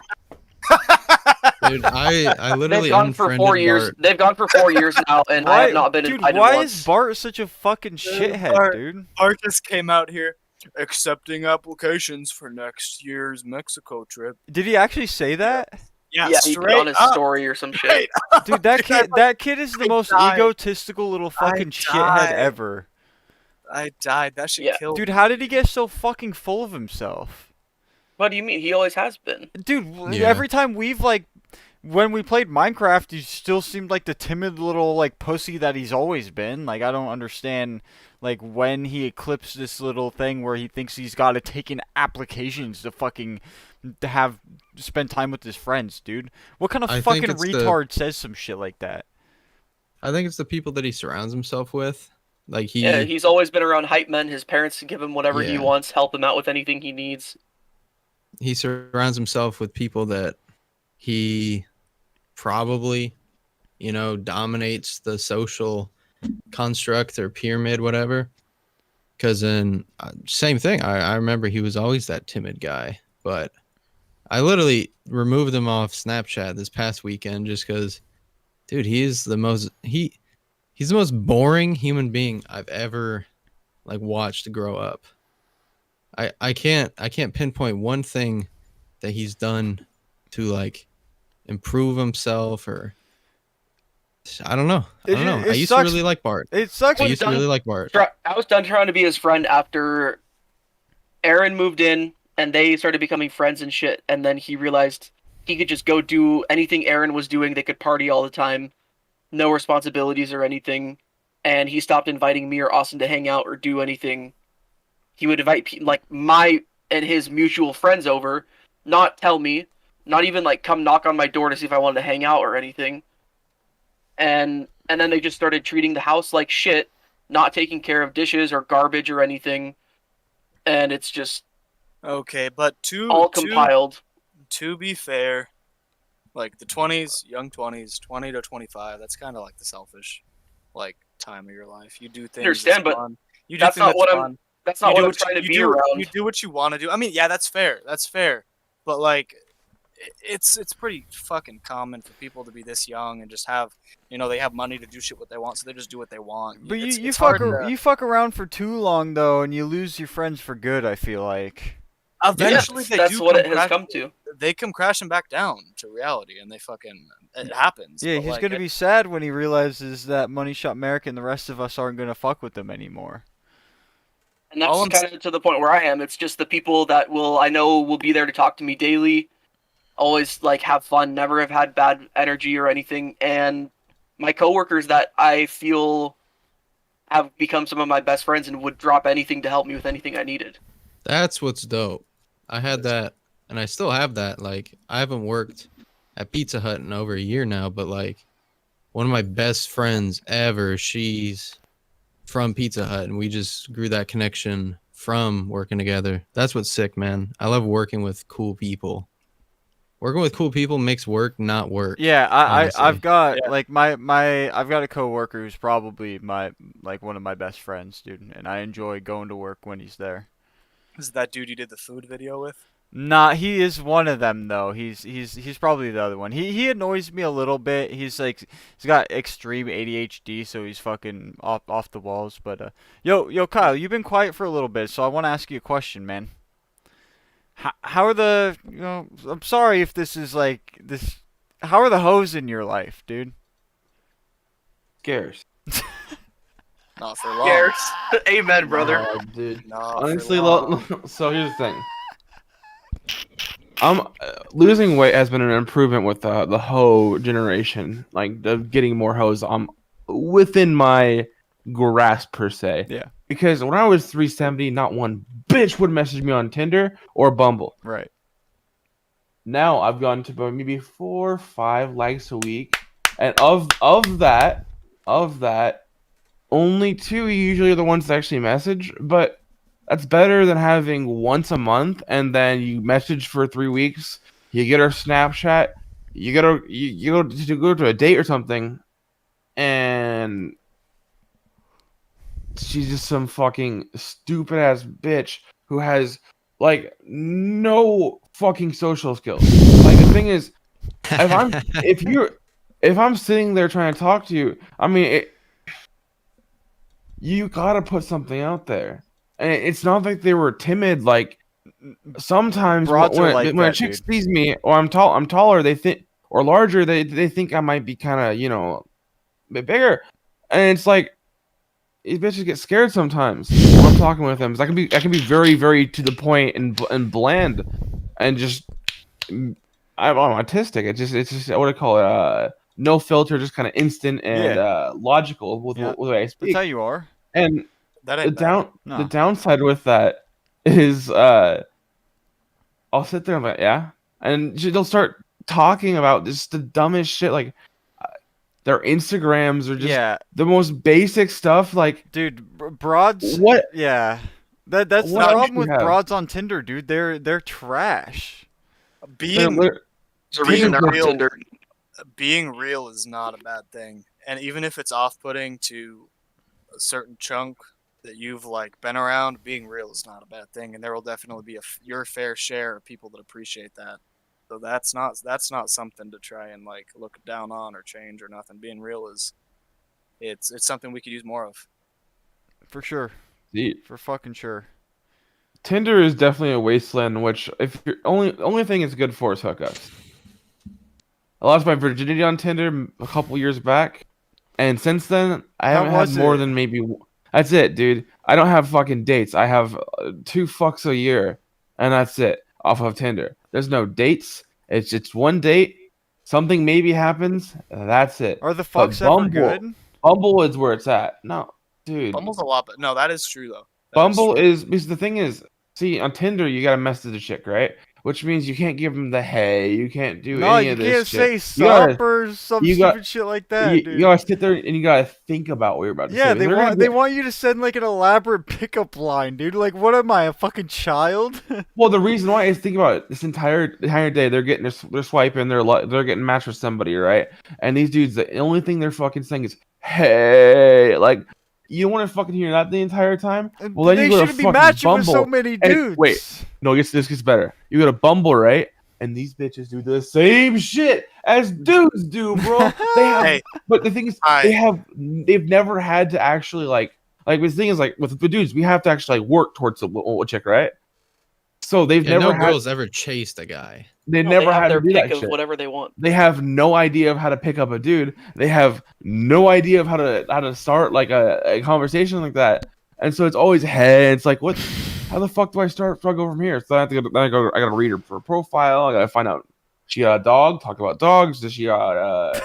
Dude, I literally They've gone for 4 years. Bart. They've gone for 4 years now, and I have not been invited why once. is Bart such a fucking shithead, dude? Bart just came out here accepting applications for next year's Mexico trip. Did he actually say that? Yeah, he put on his story or some shit. Dude, that kid is the most egotistical little fucking shithead ever. I died. That shit killed me. Dude, how did he get so fucking full of himself? What do you mean? He always has been. Dude, every time when we played Minecraft, he still seemed like the timid little like pussy that he's always been. Like I don't understand like when he eclipsed this little thing where he thinks he's got to take in applications to spend time with his friends, dude. What kind of fucking retard says some shit like that? I think it's the people that he surrounds himself with. Like he's always been around hype men. His parents give him whatever he wants, help him out with anything he needs. He surrounds himself with people that he probably, dominates the social construct or pyramid, whatever. Because same thing. I remember he was always that timid guy, but I literally removed him off Snapchat this past weekend just because, dude, he's the most boring human being I've ever watched grow up. I can't pinpoint one thing that he's done to improve himself or I don't know. I used to really like Bart. It sucks. I used to really like Bart. I was done trying to be his friend after Aaron moved in and they started becoming friends and shit. And then he realized he could just go do anything Aaron was doing. They could party all the time, no responsibilities or anything. And he stopped inviting me or Austin to hang out or do anything. He would invite my and his mutual friends over, not tell me, not even come knock on my door to see if I wanted to hang out or anything. And then they just started treating the house like shit, not taking care of dishes or garbage or anything. And it's just okay, but compiled. To be fair, the 20s, young 20s, 20 to 25, that's kind of the selfish time of your life. You do things. I understand, but fun. That's not what I'm trying to be around. You do what you want to do. I mean, yeah, that's fair. That's fair. but like it's pretty fucking common for people to be this young and just have, they have money to do shit what they want, so they just do what they want. But you It's hard you fuck around for too long though, and you lose your friends for good. I feel like. Eventually, they that's do what come it has come to. They come crashing back down to reality, and it happens. Yeah, but, he's like, gonna be sad when he realizes that Money Shot Merrick and the rest of us aren't gonna fuck with him anymore. And All that's I'm kind of to the point where I am. It's just the people that I know will be there to talk to me daily, always like have fun, never have had bad energy or anything, and my coworkers that I feel have become some of my best friends and would drop anything to help me with anything I needed. That's what's dope. I had that, and I still have that. Like, I haven't worked at Pizza Hut in over a year now, but like, one of my best friends ever, she's from Pizza Hut, and we just grew that connection from working together. That's what's sick, man. I love working with cool people. Working with cool people makes work not work. Yeah, honestly. I've got Yeah. like I've got a coworker who's probably one of my best friends, dude, and I enjoy going to work when he's there. Is that dude you did the food video with? Nah, he is one of them though. He's probably the other one. He annoys me a little bit. He's got extreme ADHD, so he's fucking off the walls. But yo Kyle, you've been quiet for a little bit, so I want to ask you a question, man. How are the I'm sorry if this is like this. How are the hoes in your life, dude? Scarce. Not for long. Scarce. Amen, brother. Dude. Not for Honestly, long. so here's the thing. Losing weight has been an improvement with the hoe generation, like the getting more hoes. I'm within my grasp per se. Yeah. Because when I was 370, not one bitch would message me on Tinder or Bumble. Right. Now I've gone to about maybe 4 or 5 likes a week, and of that, only 2 usually are the ones that actually message. But that's better than having once a month and then you message for 3 weeks. You get her Snapchat. You go to a date or something, and she's just some fucking stupid ass bitch who has like no fucking social skills. Like the thing is, if I'm sitting there trying to talk to you, I mean, you gotta put something out there. And it's not like they were timid. Like sometimes Broads are like when that, a chick dude. sees me or I'm taller, they think, or larger, they think I might be kind of a bit bigger, and it's like these bitches get scared sometimes when I'm talking with them. I can be very very to the point and bland, and just I'm autistic. It's just what I call it. No filter, just kind of instant and logical with the way I speak. That's how you are. And That ain't bad. the downside with that is I'll sit there and I'm like, yeah, and they'll start talking about just the dumbest shit, like their Instagrams are just the most basic stuff. Like, dude, broads. What? Yeah, that's the What problem you with have? broads on Tinder, dude. They're trash. Being The reason they're on real, Tinder. being real is not a bad thing, and even if it's off-putting to a certain chunk that you've like been around, being real is not a bad thing, and there will definitely be your fair share of people that appreciate that. So that's not something to try and like look down on or change or nothing. Being real it's something we could use more of. For sure. See, For fucking sure. Tinder is definitely a wasteland. Which, if you're only thing it's good for is hookups. I lost my virginity on Tinder a couple years back, and since then I How haven't had was more it? than maybe. That's it, dude. I don't have fucking dates. I have 2 fucks a year, and that's it off of Tinder. There's no dates. It's one date. Something maybe happens. That's it. Are the But fucks ever good? Bumble is where it's at. No, dude. Bumble's a lot, but no, that is true though. That Bumble true. is because the thing is, see, on Tinder you gotta message the chick, right? Which means you can't give them the hey, you can't do No, any you of can't this say shit. You gotta- sup or some you stupid got- shit like that, you, dude. you gotta sit there and you gotta think about what you're about to say. Yeah, They're gonna they get- want you to send like an elaborate pickup line, dude. Like, what am I, a fucking child? Well, the reason why is think about it. This entire day, they're swiping, they're getting matched with somebody, right? And these dudes, the only thing they're fucking saying is hey, like you want to fucking hear that the entire time? Well, then They you go to shouldn't be fucking matching with so Bumble. many And- dudes. wait, no, this gets better. You go to Bumble, right? and these bitches do the same shit as dudes do, bro. They have, Hey, but the thing is, they've never had to actually like the thing is like with the dudes, we have to actually like work towards a chick, right? So they've Yeah, never no had, girls ever chased a guy. they No, never they have had their to do pick that of shit. whatever they want. They have no idea of how to pick up a dude. They have no idea of how to start like a conversation like that. And so it's always hey, it's like what? How the fuck do I start? Go from here? So I have to go. I gotta read her for a profile. I gotta find out. She got a dog. Talk about dogs. Does she like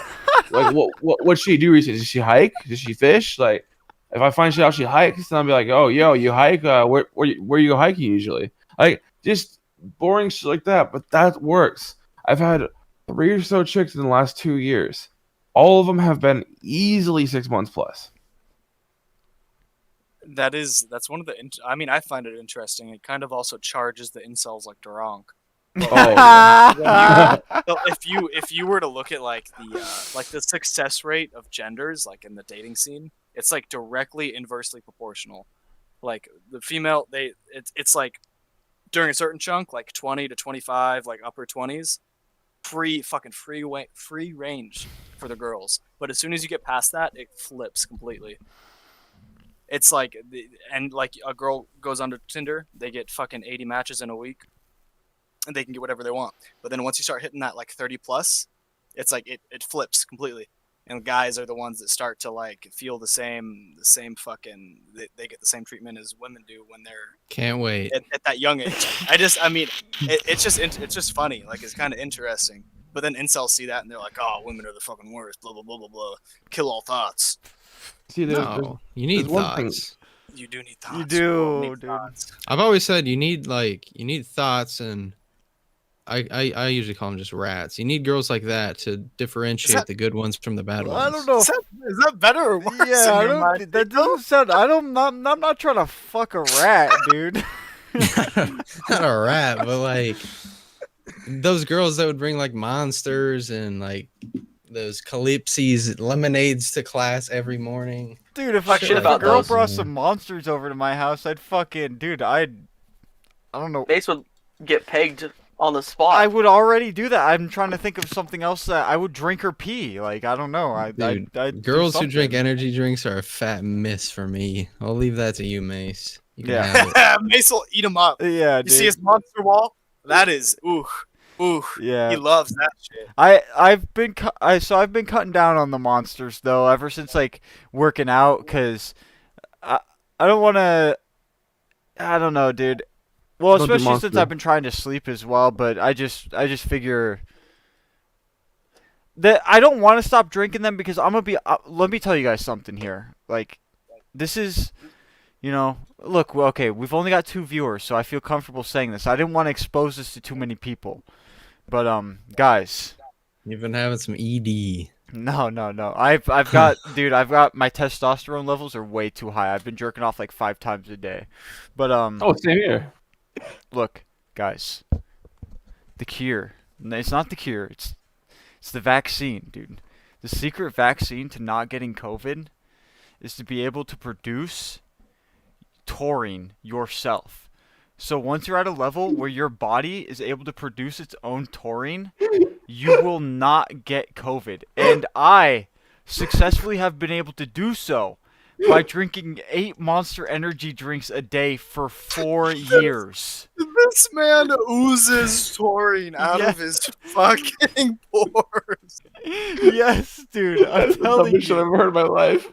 what she do recently? Does she hike? Does she fish? Like if I find out she hikes, then I'll be like, oh yo, you hike? Where you go hiking usually? Like just boring shit like that. But that works. I've had 3 or so chicks in the last 2 years. All of them have been easily 6 months plus. That's one of the. I mean, I find it interesting. It kind of also charges the incels like Durong. Oh, So if you were to look at like the success rate of genders like in the dating scene, it's like directly inversely proportional. Like the female, it's like during a certain chunk, like 20 to 25, like upper 20s, free range for the girls. But as soon as you get past that, it flips completely. It's like and like a girl goes onto Tinder, they get fucking 80 matches in a week, and they can get whatever they want. But then once you start hitting that like 30 plus, it's like it flips completely. And guys are the ones that start to like feel the same fucking they get the same treatment as women do when they're Can't wait. at that young age. I mean, it's just funny. Like it's kind of interesting. But then incels see that and they're like, oh, women are the fucking worst. Blah blah blah blah blah. Kill all thoughts. see, No, you need there's one thing- thoughts. You do need thoughts. You bro. do, Need dude. thoughts. I've always said you need thoughts, and I usually call them just rats. You need girls like that to differentiate the good ones from the bad ones. I don't know. Is that better or worse? Yeah, I in your don't. mind? That doesn't sound. I'm not trying to fuck a rat, dude. Not a rat, but like those girls that would bring like monsters and like those calypsies lemonades to class every morning. Dude, if Talk shit if a about girl those. brought some monsters over to my house, I'd fucking, dude, I don't know. Mace would get pegged on the spot. I would already do that. I'm trying to think of something else that I would drink her pee. Like I don't know. I'd do Girls who drink something. energy drinks are a fat miss for me. I'll leave that to you, Mace. You can Yeah. have it. Mace will eat him up. Yeah, You dude. see his monster wall? That is ooh. Yeah. He loves that shit. I've been cutting down on the monsters though ever since like working out because I don't want to. I don't know, dude. Well, Don't do especially since monster. I've been trying to sleep as well, but I just figure that I don't want to stop drinking them because I'm gonna be. Let me tell you guys something here. Like, this is, look. Well, okay, we've only got 2 viewers, so I feel comfortable saying this. I didn't want to expose this to too many people, but guys. You've been having some ED. No. I've got, dude. I've got my testosterone levels are way too high. I've been jerking off like 5 times a day, but Oh, same here. look, guys. The cure. It's not the cure. It's the vaccine, dude. The secret vaccine to not getting COVID is to be able to produce taurine yourself. So once you're at a level where your body is able to produce its own taurine, you will not get COVID. And I successfully have been able to do so by drinking 8 Monster Energy drinks a day for 4 years. This man oozes taurine out of his fucking pores. Yes, dude. I'm telling Dumbest shit I've you. ever heard in my life.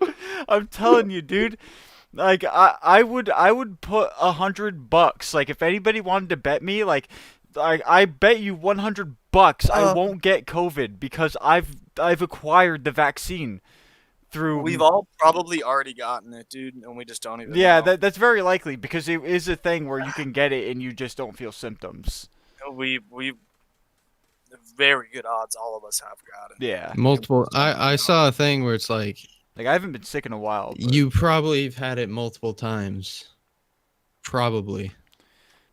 I'm telling you, dude. Like I would put $100. Like if anybody wanted to bet me, like I bet you $100 I won't get COVID because I've acquired the vaccine through. We've all probably already gotten it, dude, and we just don't even Yeah, know. that's very likely because it is a thing where you can get it and you just don't feel symptoms. We very good odds all of us have got it. Yeah. Multiple. I saw a thing where it's like Like I haven't been sick in a while. But... you probably have had it multiple times. Probably.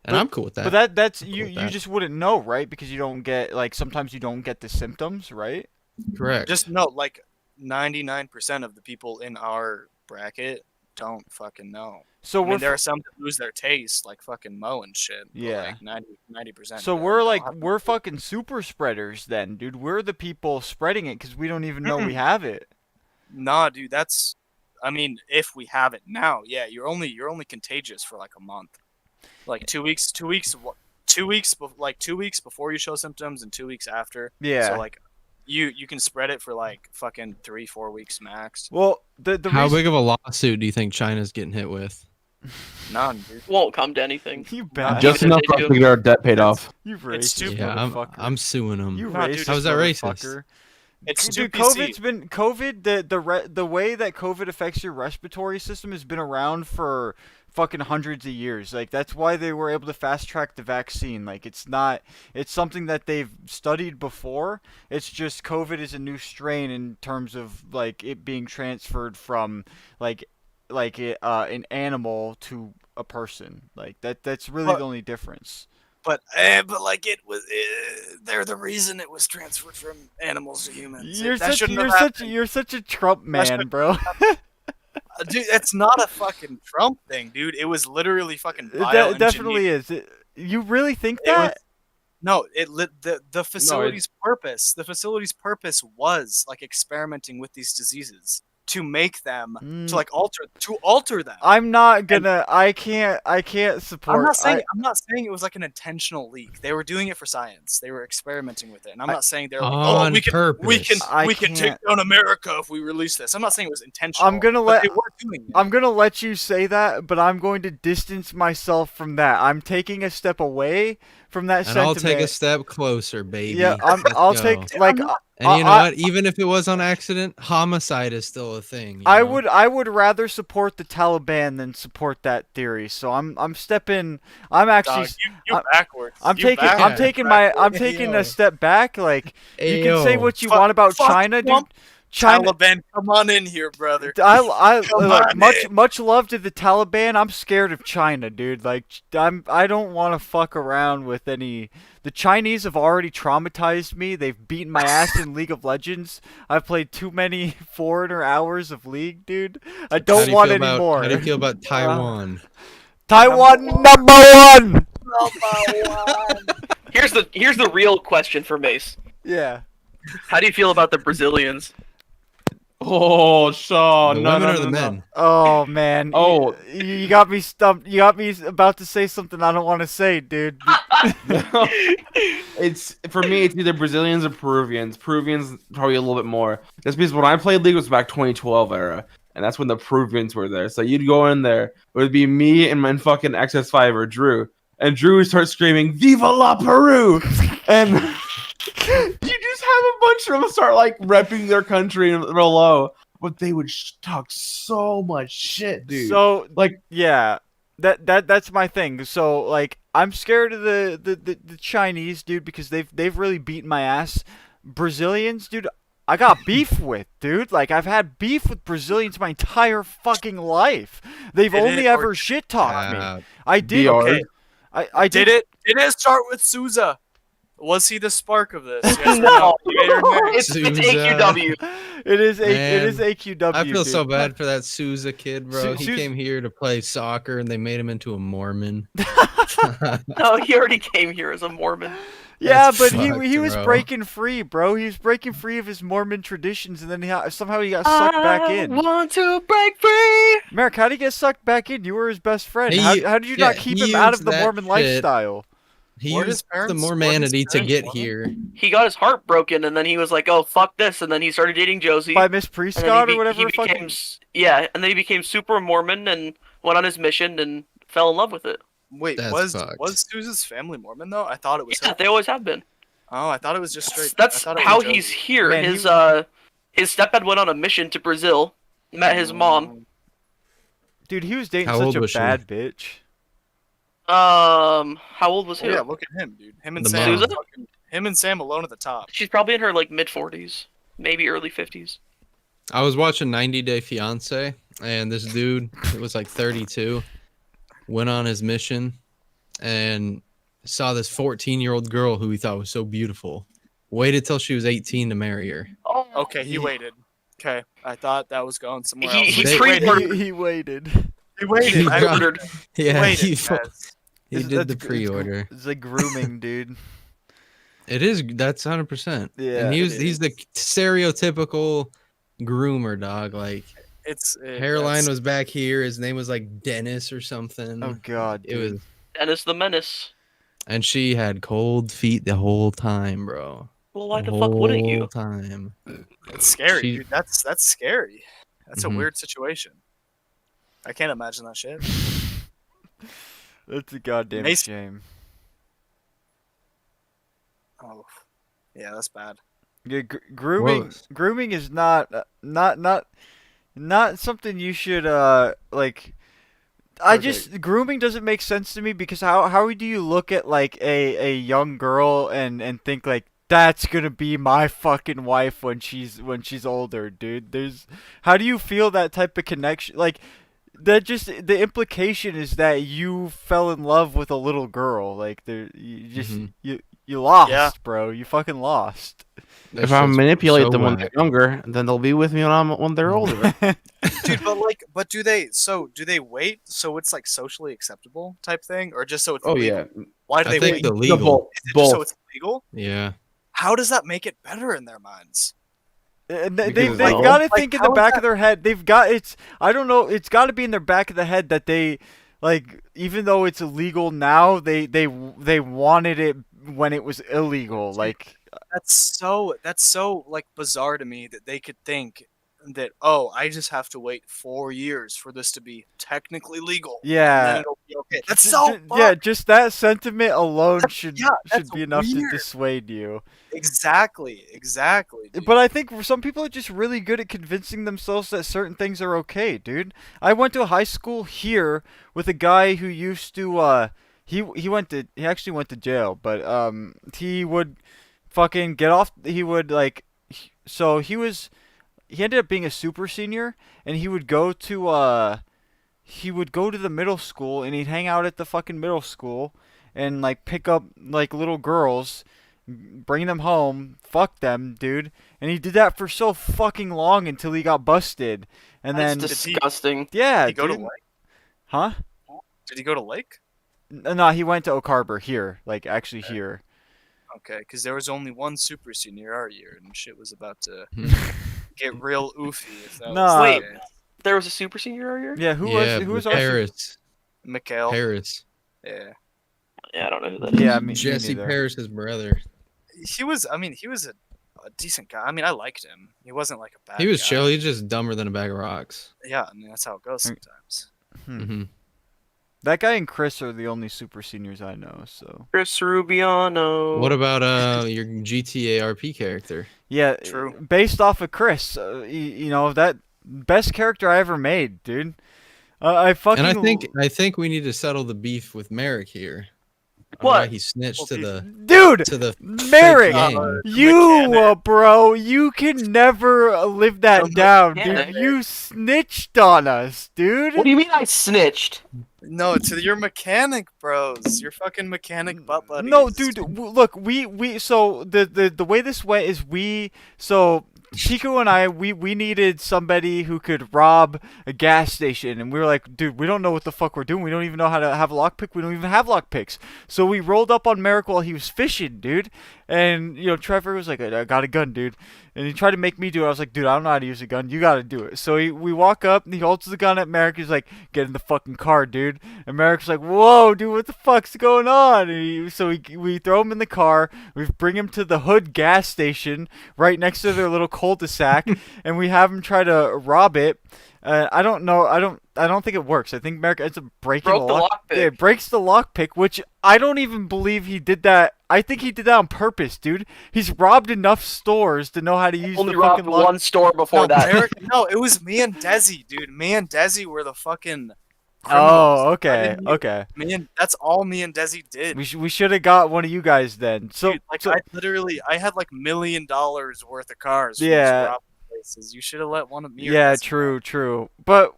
And I'm cool with that. But that's cool you with that. just wouldn't know, right? Because you don't get like sometimes you don't get the symptoms, right? Correct. Just know, like 99% of the people in our bracket don't fucking know. So I mean, there are some that lose their taste, like fucking Mo and shit. But Yeah. like 90%. So we're fucking super spreaders then, dude. We're the people spreading it because we don't even know we have it. Nah, dude, that's. I mean, if we have it now, yeah, you're only contagious for like a month, like 2 weeks, 2 weeks, 2 weeks, like 2 weeks before you show symptoms and 2 weeks after. Yeah. So like, you can spread it for like fucking 3-4 weeks max. Well, the How reason big of a lawsuit do you think China's getting hit with? None, dude. Won't come to anything. you bad, Just Even if enough they for us do. to get our debt paid off. you It's racist stupid. Yeah, motherfucker. I'm suing them. You Nah, dude, racist How's that racist? motherfucker. It's Dude, too PC. COVID's been the way that COVID affects your respiratory system has been around for fucking hundreds of years. Like that's why they were able to fast track the vaccine. Like it's something that they've studied before. It's just COVID is a new strain in terms of like it being transferred from an animal to a person. Like that's really But- the only difference. But like it was, they're the reason it was transferred from animals to humans. You're such a Trump man, should- bro. Dude, it's not a fucking Trump thing, dude. It was literally fucking That definitely is. You really think It was- that? No, the facility's purpose. The facility's purpose was like experimenting with these diseases to make them to like alter them. I'm not gonna. I can't support. I'm not saying it was like an intentional leak. They were doing it for science. They were experimenting with it, and I'm not saying they're like, On we can purpose. we can take down America if we release this. I'm not saying it was intentional. I'm gonna but let- they were doing it. I'm gonna let you say that, but I'm going to distance myself from that. I'm taking a step away from that And sentiment. I'll take a step closer, baby. Yeah, Let's I'll go. take like. And you know I- what? Even if it was on accident, homicide is still a thing. you I know? would rather support the Taliban than support that theory. So I'm stepping. I'm actually. Dog, you backwards. I'm You taking. I'm backwards. taking Yo. a step back. Like you can say Ayo. what you Fuck- want about fuck China, dude. Trump. China. Taliban, come on in here, brother. I Come like, on much love to the Taliban. I'm scared of China, dude. Like I don't want to fuck around with any. The Chinese have already traumatized me. They've beaten my ass in League of Legends. I've played too many foreigner hours of League, dude. I How don't do you want feel any about- more. How do you feel about Taiwan? Taiwan number one. Here's the real question for Mace. Yeah. How do you feel about the Brazilians? Oh, Shaw, the no, women no, or the no, no. men? Oh man. Oh. You got me stumped. You got me about to say something I don't want to say, dude. It's for me. It's either Brazilians or Peruvians. Peruvians probably a little bit more. Just because when I played League was back 2012 era, and that's when the Peruvians were there. So you'd go in there. It would be me and fucking XS5 or Drew, and Drew would start screaming "Viva la Peru!" and you just have a bunch of them start like repping their country real low. But they would talk so much shit, dude. So like, yeah, that's my thing. So like, I'm scared of the Chinese, dude, because they've really beaten my ass. Brazilians, dude, I got beef with, dude. Like I've had beef with Brazilians my entire fucking life. They've Did only it or- ever shit talked me. Uh, I did. BR. Okay. I Did it start with Souza? Was he the spark of this? Yes or No. no? Yay or nay? It's Souza. AQW. It is Man, AQW. I feel dude. so bad for that Souza kid, bro. He Souza- came here to play soccer, and they made him into a Mormon. No, he already came here as a Mormon. Yeah, That's but fucked, he was bro. breaking free, bro. He was breaking free of his Mormon traditions, and then somehow he got sucked back in. Want to break free? Merrick, how did he get sucked back in? You were his best friend. He- How did you not yeah, keep he him out of used the that Mormon shit. lifestyle? He Were his used the parents- Mormanity to parents get Mormon? here. He got his heart broken, and then he was like, "Oh fuck this," and then he started dating Josie. By Miss and then Prescott he or whatever. he became, Fucking... yeah, and then he became super Mormon and went on his mission and fell in love with it. Wait, That's was fucked. Souza's family Mormon though? I thought it was. Yeah, her. they always have been. Oh, I thought it was just straight. That's I thought it how was he's Josie. here. Man, his stepdad went on a mission to Brazil, met his mom. Dude, he was dating How such old a was she? bad bitch. How old was Oh, he? yeah, look at him, dude. Him and The Sam. mom. Him and Sam alone at the top. She's probably in her like mid 40s, maybe early 50s. I was watching 90 Day Fiance, and this dude, it was like 32, went on his mission and saw this 14-year-old girl who he thought was so beautiful. Waited till she was 18 to marry her. Oh, Okay, he waited. Okay, I thought that was going somewhere He- else. he They- pre-ordered. He waited. He waited. He I dropped- ordered. Yeah, waited, he guys. did the pre-order. It's like grooming, dude. It is. That's 100%. Yeah, and it he's the stereotypical groomer dog. Like hairline that's- was back here. His name was like Dennis or something. Oh god, It dude. was, Dennis the Menace. and she had cold feet the whole time, bro. Well, why the fuck wouldn't you? Whole time. It's scary, She- dude. That's scary. That's Mhm. a weird situation. I can't imagine that shit. That's a goddamn Mace- shame. Oh, yeah, that's bad. Yeah, grooming. Whoa. Grooming is not something you should like. I Okay. just grooming doesn't make sense to me because how do you look at like a young girl and think like that's gonna be my fucking wife when she's older, dude? How do you feel that type of connection? Like that just the implication is that you fell in love with a little girl. Like you just Mhm. you lost, Yeah. bro. You fucking lost. That If I shit's manipulate so them when whack. they're younger, then they'll be with me when they're older. Dude, but do they wait so it's like socially acceptable type thing, or just so it's Oh illegal? yeah, Why do I they think wait? the The legal. both. Is it just so both. it's illegal? Yeah. How does that make it better in their minds? And Because they've it's got legal. to think in the how is back that- of their head. They've got it's. I don't know. It's got to be in their back of the head that they like. Even though it's illegal now, they wanted it when it was illegal. Like That's so like bizarre to me that they could think that, oh, I just have to wait 4 years for this to be technically legal. And then yeah. it'll be okay. That's Ju- so ju- yeah, fucked. just that sentiment alone should yeah, that's be enough to weird. dissuade you. Exactly. Dude. But I think for some people are just really good at convincing themselves that certain things are okay, dude. I went to a high school here with a guy who used to he actually went to jail, but he would fucking get off he would like so he ended up being a super senior and he would go to the middle school and he'd hang out at the fucking middle school and like pick up like little girls, bring them home, fuck them, dude. And he did that for so fucking long until he got busted. And That's then disgusting. yeah, Did he go to dude. Lake? Huh? Did he go to Lake? No, he went to Oak Harbor here, like actually here. Okay, because there was only one super senior our year, and shit was about to Hmm. get real oofy. If that Nah. was Wait. the case. There was a super senior our year? Yeah, who yeah, was but our Paris. Mikhail. Paris. Yeah, Yeah, I don't know who that is. Yeah, me Jesse neither. Paris's brother. he was. I mean, he was a decent guy. I mean, I liked him. He wasn't like a bad. He was guy. chill. He's just dumber than a bag of rocks. Yeah, I mean that's how it goes Mm. sometimes. Hmm. That guy and Chris are the only super seniors I know, so Chris Rubiano. What about your GTA RP character? yeah, True. based off of Chris, you know that best character I ever made, dude. I fucking And I think we need to settle the beef with Merrick here. on What? why he snitched to the dude. fake Merrick, gang. you, mechanic. bro, you can never live that The down, mechanic. dude. You snitched on us, dude. What do you mean I snitched? No, to your mechanic bros, your fucking mechanic butt buddies. No, dude. Look, we so the way this went is so Chico and I we needed somebody who could rob a gas station, and we were like, dude, we don't know what the fuck we're doing. We don't even know how to have a lockpick. We don't even have lockpicks. So we rolled up on Merrick while he was fishing, dude. And you know, Trevor was like, I got a gun, dude. And he tried to make me do it. I was like, dude, I don't know how to use a gun. You got to do it. So we walk up, and he holds the gun at Merrick. He's like, get in the fucking car, dude. And Merrick's like, whoa, dude, what the fuck's going on? And we throw him in the car. We bring him to the Hood gas station right next to their little cul-de-sac, and we have him try to rob it. I don't know. I don't think it works. I think Merrick ends up breaking Broke the lock. lockpick. Yeah, breaks the lockpick, which I don't even believe he did that. I think he did that on purpose, dude. He's robbed enough stores to know how to use Only the robbed fucking lock. one store before No, that. Eric, no, it was me and Desi, dude. Me and Desi were the fucking. Oh, criminals. I okay, didn't- okay. That's all me and Desi did. We should have got one of you guys then. So, Dude, like so I had like $1 million worth of cars. From Yeah. these robbing places. You should have let one of me. or yeah, Desi true. But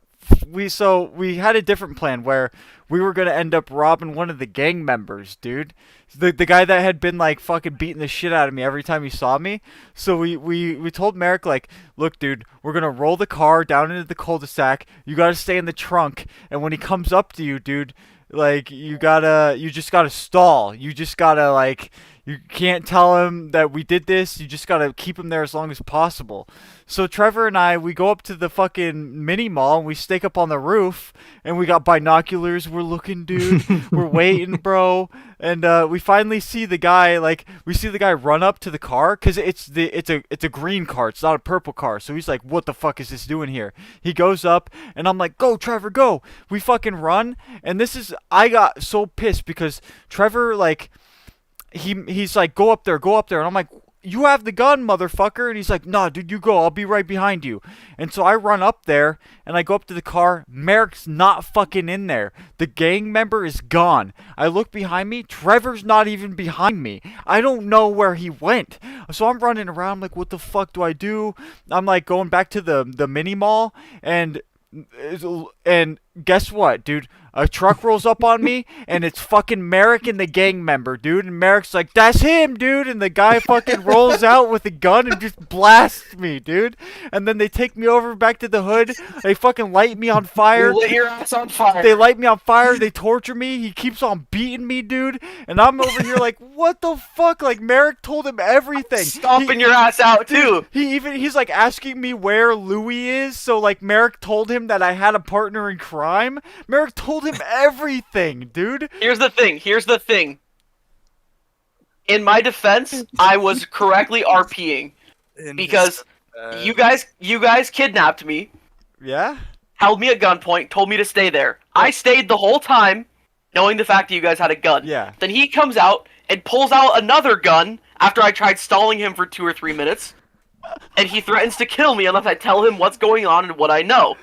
we had a different plan where we were gonna end up robbing one of the gang members, dude. The guy that had been like fucking beating the shit out of me every time he saw me. So we told Merrick like, look, dude, we're gonna roll the car down into the cul-de-sac. You gotta stay in the trunk, and when he comes up to you, dude, like you just gotta stall. You just gotta like. You can't tell him that we did this. You just gotta keep him there as long as possible. So Trevor and I, we go up to the fucking mini mall and we stake up on the roof, and we got binoculars. We're looking, dude. We're waiting, bro. And we finally see the guy. Like we see the guy run up to the car, cause it's a green car. It's not a purple car. So he's like, "What the fuck is this doing here?" He goes up, and I'm like, "Go, Trevor, go!" We fucking run, and I got so pissed because Trevor like. He's like, go up there, and I'm like, you have the gun, motherfucker. And he's like, nah, dude, you go, I'll be right behind you. And so I run up there, and I go up to the car. Merrick's not fucking in there. The gang member is gone. I look behind me, Trevor's not even behind me. I don't know where he went. So I'm running around like, what the fuck do I do? I'm like going back to the mini mall, and guess what, dude? A truck rolls up on me, and it's fucking Merrick and the gang member, dude. And Merrick's like, that's him, dude. And the guy fucking rolls out with a gun and just blasts me, dude. And then they take me over back to the hood. They fucking light me on fire. You lit your ass on fire. They light me on fire. They torture me. He keeps on beating me, dude. And I'm over here like, what the fuck? Like, Merrick told him everything. Stomping your ass out, too. He's like asking me where Louis is. So, like, Merrick told him that I had a partner in crime. Merrick told him everything, dude. Here's the thing. In my defense, I was correctly RPing because you guys kidnapped me. Yeah? Held me at gunpoint, told me to stay there. I stayed the whole time, knowing the fact that you guys had a gun. Yeah. Then he comes out and pulls out another gun after I tried stalling him for 2 or 3 minutes, and he threatens to kill me unless I tell him what's going on and what I know.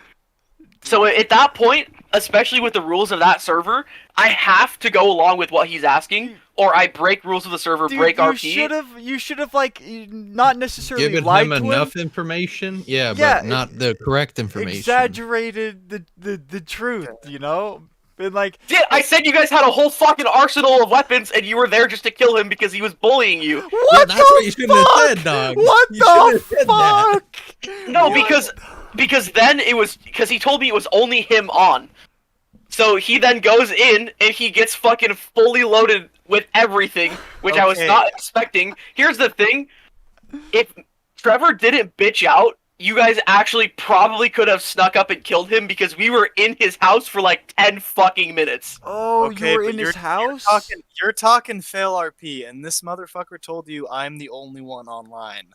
So at that point, especially with the rules of that server, I have to go along with what he's asking, or I break rules of the server, Dude, break RP. You should have like not necessarily Given lied him to enough him. information, yeah, Yeah, but not the correct information. Exaggerated the truth, you know? And like, Yeah, I said you guys had a whole fucking arsenal of weapons, and you were there just to kill him because he was bullying you. what Yeah, that's the what you shouldn't have fuck? said, dog. What You the shouldn't have said that. fuck? No, What? because then it was because he told me it was only him on. So he then goes in and he gets fucking fully loaded with everything, which I was Okay. not expecting. Here's the thing: if Trevor didn't bitch out, you guys actually probably could have snuck up and killed him because we were in his house for like 10 fucking minutes. Oh, Okay, you were but in his house? You're talking fail RP, and this motherfucker told you I'm the only one online.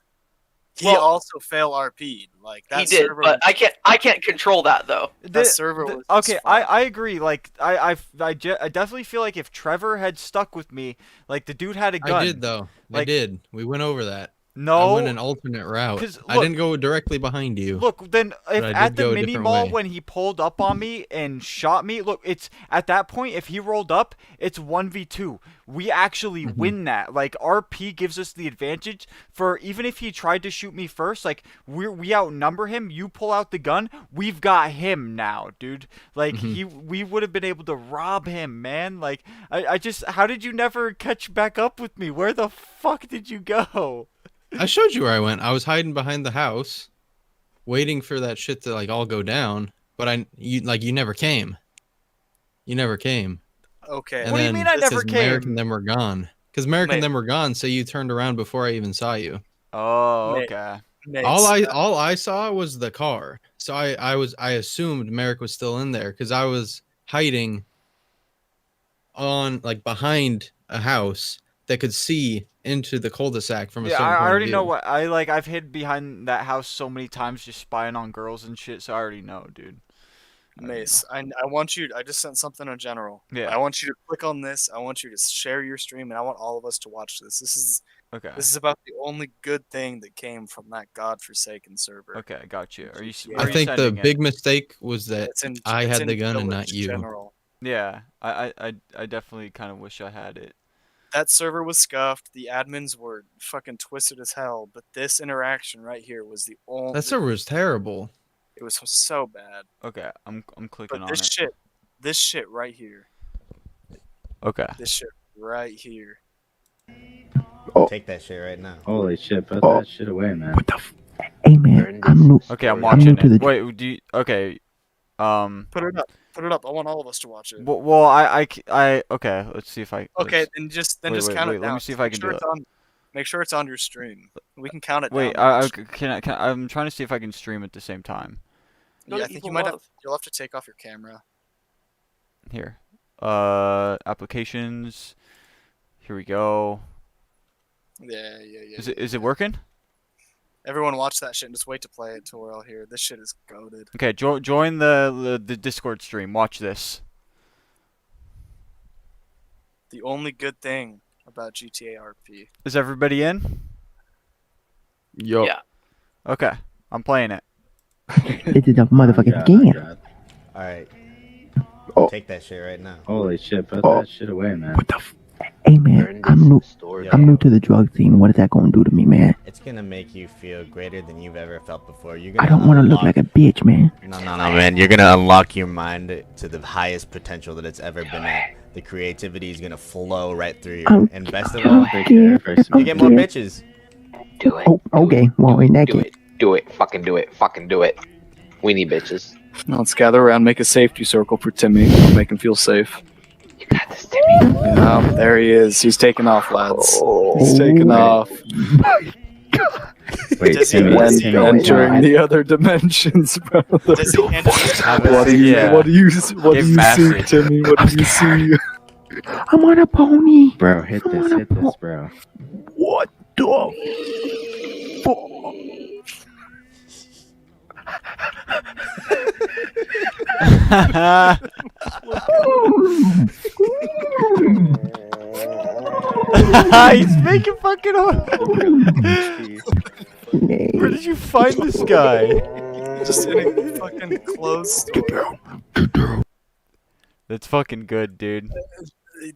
He Well, also fail RP'd. Like that He did, server but was- I can't control that though. that server was okay. just fine. I agree. Like I definitely feel like if Trevor had stuck with me, like the dude had a gun. I did though. I Like- did. We went over that. I No, went an alternate route. 'cause I look- didn't go directly behind you. look. Then if But I at did the go a mini different mall way. when he pulled up on me and shot me, look, it's at that point if he rolled up, it's 1v2. We actually Mm-hmm. win that. Like RP gives us the advantage for even if he tried to shoot me first, like we outnumber him. You pull out the gun, we've got him now, dude. Like Mm-hmm. we would have been able to rob him, man. Like I just how did you never catch back up with me? Where the fuck did you go? I showed you where I went. I was hiding behind the house, waiting for that shit to like all go down. But you never came. You never came. Okay. And What do you then mean I never 'cause Merrick came? and them were gone. Because Merrick Mate. and them were gone, so you turned around before I even saw you. Oh, Mate. okay. Mates, All I saw was the car. So I assumed Merrick was still in there because I was hiding on like behind a house that could see into the cul-de-sac from a Yeah, certain I point of already know view. what I've hid behind that house so many times just spying on girls and shit, so I already know, dude. Mace, I want you. I just sent something in general. Yeah. I want you to click on this. I want you to share your stream, and I want all of us to watch this. This Okay. is about the only good thing that came from that godforsaken server. Okay, got you. Are you? Yeah. Where I are you think the sending it? big mistake was that It's in, I it's had in the gun and not Village you. General. Yeah, I definitely kind of wish I had it. That server was scuffed. The admins were fucking twisted as hell. But this interaction right here was the only. That server was terrible. It was so bad. Okay, I'm clicking But on it. this shit right here. Okay. This shit right here. Take that shit right now. Holy shit, put that shit away, man. Hey man, I'm new. Okay, I'm I'm watching new to it. the. Wait, do you, okay. Put it up. Put it up. I want all of us to watch it. Well, okay. Let's see if I. Okay, let's- then just wait, count it wait, down. let me see if I can do it. Make sure it's on your stream. We can count it Wait, down. I'm trying to see if I can stream at the same time. Yeah, I think you might have. You'll have to take off your camera. Here. Applications. Here we go. Yeah. Is it working? Everyone watch that shit and just wait to play it till we're all here. This shit is goated. Okay, join the Discord stream. Watch this. The only good thing about GTA RP. Is everybody in? Yo. Yeah. Okay, I'm playing it. This is a motherfucking game. All right. Oh. Take that shit right now. Holy shit, put that shit away, man. Hey man, I'm new to the drug scene. What is that gonna do to me, man? It's gonna make you feel greater than you've ever felt before. You're I gonna don't want to look like a bitch, man. No, man. You're gonna unlock your mind to the highest potential that it's ever been at. The creativity is gonna flow right through you. And best of all, you get more bitches. Do it. Oh, okay. Well, in that case, Do it. Fucking do it. Fucking do it. We need bitches. Now let's gather around, make a safety circle for Timmy, make him feel safe. You got this, Timmy. There he is. He's taking off, lads. He's taking off. Wait, Timmy, when entering the other dimensions, bro. What do you see, Timmy? What do you see? I'm on a pony. Bro, hit this, bro. What the? He's making fucking. Where did you find this guy? Just in a fucking clothes store. That's fucking good, dude.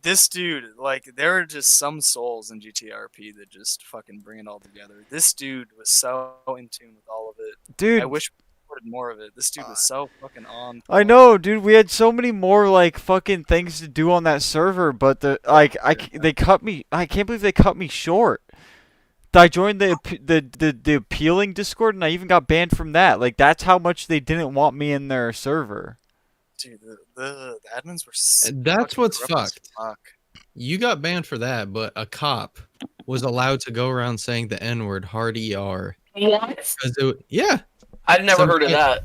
This dude, like, there are just some souls in GTRP that just fucking bring it all together. This dude was so in tune with all of it. Dude. I wish we recorded more of it. This dude was so fucking on. I know, dude. We had so many more like fucking things to do on that server, but they cut me. I can't believe they cut me short. I joined the appealing Discord, and I even got banned from that. Like, that's how much they didn't want me in their server. Dude, the admins were. That's what's rough as fucked. fuck. You got banned for that, but a cop was allowed to go around saying the N-word hard ER. What? Yeah. I'd never heard of that.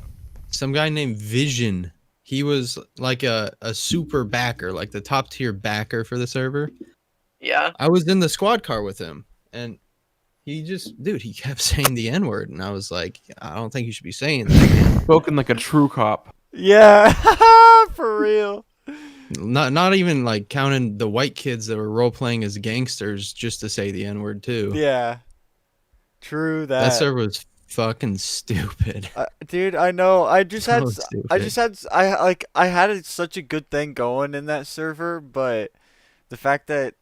Some guy named Vision. He was like a super backer, like the top tier backer for the server. Yeah. I was in the squad car with him, and he kept saying the N-word, and I was like, I don't think you should be saying that. Spoken like a true cop. Yeah, for real. Not even like counting the white kids that were role playing as gangsters just to say the N-word too. Yeah. True that. That server was fucking stupid. Dude, I know. I had such a good thing going in that server, but the fact that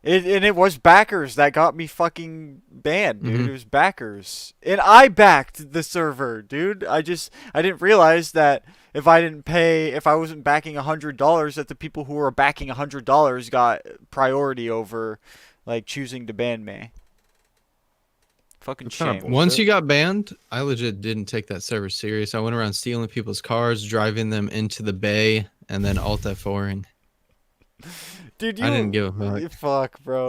it was backers that got me fucking banned, dude. Mhm. It was backers. And I backed the server, dude. I didn't realize that if I wasn't backing $100, that the people who were backing $100 got priority over like choosing to ban me. Fucking shame. Once you got banned, I legit didn't take that server serious. I went around stealing people's cars, driving them into the bay, and then alt F4ing. Dude, I didn't give a fuck. Fuck, bro.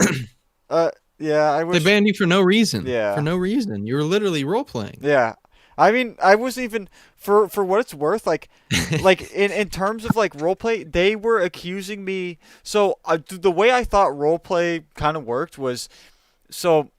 Yeah, I wish They banned you for no reason. Yeah. For no reason. You were literally role playing. Yeah. I mean, I wasn't even for what it's worth. Like in terms of like roleplay, they were accusing me. So the way I thought roleplay kind of worked was, so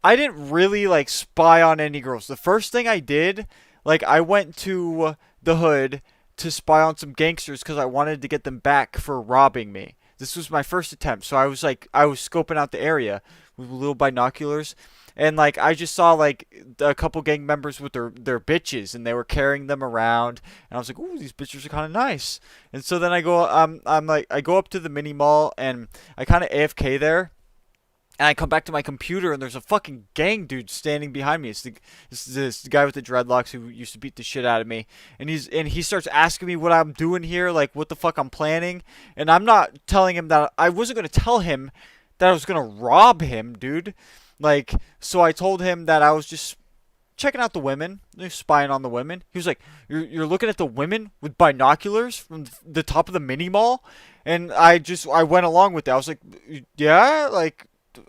I didn't really like spy on any girls. The first thing I did, like I went to the hood to spy on some gangsters because I wanted to get them back for robbing me. This was my first attempt. So I was scoping out the area with little binoculars. And, like, I just saw, like, a couple gang members with their bitches, and they were carrying them around. And I was like, ooh, these bitches are kind of nice. And so then I go, I go up to the mini mall, and I kind of AFK there. And I come back to my computer, and there's a fucking gang dude standing behind me. It's this guy with the dreadlocks who used to beat the shit out of me. And he starts asking me what I'm doing here, like what the fuck I'm planning. And I'm not telling him that I wasn't gonna tell him that I was gonna rob him, dude. Like, so I told him that I was just checking out the women, spying on the women. He was like, "You're looking at the women with binoculars from the top of the mini mall," and I went along with that. I was like, "Yeah, like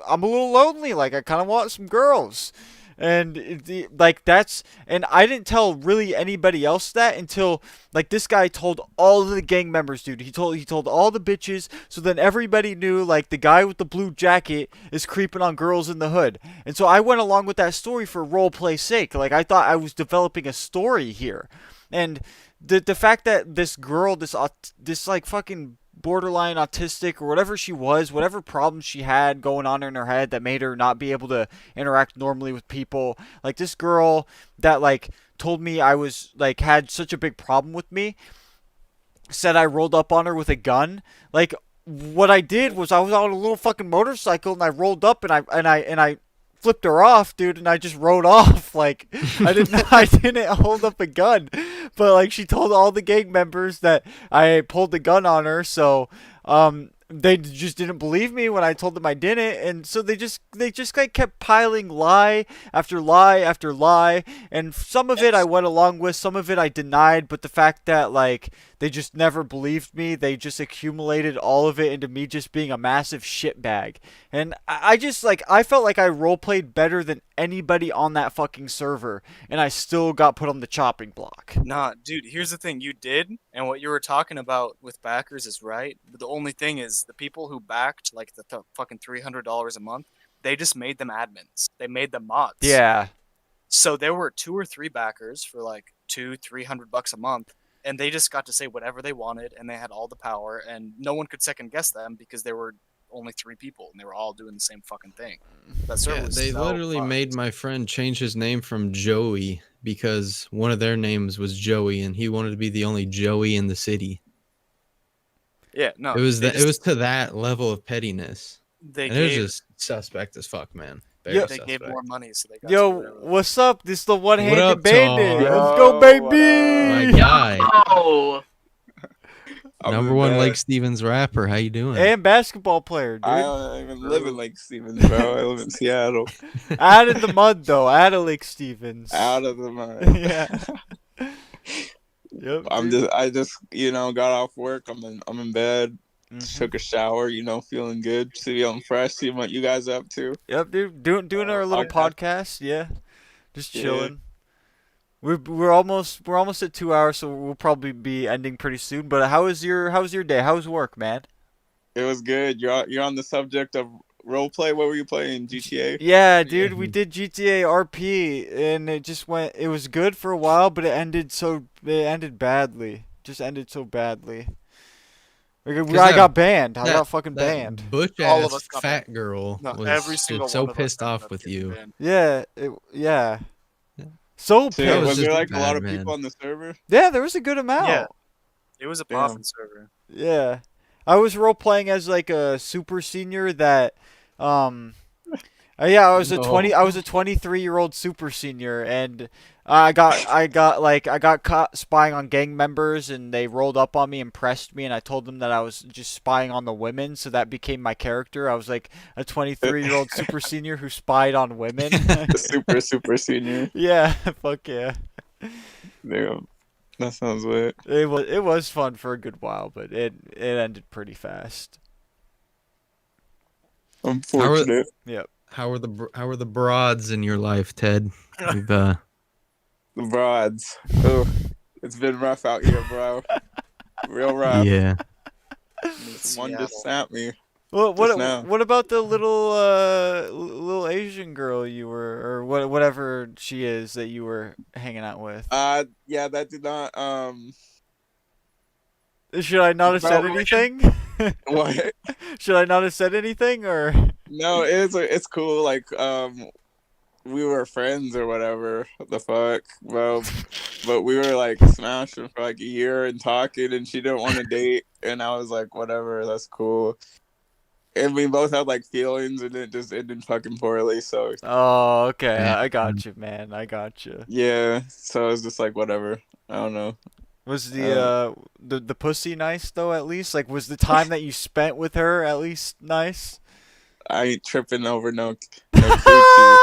I'm a little lonely. Like I kind of want some girls." And and I didn't tell really anybody else that until like this guy told all of the gang members, dude. He told all the bitches, so then everybody knew like the guy with the blue jacket is creeping on girls in the hood. And so I went along with that story for role play sake. Like I thought I was developing a story here. And the fact that this girl, this like fucking borderline autistic or whatever she was, whatever problems she had going on in her head that made her not be able to interact normally with people, like this girl that like told me I was like had such a big problem with me, said I rolled up on her with a gun. Like what I did was I was on a little fucking motorcycle and I rolled up and I flipped her off, dude, and I just rode off. Like I didn't hold up a gun, but like she told all the gang members that I pulled the gun on her. So they just didn't believe me when I told them I didn't, and so they just like kept piling lie after lie after lie, and some of it I went along with, some of it I denied, but the fact that like they just never believed me, they just accumulated all of it into me just being a massive shitbag. And I just like I felt like I roleplayed better than anybody on that fucking server, and I still got put on the chopping block. Nah, dude, here's the thing. You did, and what you were talking about with backers is right. But the only thing is the people who backed like the fucking $300 a month, they just made them admins. They made them mods. Yeah. So there were 2 or 3 backers for like $200-300 a month, and they just got to say whatever they wanted, and they had all the power, and no one could second guess them because there were only 3 people, and they were all doing the same fucking thing. That server was they so literally fucked. made my friend change his name from Joey because one of their names was Joey, and he wanted to be the only Joey in the city. Yeah, no. It was to that level of pettiness. They and it was just suspect as fuck, man. Very They suspect. gave more money, so they got Yo, what's up? This is the What one-handed up, bandit. Tom? Let's go, baby. My guy. Oh. Number one Lake Stevens rapper. How you doing? And basketball player, dude. I don't even live in Lake Stevens, bro. I live in Seattle. Out of the mud, though. Out of Lake Stevens. Out of the mud. Yeah. Yep. I just got off work. I'm in bed. Took a shower. Feeling good. Feeling fresh. Seeing what you guys up to. Yep, dude. Doing our little podcast. Yeah. Just chilling. We're almost at 2 hours, so we'll probably be ending pretty soon. But how was your day? How was work, man? It was good. You're on the subject of roleplay. What were you playing? GTA? Yeah, dude, we did GTA RP, and it was good for a while, but it ended badly. Just ended so badly. I got banned. I got fucking banned. Butch All of ass us got fat banned. girl No, was every single so one of us pissed ended off up with getting you. banned. Yeah, so So, pissed. was there like a lot bad, of man. people on the server? Yeah, there was a good amount. Yeah. It was a Damn. poppin' server. Yeah. I was role playing as like a super senior that I was a 23-year-old super senior, and I got caught spying on gang members, and they rolled up on me and pressed me, and I told them that I was just spying on the women, so that became my character. I was like a 23-year-old super senior who spied on women. super senior. Yeah, fuck yeah. Damn. That sounds weird. It was fun for a good while, but it ended pretty fast. Unfortunate. Yep. How are the broads in your life, Ted? We've, The broads. Oh, it's been rough out here, bro. Real rough. yeah. One just snapped me. Well, just now. what about the little Asian girl you were, or whatever she is that you were hanging out with? Yeah, that did not. Should I not have said anything? What? Should I not have said anything, or? No, it's cool. Like, we were friends or whatever. What the fuck, bro? But we were like smashing for like a year and talking, and she didn't want to date, and I was like, whatever, that's cool. and we both had like feelings, and it just ended fucking poorly. So Oh, okay. I got you, man. I got you. yeah, so it's just like whatever. I don't know. Was the pussy nice though? At least, like, was the time that you spent with her at least nice? I ain't tripping over no coochie.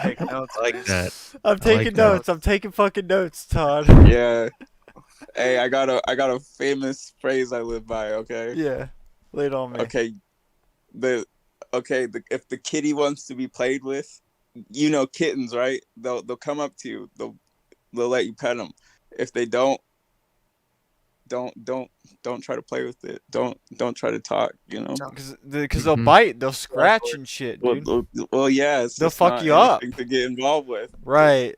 Take notes. I like that. I'm taking like that. notes. I'm taking fucking notes, Todd. Yeah. Hey, I got a famous phrase I live by. Okay. Yeah. Lay it on me. Okay. If the kitty wants to be played with, you know kittens, right? They'll come up to you. They'll let you pet them. If they don't try to play with it. Don't try to talk. You know. Because they'll bite. They'll scratch and shit, dude. Well, yeah. They'll fuck you up. To get involved with. Right,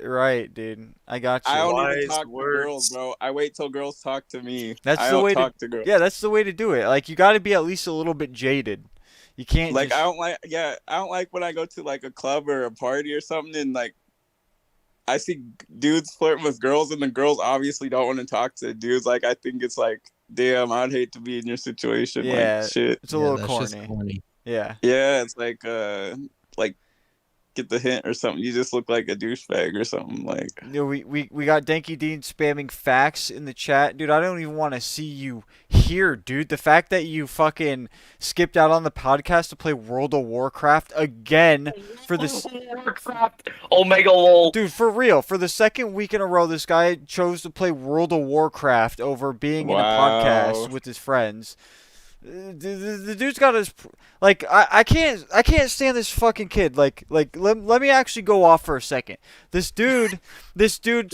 dude. I got you. I don't even talk to girls, bro. I wait till girls talk to me. That's I the don't way talk to girls. Yeah, that's the way to do it. Like, you got to be at least a little bit jaded. You can't like just... I don't like when I go to like a club or a party or something and like I see dudes flirting with girls and the girls obviously don't want to talk to dudes. Like I think it's like, damn, I'd hate to be in your situation. Yeah, like shit. It's a little corny. Yeah. Yeah, it's like get the hint or something. You just look like a douchebag or something. Like, you know, we got Danky Dean spamming facts in the chat, dude. I don't even want to see you here, dude. The fact that you fucking skipped out on the podcast to play World of Warcraft again for this Warcraft Omega lol. Dude, for real, for the second week in a row, this guy chose to play World of Warcraft over being in a podcast with his friends. The dude's got his like I can't stand this fucking kid. Like let me actually go off for a second. This dude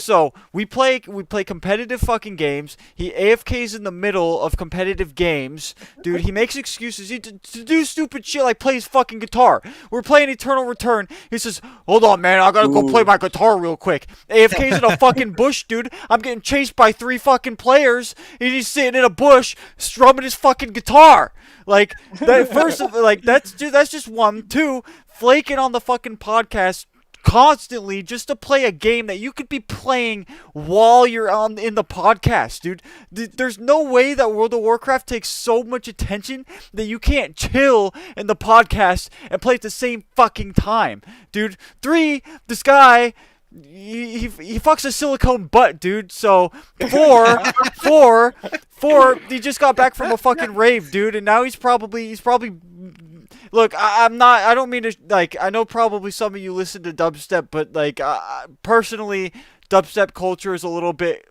so we play competitive fucking games. He AFKs in the middle of competitive games. Dude, he makes excuses to do stupid shit like play his fucking guitar. We're playing Eternal Return. He says, "Hold on, man, I gotta go play my guitar real quick." AFKs in a fucking bush, dude. I'm getting chased by 3 fucking players, and he's sitting in a bush strumming his fucking guitar. Like that first of like that's just 1, 2, flaking on the fucking podcast constantly just to play a game that you could be playing while you're in the podcast, dude. There's no way that World of Warcraft takes so much attention that you can't chill in the podcast and play at the same fucking time, dude. 3, this guy he fucks a silicone butt, dude. So 4, he just got back from a fucking rave, dude, and now he's probably look, I don't mean to, like, I know probably some of you listen to dubstep, but like personally, dubstep culture is a little bit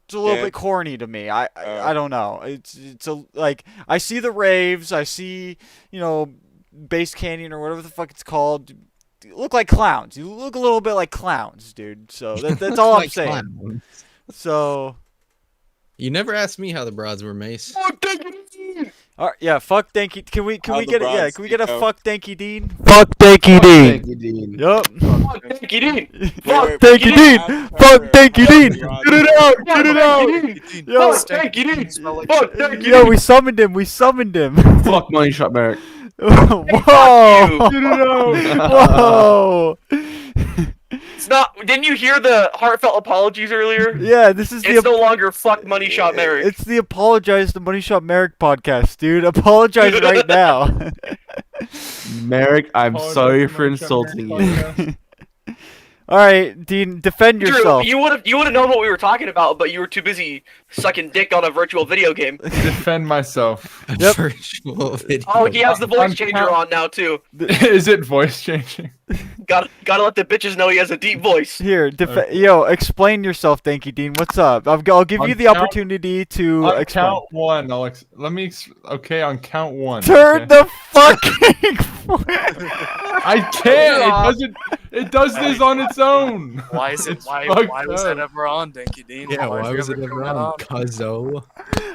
bit corny to me. I don't know. It's a, like, I see the raves, I see, you know, Bass Canyon or whatever the fuck it's called. You look like clowns. You look a little bit like clowns, dude. So that's all I'm saying. Clowns. So you never asked me how the broads were, Mace. all right, yeah, fuck Danky. Can we get it? Yeah, can we get a fuck Danky Dean? Fuck Danky Dean. Yup. Fuck Danky Dean. Fuck Danky Dean. Fuck Danky Dean. Get it out. Get it out. Yo, Fuck Danky Dean. Fuck Danky Dean. yo, we summoned him. Fuck Money Shot Merrick. Whoa. Get it out. Whoa. It's not. Didn't you hear the heartfelt apologies earlier? Yeah, this is It's no longer fuck Money Shot Merrick. It's the Apologize to Money Shot Merrick podcast, dude. Apologize right now. Merrick, I'm sorry for insulting you. All right, Dean, defend yourself. You would have known what we were talking about, but you were too busy sucking dick on a virtual video game. Defend myself. Yep. Virtual video. Oh, he has the voice changer on now too. Is it voice changing? Gotta let the bitches know he has a deep voice. Here, yo, explain yourself, Danky Dean. What's up? I'll give you the opportunity to on explain. count 1, okay, on count 1. Turn the fucking. I can't. It does this on its own. Why is it? It's Why fucked was up. it ever on, Danky Dean? Yeah, why was it ever on? Cuzzo.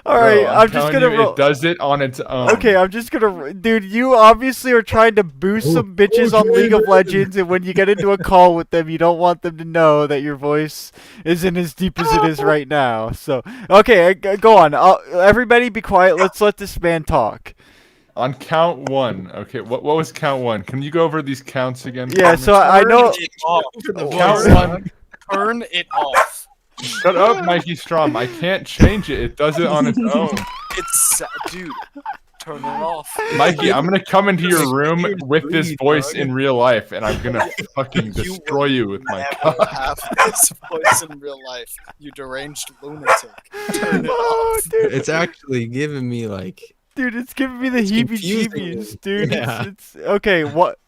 All right, Bro, I'm just gonna. It does it on its own. Okay, I'm just gonna. Dude, you obviously are trying to boost some bitches on League of Legends, and when you get into a call with them, you don't want them to know that your voice isn't as deep as it is right now. So, okay, go on. Everybody be quiet. Let's let this man talk. On count 1, okay. What was count 1? Can you go over these counts again? Yeah, so I know. Count 1. Turn it off. Shut up, Mikey Strom. I can't change it. It does it on its own. It's dude. Turn it off. Mikey, I'm gonna come into your room with this voice in real life, and I'm gonna fucking destroy you with my Never cock. have this voice in real life. You deranged lunatic. Turn it off. It's actually giving me like. Dude, it's giving me the confusing. heebie-jeebies, dude. Yeah. It's okay. What?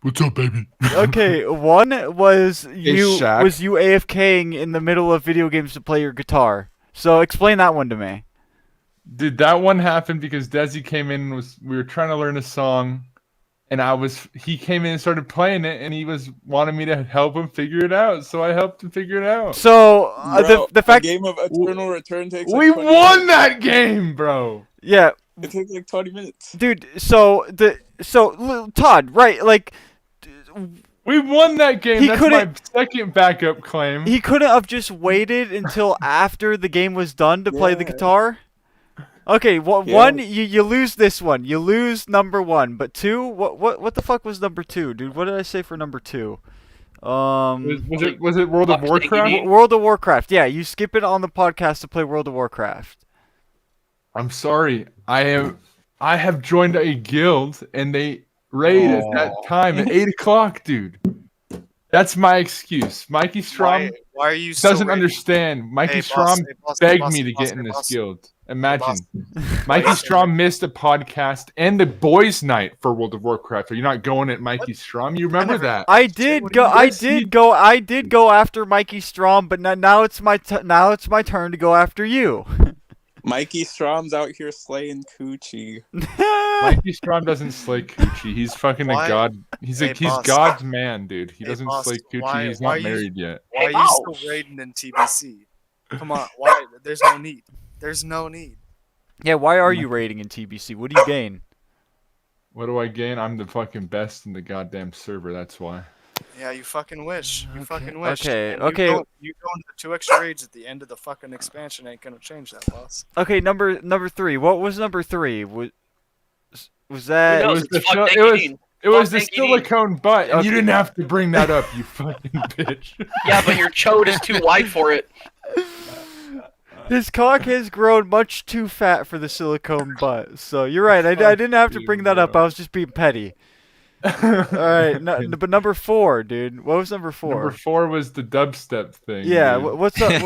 What's up, baby? Okay, one was you Shaq. AFKing in the middle of video games to play your guitar. So explain that one to me. Did that one happen because Desi came in and we were trying to learn a song, and he came in and started playing it, and he was wanting me to help him figure it out, so I helped him figure it out. So Bro, the fact a game of Eternal Return takes We like 20 won minutes. that game, bro. yeah, It takes like 20 minutes. dude. So Todd, right? Like We won that game. He That's my couldn't- second backup claim. he couldn't have just waited until after the game was done to play the Yeah. guitar. Okay, Yeah. one you lose this one. You lose number one, but two, what the fuck was number two, dude? What did I say for number two? Was it World of Warcraft? World of Warcraft. Yeah, you skip it on the podcast to play World of Warcraft. I'm sorry. I have joined a guild, and they raid at that time at 8 o'clock, dude. That's my excuse. Mikey Strom Why are you so doesn't rated? understand. Mikey Hey, Strom boss, begged boss, me to boss, get in this boss. guild. Imagine. boss. Mikey Strom missed a podcast and the boys' night for World of Warcraft. Are you not going at Mikey Strom? You remember that? I did go. I did go after Mikey Strom, but now it's my turn to go after you. Mikey Strom's out here slaying coochie. Mikey Strom doesn't slay coochie. He's fucking Why? a god. He's Hey, he's boss. God's man, dude. He Hey, doesn't boss, slay coochie. why- He's why not are you- married yet. Why are you still raiding in TBC? Come on, why? There's no need. There's no need. Yeah, why are you raiding in TBC? What do you gain? What do I gain? I'm the fucking best in the goddamn server. That's why. Yeah, you fucking wish. You fucking wish. okay, And okay. You going to 2 extra raids at the end of the fucking expansion ain't gonna change that, boss. Okay, number three. What was number three? Was that? It was the silicone butt, and you didn't have to bring that up, you fucking bitch. Yeah, but your chode is too wide for it. His cock has grown much too fat for the silicone butt. So you're right. I didn't have to bring that up. I was just being petty. All right, but number four, dude. What was number four? Number four was the dubstep thing. Yeah. dude. What's up?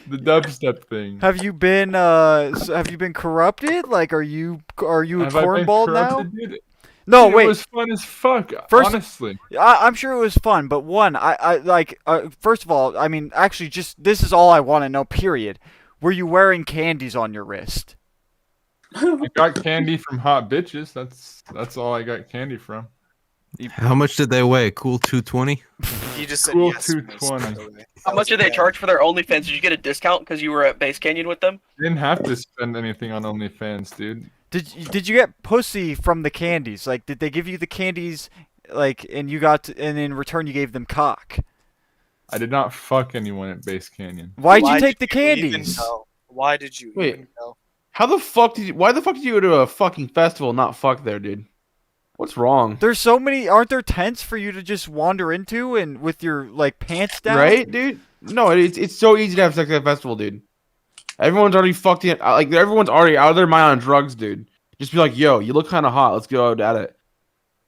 The dubstep thing. Have you been corrupted? Like, are you a Have I been cornball now? corrupted, dude? No, Dude, wait. It was fun as fuck. First- honestly. I'm sure it was fun, but one, I like. First of all, I mean, actually, just this is all I want to know. Period. Were you wearing candies on your wrist? I got candy from hot bitches. That's all I got candy from. How much did they weigh? Cool 220. You just said Cool yes. 220. How much did they charge for their OnlyFans? Did you get a discount because you were at Base Canyon with them? Didn't have to spend anything on OnlyFans, dude. Did you get pussy from the candies? Like, did they give you the candies, like, and in return you gave them cock? I did not fuck anyone at Base Canyon. Why'd you Why take did the you even candies? go? Why did you Wait. even go? How the fuck did you? Why the fuck did you go to a fucking festival and not fuck there, dude? What's wrong? There's so many. Aren't there tents for you to just wander into and with your like pants down? Right, dude? No, it's so easy to have sex at a festival, dude. Everyone's already fucked in. Like everyone's already out of their mind on drugs, dude. Just be like, yo, you look kind of hot. Let's go out at it.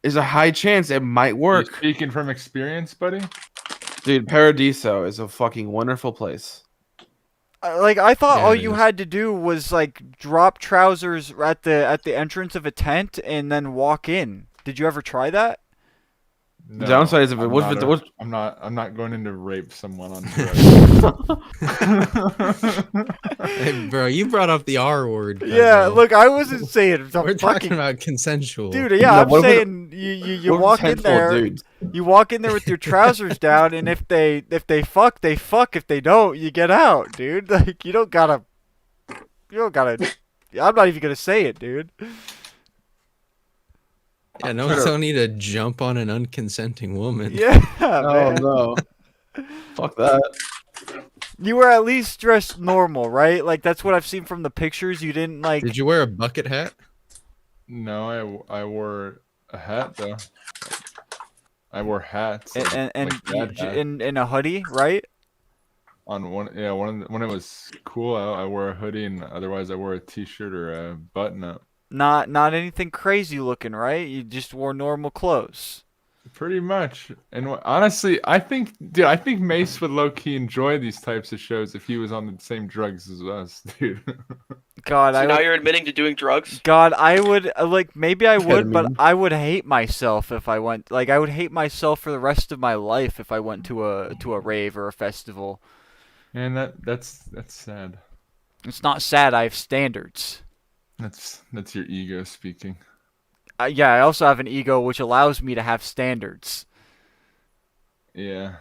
There's a high chance it might You work, speaking from experience, buddy? dude. Paradiso is a fucking wonderful place. Like I thought Yeah, all it you is. had to do was like drop trousers at the entrance of a tent and then walk in. Did you ever try that? No, downside is if it I'm was- not if it a- was- I'm not going in to rape someone on drugs. Hey, bro, you brought up the R word. Yeah, bro. look, I wasn't saying We're fucking talking about consensual. dude. Yeah, No, I'm what if it- saying you what if walk it's in handful of there. dudes? You walk in there with your trousers down, and if they fuck, they fuck. If they don't, you get out, dude. Like you don't gotta. I'm not even gonna say it, dude. Yeah, no one's telling you to jump on an unconsenting woman. Yeah, Oh man. no, fuck that. You were at least dressed normal, right? Like that's what I've seen from the pictures. You didn't like. Did you wear a bucket hat? No, I wore a hat though. I wore hats. And like dad hat. in a hoodie, right? On when it was cool out, I wore a hoodie, and otherwise I wore a t-shirt or a button-up. Not anything crazy looking, right? You just wore normal clothes. Pretty much. And honestly, I think Mace would low key enjoy these types of shows if he was on the same drugs as us, dude. God, So now you're admitting to doing drugs? God, I would maybe I would, but Ketamine. I would hate myself if I went. Like, I would hate myself for the rest of my life if I went to a rave or a festival. And that's sad. It's not sad. I have standards. That's your ego speaking. Yeah, I also have an ego which allows me to have standards. Yeah.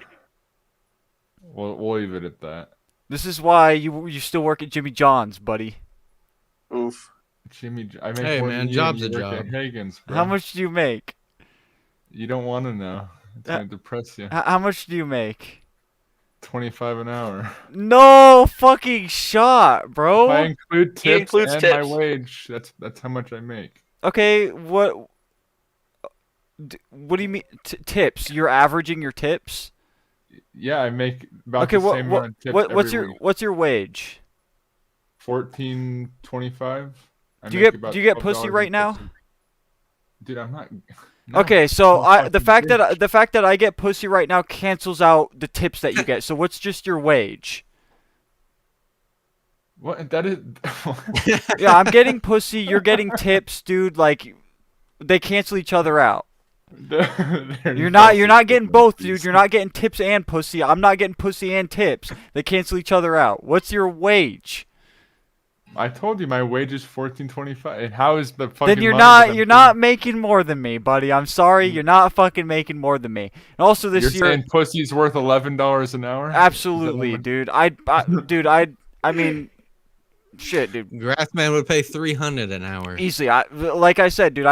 We'll leave it at that. This is why you still work at Jimmy John's, buddy. Oof. I make Hey more man, than you job's and a you work at job. Hagen's, bro. How much do you make? You don't want to know. It's gonna depress you. How much do you make? 25 an hour. No fucking shot, bro. If I include He tips includes and tips. my wage, that's how much I make. Okay, what do you mean tips? You're averaging your tips? Yeah, I make about Okay, the same amount of tips every week. what's your wage? 14.25. Do you get pussy right now? Dude, I'm not. No, Okay, so I'm the fact that I get pussy right now cancels out the tips that you get. So what's just your wage? What that is? Yeah, I'm getting pussy. You're getting tips, dude. Like, they cancel each other out. You're not getting both, dude. You're not getting tips and pussy. I'm not getting pussy and tips. They cancel each other out. What's your wage? I told you my wage is 14.25. And how is the fucking? Then you're not making more than me, buddy. I'm sorry, you're not fucking making more than me. And also this You're year, saying pussy's worth $11 an hour? absolutely, dude. I mean, shit, dude. Grassman would pay 300 an hour. Easily. Like I said, dude.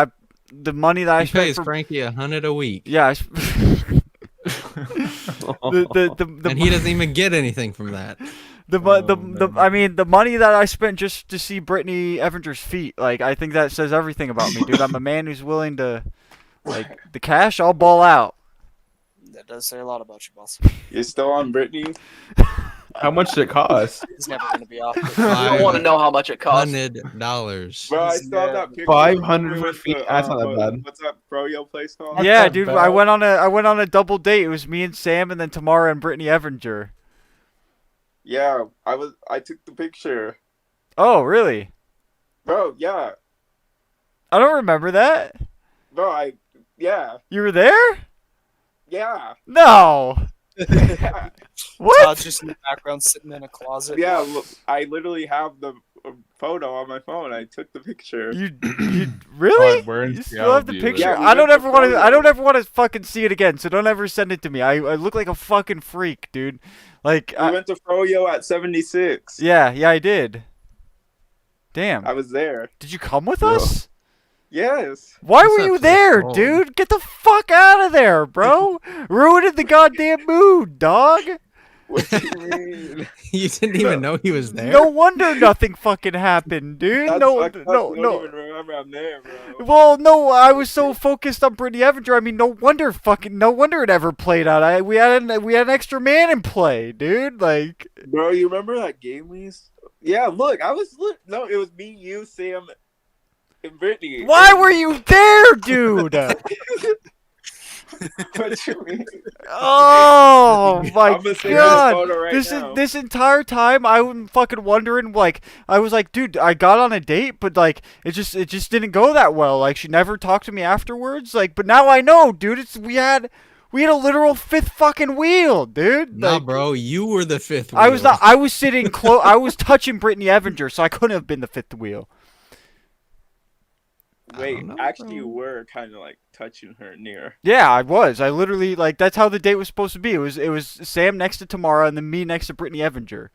The money that I He spent pays for Frankie 100 a week. yeah. And he doesn't even get anything from that. I mean, the money that I spent just to see Brittany Evanger's feet, like, I think that says everything about me, dude. I'm a man who's willing to, like, the cash, I'll ball out. That does say a lot about you, boss. You're still on Brittany? How much did it cost? He's never gonna be off. I don't want to know how much it costs. $100. Bro, I still have that picture. 500 for with feet. the, That's not that bad. What's that Froyo place called? Yeah, not dude, bad. I went on a double date. It was me and Sam, and then Tamara and Brittany Evanger. Yeah, I took the picture. Oh, really? Bro, yeah. I don't remember that. Bro, yeah. You were there? Yeah. No. What? Todd's just in the background, sitting in a closet. Yeah, look, I literally have the photo on my phone. I took the picture. You really? Todd, where in You still Seattle have the do you picture? live? Yeah, I don't ever want to. photo. I don't ever want to fucking see it again. So don't ever send it to me. I look like a fucking freak, dude. Like, We went to Froyo at 76. yeah, I did. Damn. I was there. Did you come with us? Yes. Why What's were you that there, for? dude? Get the fuck out of there, bro. Ruining the goddamn mood, dog. What do you mean? You didn't even know he was there? No wonder nothing fucking happened, dude. That's No, fucked up. no, You no. don't even remember I'm there, bro. Well, no, I was so focused on Brittany Evanger. I mean, no wonder it ever played out. We had an extra man in play, dude. Like, Bro, you remember that game we used? Yeah, look, no, it was me, you, Sam, and Brittany. why were you there, dude? What you mean? Oh my I'm gonna send you this god! photo right now. This entire time I was fucking wondering, like, I was like, dude, I got on a date, but like, it just didn't go that well. Like, she never talked to me afterwards. Like, but now I know, dude. We had a literal fifth fucking wheel, dude. Nah, Like, bro, you were the fifth wheel. I was not. I was sitting close. I was touching Brittany Evanger, so I couldn't have been the fifth wheel. Wait, don't know, actually, you bro. were kind of like touching her near. Yeah, I was. I literally, like, that's how the date was supposed to be. It was Sam next to Tamara and then me next to Brittany Evanger.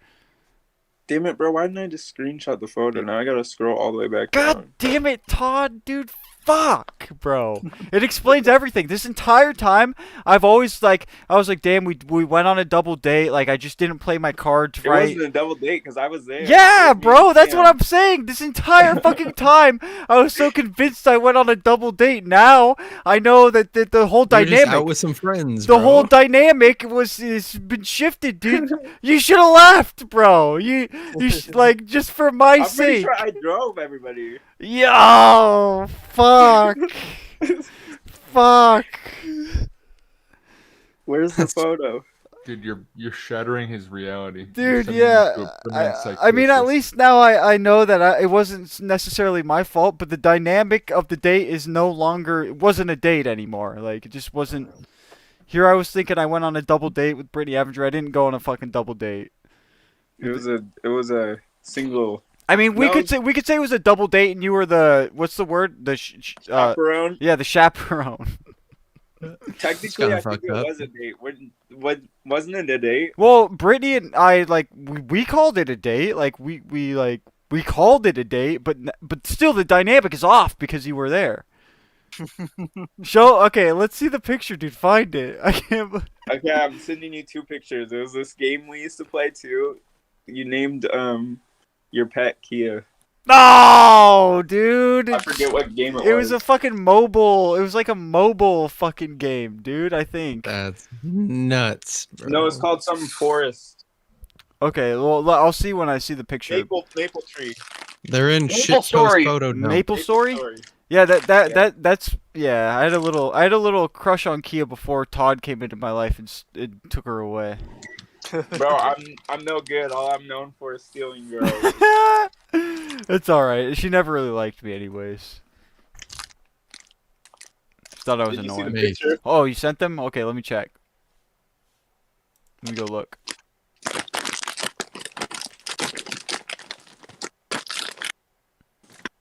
Damn it, bro! Why didn't I just screenshot the photo? Now I gotta scroll all the way back God down. damn it, Todd, dude. fuck, bro. It explains everything. This entire time, I've always I was like, damn, we went on a double date. Like, I just didn't play my cards It right. wasn't a double date because I was there. Yeah, bro, that's what I'm saying. This entire fucking time, I was so convinced I went on a double date. Now I know that the whole You're just dynamic, out with some friends, the bro. whole dynamic has been shifted, dude. You should have left, bro. Like, just for my I'm pretty sake. sure I drove everybody. Yo, fuck. Fuck. Where's the photo? Dude, you're shattering his reality. Dude, You're sending him yeah. to a permanent I mean, at psychosis. least now I know that it wasn't necessarily my fault, but the dynamic of the date is no longer, it wasn't a date anymore. Like, it just wasn't. Here I was thinking I went on a double date with Brittany Avenger. I didn't go on a fucking double date. It was a single. I mean, we could say it was a double date, and you were the, what's the word? The Chaperone? Yeah, the chaperone. Technically, I think it was a date. Wasn't it a date? Well, Brittany and I, like, we called it a date. Like, we called it a date, but still the dynamic is off because you were there. Okay, let's see the picture, dude. Find it. I can't. Okay, I'm sending you 2 pictures. There was this game we used to play too. You named your pet Kia. No, dude. I forget what game it was. It was a fucking mobile. It was like a mobile fucking game, dude. I think. That's nuts, bro. No, it's called some forest. Okay, well, I'll see when I see the picture. Maple tree. They're in Maple shit Story. post photo dump. Maple Story? Yeah, that's yeah. I had a little crush on Kia before Todd came into my life and it took her away. Bro, I'm no good. All I'm known for is stealing girls. It's all right. She never really liked me, anyways. She thought I was Did you see annoying. the picture? Oh, you sent them? Okay, let me check. Let me go look.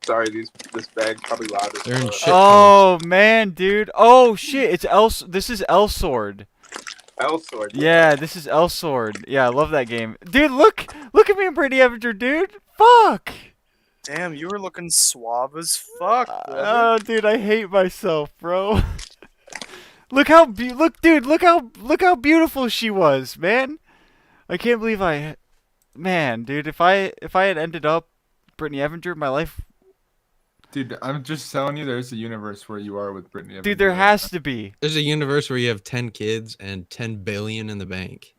Sorry, this bag's probably loud as They're in fuck. shit Oh man, dude. Oh shit, it's This is Elsword. Elsword. Yeah, this is Elsword. Yeah, I love that game. Dude, look at me and Brittany Avenger, dude. Fuck. Damn, you were looking suave as fuck, brother. Oh, dude, I hate myself, bro. Look how beautiful she was, man. I can't believe man, dude, if I had ended up Brittany Avenger, my life. Dude, I'm just telling you, there's a universe where you are with Brittany Avenger. Dude, there has to be. There's a universe where you have 10 kids and 10 billion in the bank.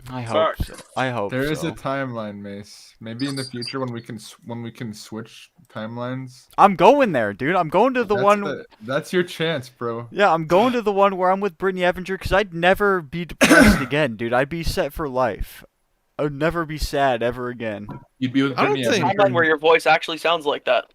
I hope so. I hope There so. is a timeline, Mace. Maybe in the future when we can switch timelines. I'm going there, dude. I'm going to the one. That's your chance, bro. Yeah, I'm going to the one where I'm with Brittany Avenger because I'd never be depressed again, dude. I'd be set for life. I would never be sad ever again. You'd be with I don't Brittany think- Avenger. Timeline where your voice actually sounds like that.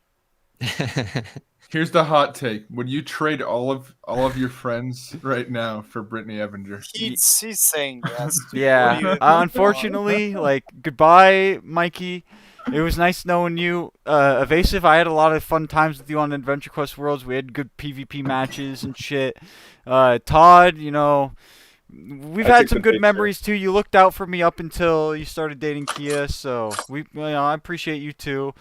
Here's the hot take: would you trade all of your friends right now for Brittany Avenger? He's saying yes. Dude. Yeah, What do you- unfortunately, like, goodbye, Mikey. It was nice knowing you. Evasive, I had a lot of fun times with you on Adventure Quest Worlds. We had good PvP matches and shit. Todd, you know, we've had some good memories too. You looked out for me up until you started dating Kia, so I appreciate you too.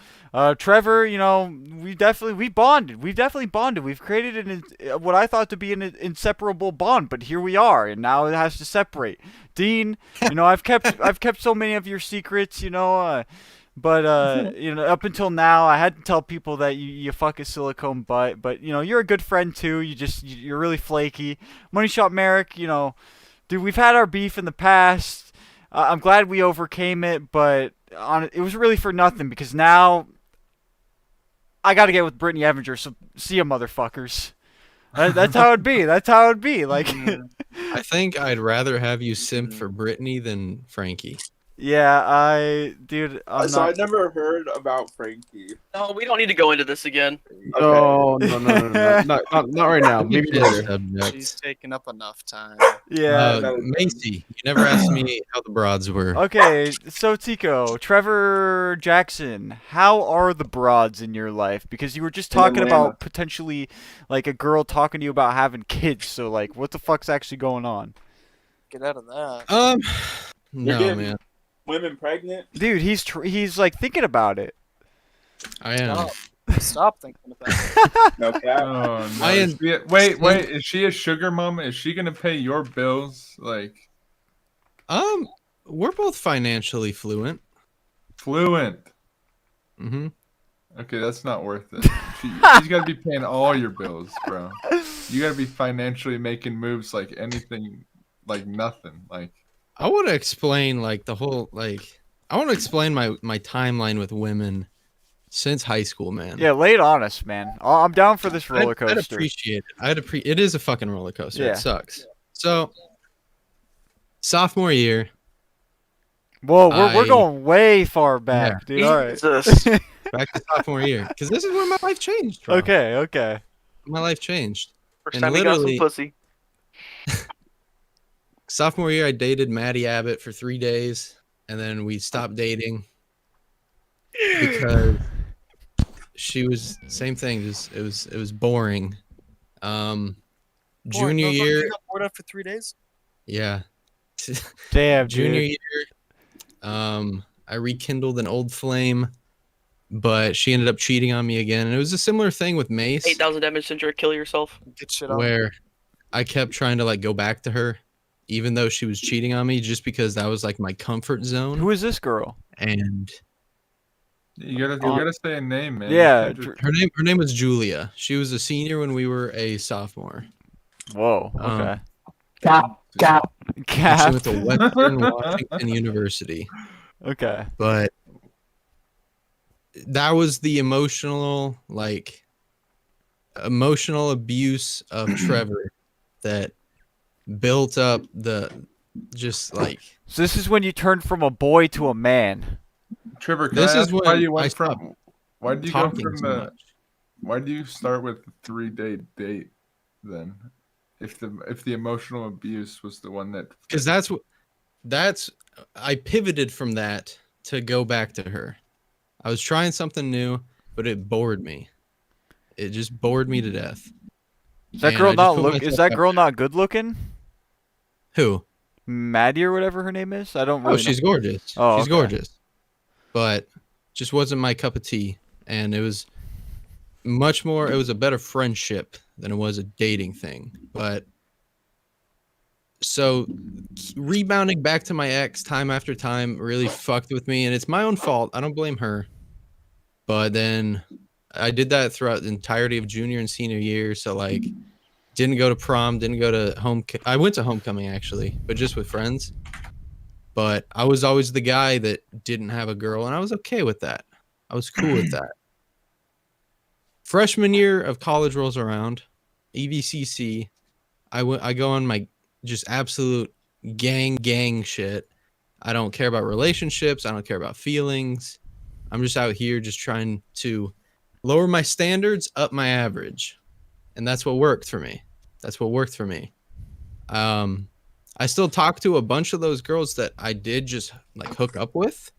Trevor, you know, we bonded. We've definitely bonded. We've created what I thought to be an inseparable bond, but here we are, and now it has to separate. Dean, you know, I've kept so many of your secrets, you know. But you know, up until now, I had to tell people that you fuck a silicone butt. But you know, you're a good friend too. You're really flaky. Money Shot Merrick, you know, dude, we've had our beef in the past. I'm glad we overcame it, but it was really for nothing because now I got to get with Brittany Avenger. So see ya, motherfuckers. That's how it'd be. That's how it'd be. Like, I think I'd rather have you simp for Brittany than Frankie. yeah, dude. So I never heard about Frankie. No, we don't need to go into this again. No, not right now. Maybe later. She's taking up enough time. Yeah. Macy, you never asked me how the broads were. Okay, so Tico, Trevor Jackson, how are the broads in your life? Because you were just talking about potentially, like, a girl talking to you about having kids. So, like, what the fuck's actually going on? Get out of that. No, man. Women pregnant? Dude, he's like thinking about it. I am. Stop thinking about it. No cap. Oh no! Wait! Is she a sugar mama? Is she gonna pay your bills? Like, we're both financially fluent. Fluent. Mm-hmm. Okay, that's not worth it. She's got to be paying all your bills, bro. You got to be financially making moves like anything, like nothing. Like, I want to explain like the whole like. I want to explain my timeline with women since high school, man. Yeah, lay it on us, man. I'm down for this roller coaster. I'd appreciate it. It is a fucking roller coaster. Yeah. It sucks. So, sophomore year. Whoa, we're going way far back, dude. All right. Back to sophomore year, because this is when my life changed. Bro. Okay. My life changed. First And time he got some literally, pussy. sophomore year, I dated Maddie Abbott for 3 days, and then we stopped dating because she was same thing. Just it was boring. Junior year. You got bored after 3 days? Yeah. Damn, Junior dude. year, I rekindled an old flame, but she ended up cheating on me again. And it was a similar thing with Mace. 8,000 damage center, kill yourself. Get shit on. Where I kept trying to like go back to her, even though she was cheating on me, just because that was like my comfort zone. Who is this girl? And you gotta say a name, man. Yeah, her name was Julia. She was a senior when we were a sophomore. Whoa. Okay. Cap. She went to Cap. Western Washington University. Okay. But that was the emotional abuse of Trevor that built up the just like. So this is when you turned from a boy to a man. Trevor, can This I is ask why when you I went stopped from? Why did you go talking from too the? much. Why do you start with the 3-day date then? If the emotional abuse was the one that. Because I pivoted from that to go back to her. I was trying something new, but it bored me. It just bored me to death. Is that girl not good looking? Who? Maddie or whatever her name is? I don't really Oh, she's know. gorgeous. Oh, she's okay. gorgeous. But just wasn't my cup of tea. And it was much more, it was a better friendship than it was a dating thing. But so rebounding back to my ex time after time really fucked with me, and it's my own fault. I don't blame her. But then I did that throughout the entirety of junior and senior year. So like didn't go to prom, didn't go to I went to homecoming actually, but just with friends. But I was always the guy that didn't have a girl, and I was okay with that. I was cool with that. Freshman year of college rolls around, EVCC. I go on my just absolute gang shit. I don't care about relationships. I don't care about feelings. I'm just out here just trying to lower my standards, up my average. And that's what worked for me. I still talk to a bunch of those girls that I did just like hook up with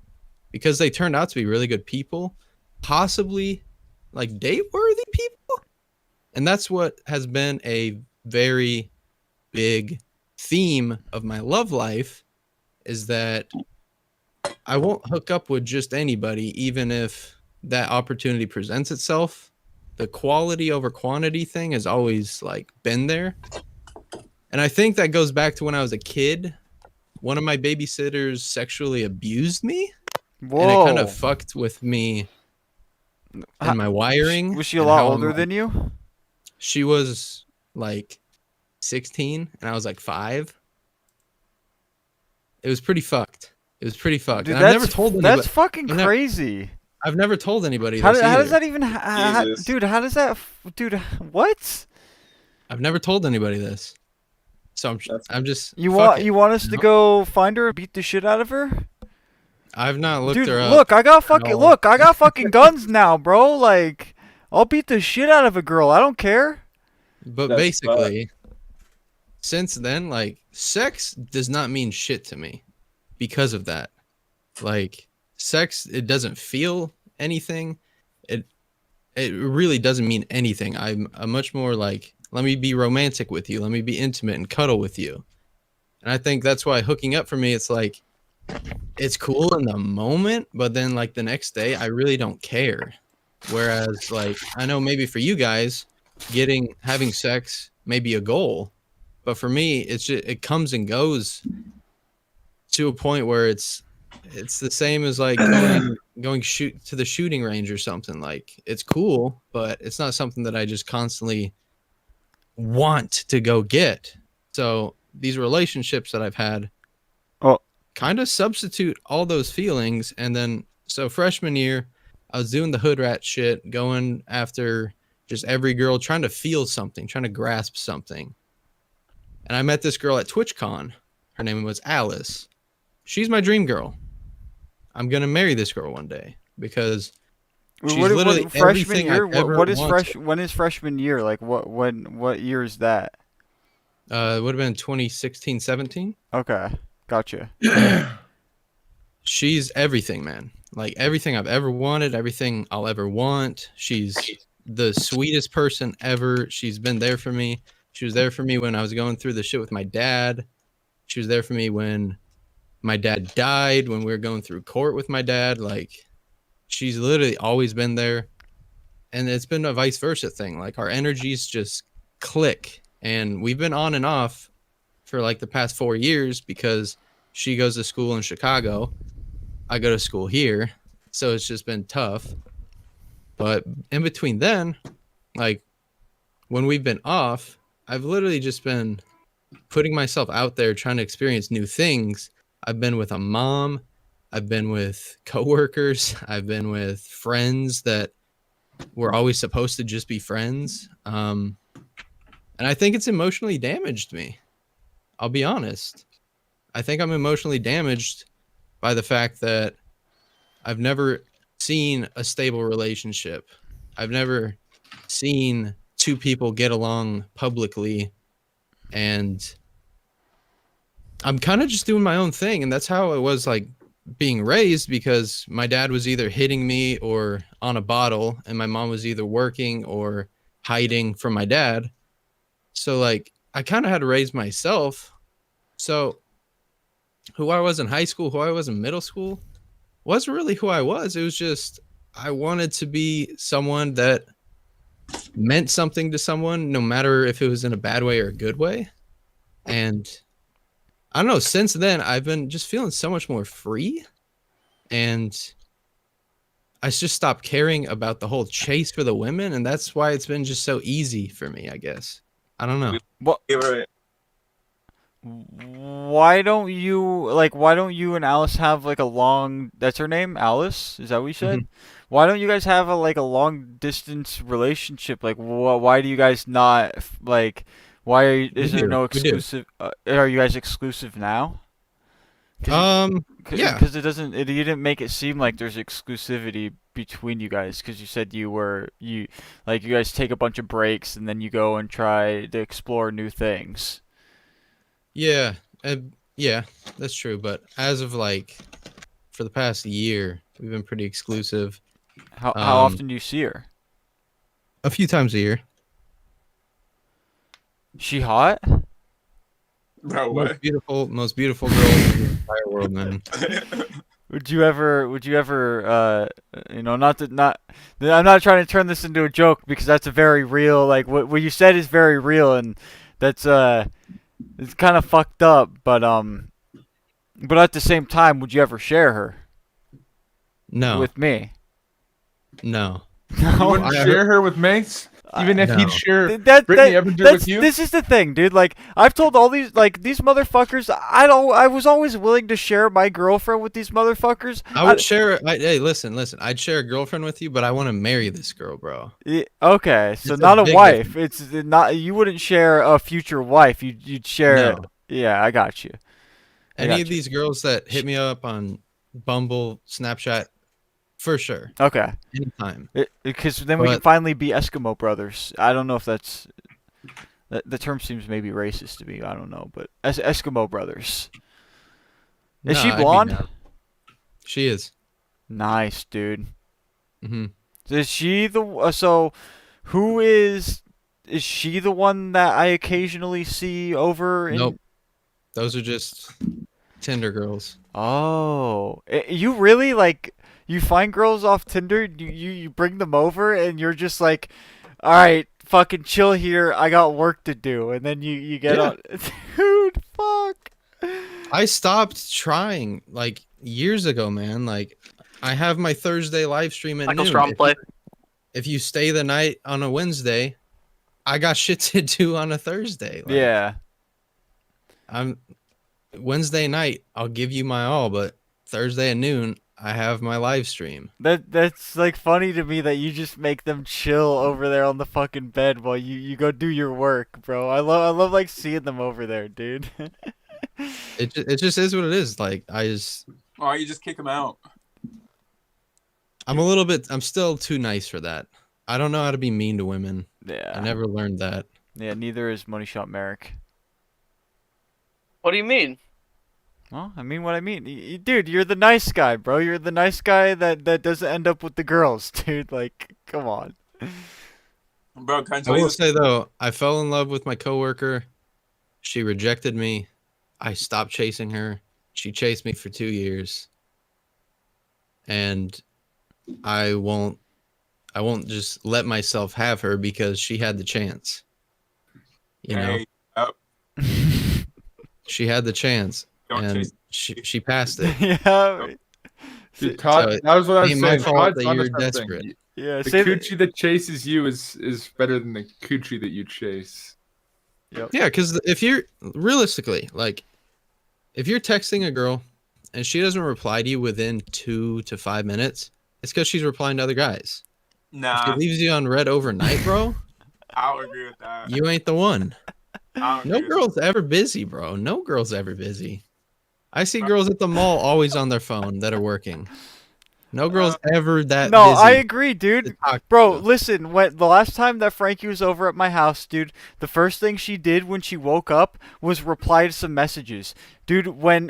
because they turned out to be really good people, possibly like date worthy people. And that's what has been a very big theme of my love life, is that I won't hook up with just anybody, even if that opportunity presents itself. The quality over quantity thing has always like been there. And I think that goes back to when I was a kid. One of my babysitters sexually abused me. Whoa. And it kind of fucked with me and my wiring. Was she a lot older than you? She was like 16 and I was like 5. It was pretty fucked. Dude, and I've never told anybody. That's fucking crazy. I've never told anybody How this does either. that even... dude, how does that... Dude, what? I've never told anybody this. So I'm just... You want us to go find her and beat the shit out of her? I've not looked Dude, her up. look, I got fucking guns now, bro. Like, I'll beat the shit out of a girl. I don't care. But basically, since then, like, sex does not mean shit to me because of that. Like, sex, it doesn't feel anything. It really doesn't mean anything. I'm much more like, let me be romantic with you. Let me be intimate and cuddle with you. And I think that's why hooking up for me, it's like, it's cool in the moment, but then like the next day, I really don't care. Whereas, like, I know maybe for you guys, having sex may be a goal, but for me, it comes and goes to a point where it's the same as like going shoot to the shooting range or something. Like, it's cool, but it's not something that I just constantly want to go get. So these relationships that I've had kind of substitute all those feelings. And then so freshman year, I was doing the hood rat shit, going after just every girl, trying to feel something, trying to grasp something. And I met this girl at TwitchCon. Her name was Alice. She's my dream girl. I'm gonna marry this girl one day because she's literally freshman year. What is when is freshman year? Like what year is that? It would have been 2016, 17. Okay, gotcha. She's everything, man. Like everything I've ever wanted, everything I'll ever want. She's the sweetest person ever. She's been there for me. She was there for me when I was going through the shit with my dad. She was there for me when my dad died, when we were going through court with my dad. Like, she's literally always been there. And it's been a vice versa thing. Like, our energies just click. And we've been on and off for like the past 4 years because she goes to school in Chicago. I go to school here. So it's just been tough. But in between then, like, when we've been off, I've literally just been putting myself out there, trying to experience new things. I've been with a mom. I've been with coworkers. I've been with friends that were always supposed to just be friends. And I think it's emotionally damaged me. I'll be honest. I think I'm emotionally damaged by the fact that I've never seen a stable relationship. I've never seen two people get along publicly, and I'm kind of just doing my own thing. And that's how I was like being raised, because my dad was either hitting me or on a bottle, and my mom was either working or hiding from my dad. So like I kind of had to raise myself. So who I was in high school, who I was in middle school, wasn't really who I was. It was just I wanted to be someone that meant something to someone, no matter if it was in a bad way or a good way. And I don't know, since then I've been just feeling so much more free, and I just stopped caring about the whole chase for the women, and that's why it's been just so easy for me, I guess. I don't know. Why don't you and Alice have like a long, that's her name, Alice? Is that what you said? Mhm. Why don't you guys have a long distance relationship? Like why do you guys not like is there no exclusive are you guys exclusive now? Yeah. Because you didn't make it seem like there's exclusivity between you guys, because you said you guys take a bunch of breaks and then you go and try to explore new things. Yeah, yeah, that's true. But as of like for the past year, we've been pretty exclusive. How often do you see her? A few times a year. She hot? Bro, what? Most beautiful girl in the entire world, man. Would you ever I'm not trying to turn this into a joke, because that's a very real, like what you said is very real, and that's it's kind of fucked up, but at the same time, would you ever share her? No. With me? No. You wouldn't share her with Mace? Even if No. he'd share Brittany Epinger with you? This is the thing, dude. Like, I've told all these motherfuckers, I was always willing to share my girlfriend with these motherfuckers. I would share. Hey, listen. I'd share a girlfriend with you, but I want to marry this girl, bro. Okay, so It's not a big wife. difference. It's not. You wouldn't share a future wife. You'd share. No. Yeah, I got you. Any of these girls that hit me up on Bumble, Snapchat, for sure. Okay. Anytime. Because then we can finally be Eskimo brothers. I don't know if that's the term seems maybe racist to me. I don't know, but Eskimo brothers. Is she blonde? She is. Nice, dude. Mm-hmm. Is she so? Who is she the one that I occasionally see over? Nope. Those are just Tinder girls. Oh, you really You find girls off Tinder, you bring them over, and you're just like, all right, fucking chill here. I got work to do, and then you get on. Dude, fuck. I stopped trying like years ago, man. Like, I have my Thursday live stream at Michael noon. Strom play. If you stay the night on a Wednesday, I got shit to do on a Thursday. Like, Yeah. I'm Wednesday night. I'll give you my all, but Thursday at noon, I have my live stream. That's like funny to me that you just make them chill over there on the fucking bed while you go do your work, bro. I love like seeing them over there, dude. It just is what it is. Like, Oh, you just kick them out. I'm still too nice for that. I don't know how to be mean to women. Yeah. I never learned that. Yeah, neither is Money Shot Merrick. What do you mean? Well, I mean what I mean. Dude, you're the nice guy, bro. You're the nice guy that doesn't end up with the girls, dude. Like, come on. Bro, can I I tell you will this? say though, I fell in love with my coworker. She rejected me. I stopped chasing her. She chased me for 2 years. And I won't just let myself have her because she had the chance. You know? Hey, yep. She had the chance. Don't and chase- she passed it. Yeah. Dude, Todd, So that was what I was ain't my saying. fault Todd's that onto you're something. desperate. Yeah, The say coochie that chases you is better than the coochie that you chase. Yep. Yeah, because if you're realistically, like, if you're texting a girl and she doesn't reply to you within 2 to 5 minutes, it's because she's replying to other guys. If Nah, she leaves you on red overnight, bro, I'll agree with that. you ain't the one. I'll No agree with girl's ever busy, bro. No girl's ever busy. I see girls at the mall always on their phone that are working. No girl's ever that No, busy. I agree, dude. to talk Bro, to. listen, when the last time that Frankie was over at my house, dude, the first thing she did when she woke up was reply to some messages. Dude, before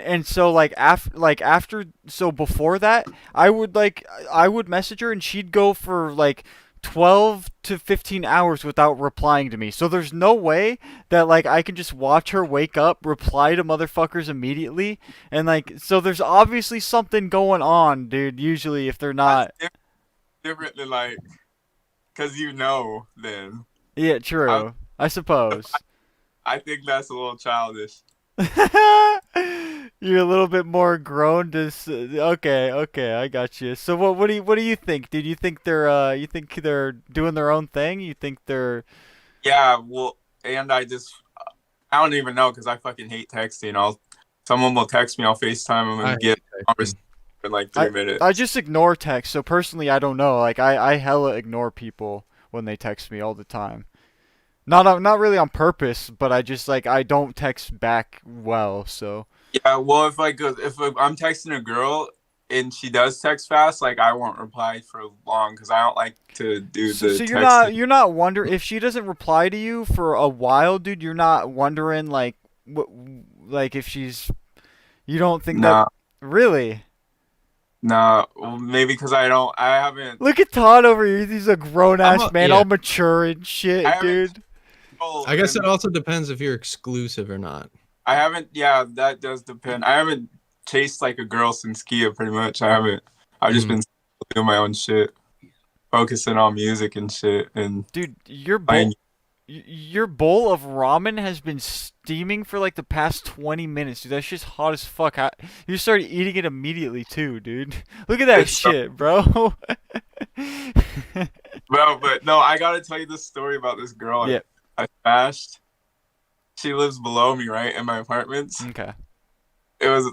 that, I would message her and she'd go for like 12 to 15 hours without replying to me. So there's no way that like I can just watch her wake up, reply to motherfuckers immediately, and like so there's obviously something going on, dude, usually if they're not. That's different than like, cause you know then. Yeah, true. I suppose. I think that's a little childish. You're a little bit more grown to okay, I got you. So what do you think? Did you think they're doing their own thing? You think they're Yeah, well, and I don't even know because I fucking hate texting. Someone will text me, I'll FaceTime them and get conversation in like 3 minutes. I just ignore text. So personally, I don't know. Like I hella ignore people when they text me all the time. Not really on purpose, but I just like I don't text back well, so. Yeah, well, if I'm texting a girl and she does text fast, like I won't reply for long because I don't like to do the. So texting. you're not wondering if she doesn't reply to you for a while, dude. You're not wondering like like if she's. You don't think Nah. that really. Nah, well, maybe because I haven't. Look at Todd over here. He's a grown ass man, yeah. all mature and shit, dude. I guess it also depends if you're exclusive or not. I haven't. Yeah, that does depend. I haven't chased like a girl since Kia. Pretty much, I haven't. I've just been doing my own shit, focusing on music and shit. And dude, your bowl of ramen has been steaming for like the past 20 minutes, dude. That shit's hot as fuck. You started eating it immediately too, dude. Look at that shit, bro. Bro, but no, I gotta tell you this story about this girl. Yeah. I smashed. She lives below me, right, in my apartments. Okay. It was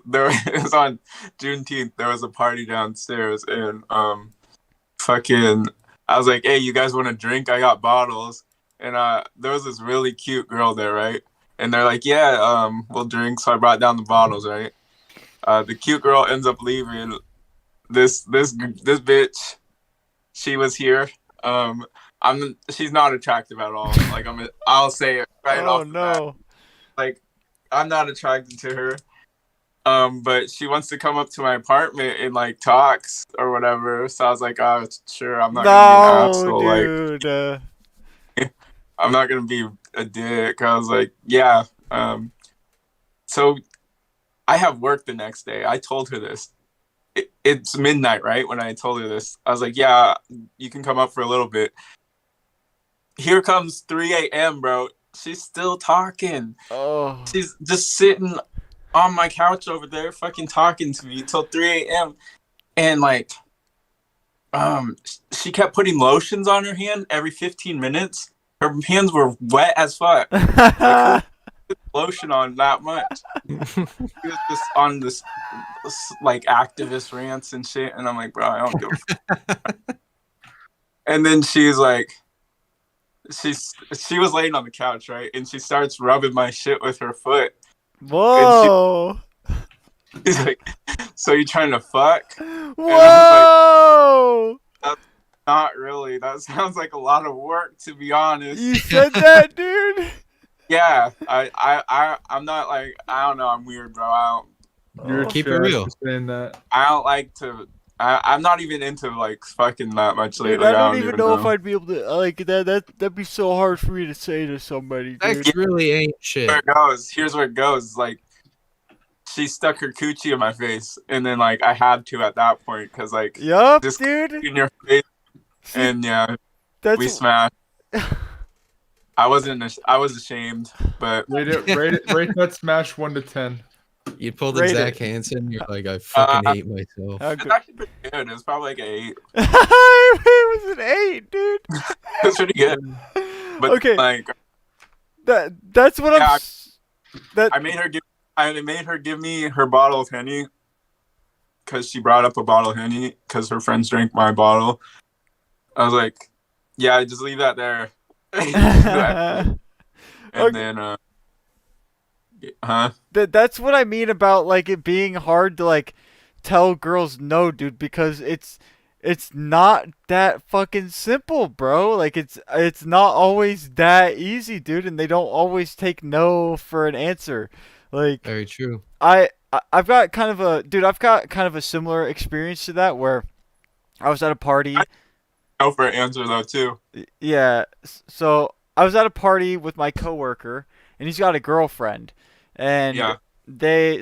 on Juneteenth. There was a party downstairs, and fucking, I was like, "Hey, you guys want a drink? I got bottles." And there was this really cute girl there, right? And they're like, "Yeah, we'll drink." So I brought down the bottles, right? The cute girl ends up leaving. This bitch, she was here. She's not attractive at all. Like I'll say it right off the bat. Like I'm not attracted to her. But she wants to come up to my apartment and like talks or whatever. So I was like, "Oh, sure, I'm not gonna be an asshole." Dude. Like, I'm not gonna be a dick. I was like, "Yeah." So I have work the next day. I told her this, it's midnight, right? When I told her this, I was like, yeah, you can come up for a little bit. Here comes 3 a.m., bro. She's still talking. Oh. She's just sitting on my couch over there fucking talking to me till 3 a.m. And like, she kept putting lotions on her hand every 15 minutes. Her hands were wet as fuck. Like, who put lotion on that much? She was just on this like activist rants and shit. And I'm like, bro, I don't give a fuck. And then she's like, she was laying on the couch, right? And she starts rubbing my shit with her foot. Whoa. She's like, so you trying to fuck? Whoa. Like, that's not really. That sounds like a lot of work, to be honest. You said that, dude? Yeah. I'm not like, I don't know. I'm weird, bro. I don't. You're Keep it real. saying that. I don't like to. I'm not even into like fucking that much lately. Dude, I don't even know know if I'd be able to like that. That'd be so hard for me to say to somebody, dude. That really ain't shit. Where it goes. Here's where it goes. Like, she stuck her coochie in my face, and then like I had to at that point because like, yup, just dude, in your face, and yeah, we smashed. I was ashamed, but rate that smash 1 to 10. You pulled a Zach Hansen. You're like, I fucking hate myself. it's actually pretty good. It was probably like an 8. It was an 8, dude. It was pretty good. But okay, like that's what I made her give me her bottle of Henny because she brought up a bottle of Henny because her friends drank my bottle. I was like, yeah, just leave that there. And okay. Then that's what I mean about like it being hard to like tell girls no, dude, because it's not that fucking simple, bro. Like it's not always that easy, dude, and they don't always take no for an answer. Like, very true. I've got kind of a similar experience to that where I was at a party. No for an answer though too. Yeah, so I was at a party with my coworker, and he's got a girlfriend, and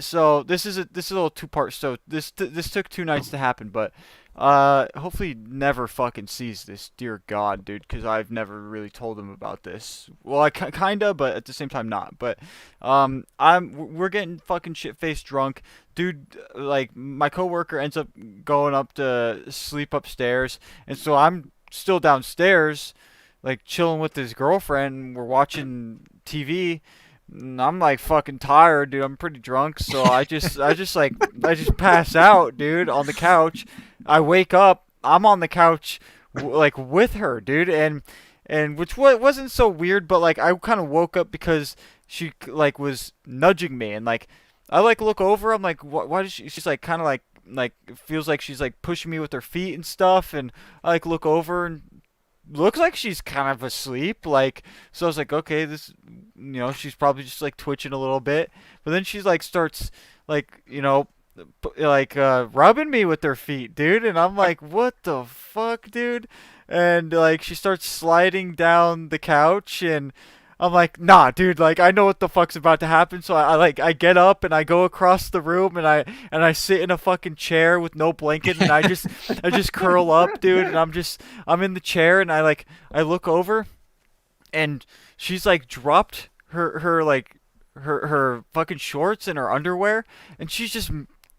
so this is a little 2-part. So this took 2 nights to happen, but hopefully he never fucking sees this, dear God, dude, because I've never really told him about this. Well, I kinda, but at the same time not. But we're getting fucking shit-faced drunk, dude. Like, my coworker ends up going up to sleep upstairs, and so I'm still downstairs, like chilling with his girlfriend. We're watching TV. I'm like fucking tired, dude. I'm pretty drunk, so I just pass out, dude, on the couch. I wake up, I'm on the couch, like with her, dude, and which wasn't so weird, but like I kind of woke up because she like was nudging me, and like I like look over, I'm like, why does she's like kind of like feels like she's like pushing me with her feet and stuff, and I like look over and looks like she's kind of asleep, like, so I was like, okay, this, she's probably just like twitching a little bit, but then she's like starts like, rubbing me with her feet, dude, and I'm like, what the fuck, dude? And like she starts sliding down the couch, and I'm like, nah, dude, like I know what the fuck's about to happen, so I get up and I go across the room and I sit in a fucking chair with no blanket, and I just curl up, dude, and I'm in the chair, and I look over, and she's like dropped her fucking shorts and her underwear, and she's just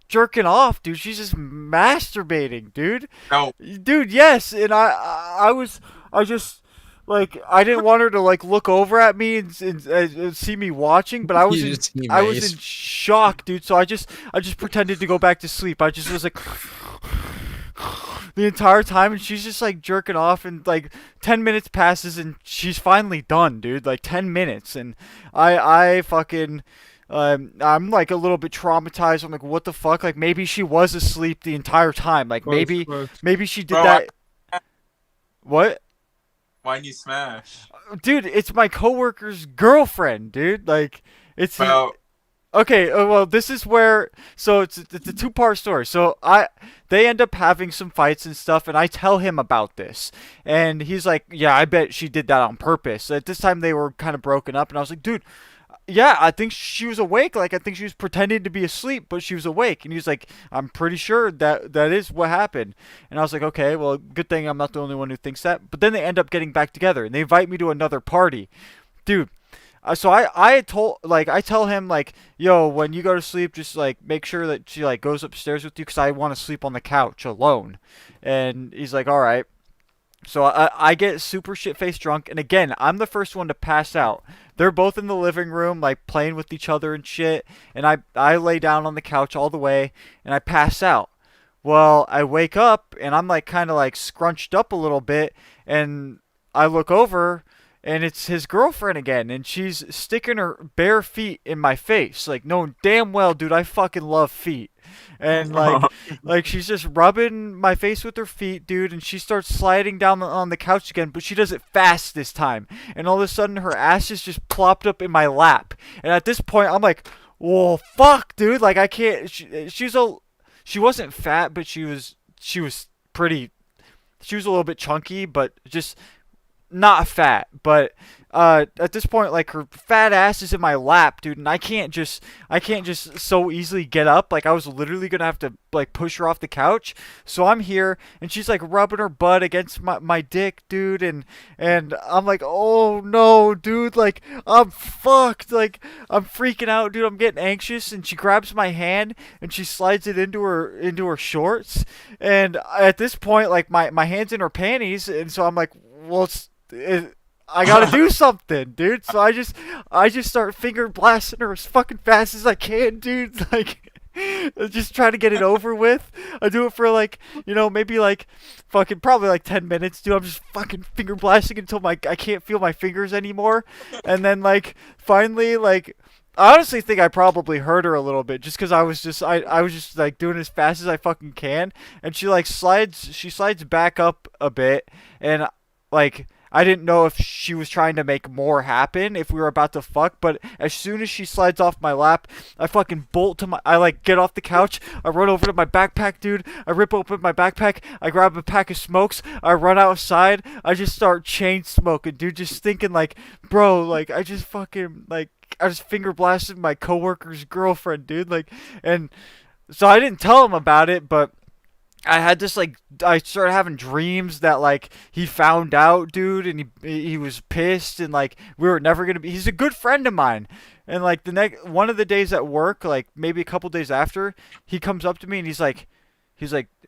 jerking off, dude. She's just masturbating, dude. No. Dude, yes, and I just like, I didn't want her to like look over at me and see me watching, but I was in shock, dude. So I just pretended to go back to sleep. I just was like the entire time, and she's just like jerking off, and like 10 minutes passes, and she's finally done, dude. Like 10 minutes, and I fucking. I'm like a little bit traumatized. I'm like, what the fuck? Like maybe she was asleep the entire time. Like maybe she did that. What? Why'd you smash? Dude, it's my coworker's girlfriend, dude. Like, it's okay. Well, this is where. So it's a 2-part story. So they end up having some fights and stuff, and I tell him about this, and he's like, "Yeah, I bet she did that on purpose." At this time, they were kind of broken up, and I was like, "Dude, yeah, I think she was awake. Like, I think she was pretending to be asleep, but she was awake. And he was like, I'm pretty sure that is what happened. And I was like, okay, well, good thing I'm not the only one who thinks that. But then they end up getting back together, and they invite me to another party. Dude, so I tell him, like, yo, when you go to sleep, just, like, make sure that she, like, goes upstairs with you, because I want to sleep on the couch alone. And he's like, all right. So I get super shit-faced drunk, and again, I'm the first one to pass out. They're both in the living room, like, playing with each other and shit, and I lay down on the couch all the way, and I pass out. Well, I wake up, and I'm, like, kind of, like, scrunched up a little bit, and I look over, and it's his girlfriend again, and she's sticking her bare feet in my face, like, knowing damn well, dude, I fucking love feet. And like she's just rubbing my face with her feet, dude, and she starts sliding down on the couch again, but she does it fast this time. And all of a sudden her ass is just plopped up in my lap. And at this point I'm like, whoa, fuck, dude, like I can't. She wasn't fat, but she was pretty. She was a little bit chunky, but just not fat. But at this point, like, her fat ass is in my lap, dude, and I can't just so easily get up. Like, I was literally gonna have to, like, push her off the couch. So I'm here, and she's, like, rubbing her butt against my dick, dude, and I'm like, oh no, dude, like, I'm fucked, like, I'm freaking out, dude, I'm getting anxious. And she grabs my hand and she slides it into her shorts, and at this point, like, my hand's in her panties, and so I'm like, well, I gotta do something, dude. So I just start finger blasting her as fucking fast as I can, dude. Like, just try to get it over with. I do it for, like, maybe, like, fucking probably like 10 minutes, dude. I'm just fucking finger blasting until I can't feel my fingers anymore. And then, like, finally, like, I honestly think I probably hurt her a little bit, just because I was just like doing as fast as I fucking can. And she, like, slides back up a bit, and, like, I didn't know if she was trying to make more happen, if we were about to fuck, but as soon as she slides off my lap, I fucking I, like, get off the couch, I run over to my backpack, dude, I rip open my backpack, I grab a pack of smokes, I run outside, I just start chain smoking, dude, just thinking, like, bro, like, I just finger blasted my coworker's girlfriend, dude, like, and so I didn't tell him about it, but I had this, like, I started having dreams that, like, he found out, dude, and he was pissed, and, like, we were never gonna be. He's a good friend of mine, and, like, one of the days at work, like, maybe a couple days after, he comes up to me and he's like,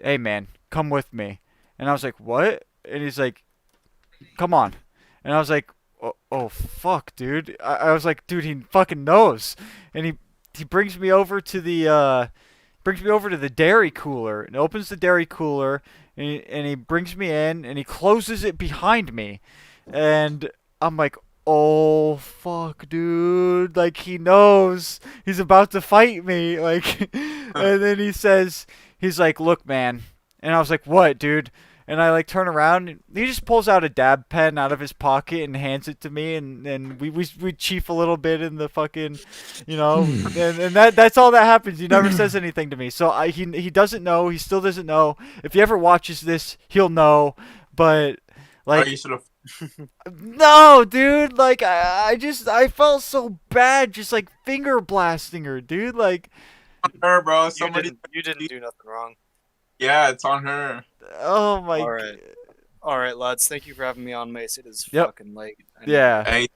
hey man, come with me, and I was like, what? And he's like, come on, and I was like, oh fuck, dude. I was like, dude, he fucking knows, and he brings me over to the dairy cooler, and opens the dairy cooler, and he brings me in, and he closes it behind me, and I'm like, oh fuck, dude, like, he knows he's about to fight me, like, and then he's like, look, man, and I was like, what, dude? And I, like, turn around, and he just pulls out a dab pen out of his pocket and hands it to me, and we chief a little bit in the fucking, and that's all that happens. He never says anything to me. So he doesn't know. He still doesn't know. If he ever watches this, he'll know. But, like, you should have. No, dude. Like, I felt so bad, just, like, finger blasting her, dude. Like, on her, bro. You didn't do nothing wrong. Yeah, it's on her. Oh my. All right, lads. Thank you for having me on, Mace. It is Yep. fucking late. Yeah. Hey,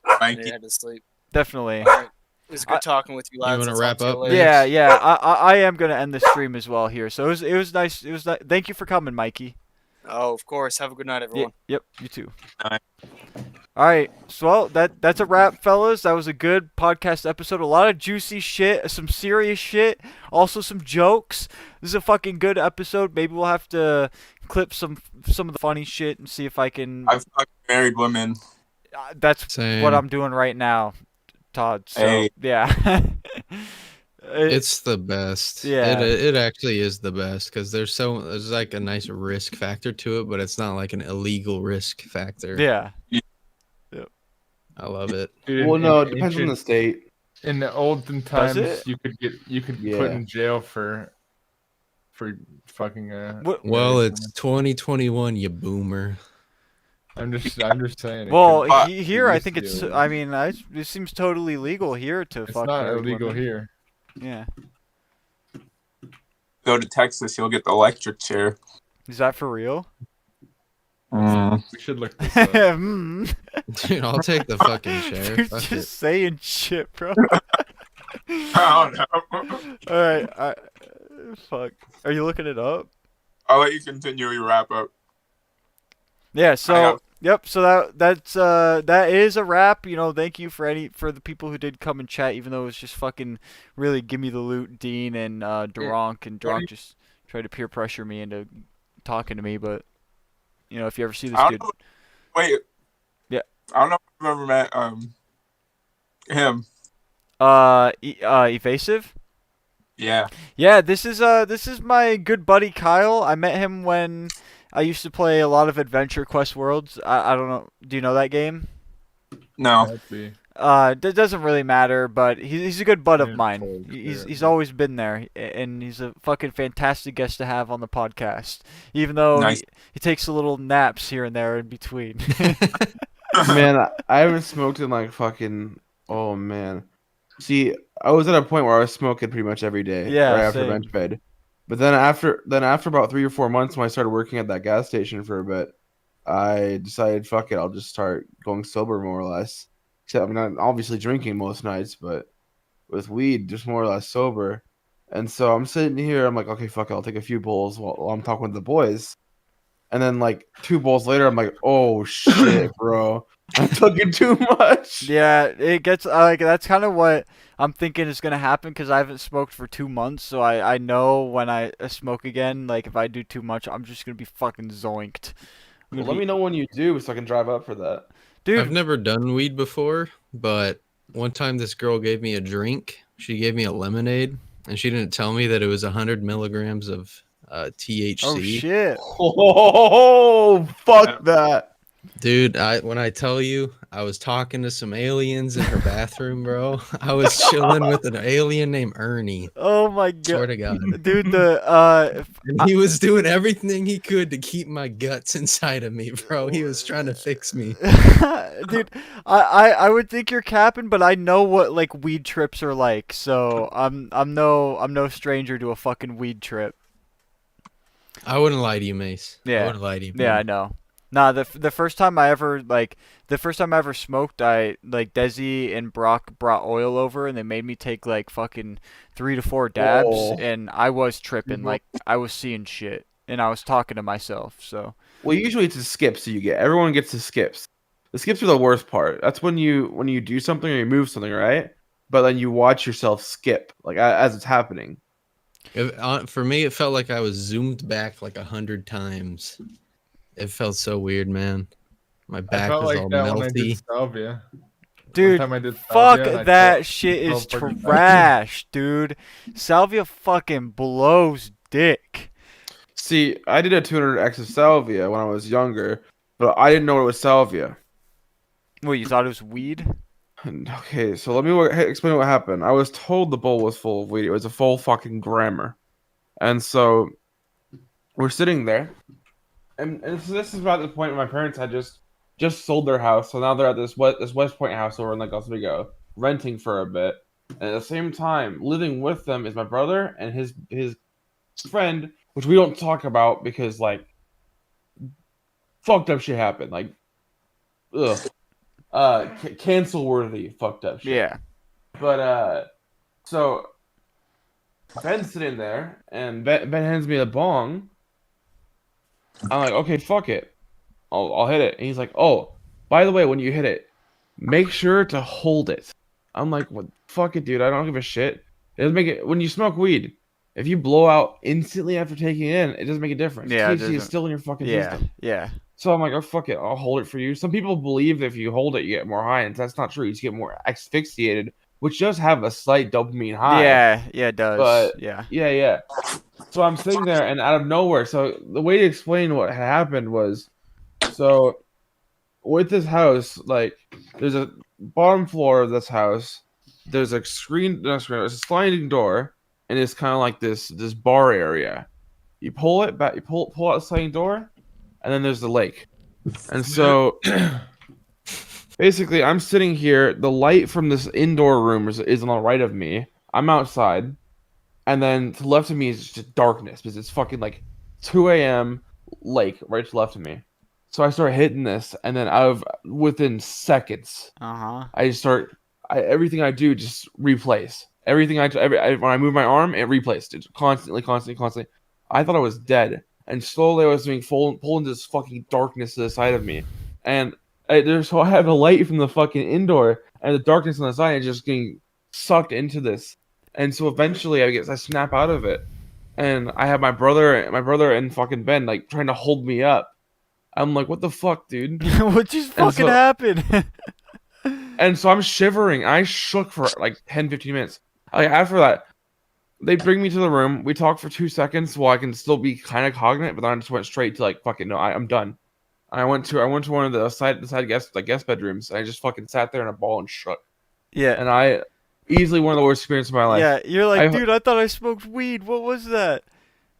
I need to head to sleep. Definitely. All right. It was good talking with you, lads. You wanna I'll wrap talk to you up? later. Yeah. I am gonna end the stream as well here. So it was nice. Thank you for coming, Mikey. Oh, of course. Have a good night, everyone. Yep. You too. Night. All right. So that's a wrap, fellas. That was a good podcast episode. A lot of juicy shit, some serious shit, also some jokes. This is a fucking good episode. Maybe we'll have to clip some of the funny shit and see if I can. I've fucking married women. That's Same. what I'm doing right now, Todd. So Hey. yeah. It's the best. Yeah. It actually is the best, because there's like a nice risk factor to it, but it's not like an illegal risk factor. Yeah. I love it. Dude, Well, no, it depends on the state. In the olden times, it? you could Yeah. put in jail for fucking. What- Well, it's 2021, you boomer. I'm just saying. Well, it here I used think to be it's. illegal. I mean, it seems totally legal here to It's fuck not married illegal women. here. Yeah. Go to Texas, you'll get the electric chair. Is that for real? We should look this up. Dude, I'll take the fucking chair. Dude, Fuck just it. saying shit, bro. I don't know. All right, fuck. Are you looking it up? I'll let you continue your wrap up. Yeah. So yep. So that is a wrap. You know, thank you for the people who did come and chat, even though it was just fucking really give me the loot, Dean and Duronk, and Duronk just tried to peer pressure me into talking to me. But you know, if you ever see this good, Wait. Yeah. I don't know if I've ever met him. Evasive. Yeah. Yeah, this is my good buddy Kyle. I met him when I used to play a lot of Adventure Quest Worlds. I don't know. Do you know that game? No. That doesn't really matter, but he's a good bud of mine. He's always been there, and he's a fucking fantastic guest to have on the podcast. Even though Nice. he takes a little naps here and there in between. Man, I haven't smoked in like fucking. Oh man. See, I was at a point where I was smoking pretty much every day. Yeah, right after same. bench bed. But then after about 3 or 4 months, when I started working at that gas station for a bit, I decided, fuck it, I'll just start going sober more or less. Except I'm not obviously drinking most nights, but with weed, just more or less sober. And so I'm sitting here, I'm like, okay, fuck it, I'll take a few bowls while I'm talking with the boys. And then like 2 bowls later, I'm like, oh shit, bro. I'm taking too much. Yeah, it gets like that's kind of what I'm thinking is gonna happen because I haven't smoked for 2 months, so I know when I smoke again, like if I do too much, I'm just gonna be fucking zoinked. Well, let me know when you do so I can drive up for that. Dude, I've never done weed before, but one time this girl gave me a drink. She gave me a lemonade, and she didn't tell me that it was 100 milligrams of THC. Oh shit! Oh, fuck that. Dude, when I tell you, I was talking to some aliens in her bathroom, bro. I was chilling with an alien named Ernie. Oh my god! Swear to God, dude, and he was doing everything he could to keep my guts inside of me, bro. He was trying to fix me. Dude, I would think you're capping, but I know what like weed trips are like, so I'm no stranger to a fucking weed trip. I wouldn't lie to you, Mace. Yeah, I wouldn't lie to you. Yeah, man. I know. Nah, the first time I ever smoked, I like Desi and Brock brought oil over and they made me take like fucking 3 to 4 dabs. Whoa. And I was tripping, like I was seeing shit and I was talking to myself. So Well, usually it's the skips you get. Everyone gets the skips. The skips are the worst part. That's when you do something or you move something, right? But then you watch yourself skip like as it's happening. For me, it felt like I was zoomed back like 100 times. It felt so weird, man. My I back felt was like all that when I did melty. salvia. dude, One time I did fuck salvia and I that felt- shit is felt pretty bad. trash, dude. Salvia fucking blows dick. See, I did a 200x of salvia when I was younger, but I didn't know it was salvia. What, you thought it was weed? Okay, so let me explain what happened. I was told the bowl was full of weed. It was a full fucking grammar. And so we're sitting there. And so this is about the point where my parents had just sold their house. So now they're at this West Point house over in like Oswego, renting for a bit. And at the same time, living with them is my brother and his friend, which we don't talk about because like fucked up shit happened. Like cancel worthy fucked up shit. Yeah. But so Ben's sitting there and Ben hands me a bong. I'm like, okay, fuck it. I'll hit it. And he's like, oh, by the way, when you hit it, make sure to hold it. I'm like, what? Fuck it, dude. I don't give a shit. It doesn't make it. When you smoke weed, if you blow out instantly after taking it in, it doesn't make a difference. Yeah, it THC is doesn't. still in your fucking Yeah, system. yeah. So I'm like, oh, fuck it. I'll hold it for you. Some people believe that if you hold it, you get more high. And that's not true. You just get more asphyxiated, which does have a slight dopamine high. Yeah, it does. But yeah. So I'm sitting there, and out of nowhere, so the way to explain what had happened was, so with this house, like, there's a bottom floor of this house. There's a there's a sliding door, and it's kind of like this bar area. You pull it back, you pull out the sliding door, and then there's the lake. And so basically, I'm sitting here. The light from this indoor room is on the right of me. I'm outside, and then to the left of me is just darkness because it's fucking like 2 a.m. lake right to the left of me. So I start hitting this, and then within seconds, I just start. Everything I do just replays. Everything when I move my arm, it replays. It's constantly. I thought I was dead, and slowly I was being pulled into this fucking darkness to the side of me, and so I have a light from the fucking indoor, and the darkness on the side is just getting sucked into this, and so eventually I snap out of it, and I have my brother and fucking Ben like trying to hold me up. I'm like, what the fuck, dude? What just fucking happened? And so I'm shivering. I shook for like 10-15 minutes. Like after that, they bring me to the room. We talk for 2 seconds while I can still be kind of cognate, but then I just went straight to like, fucking no, I'm done. I went to one of the side guest bedrooms. And I just fucking sat there in a ball and shook. Yeah. And I easily one of the worst experiences of my life. Yeah, you're like, dude, I thought I smoked weed. What was that?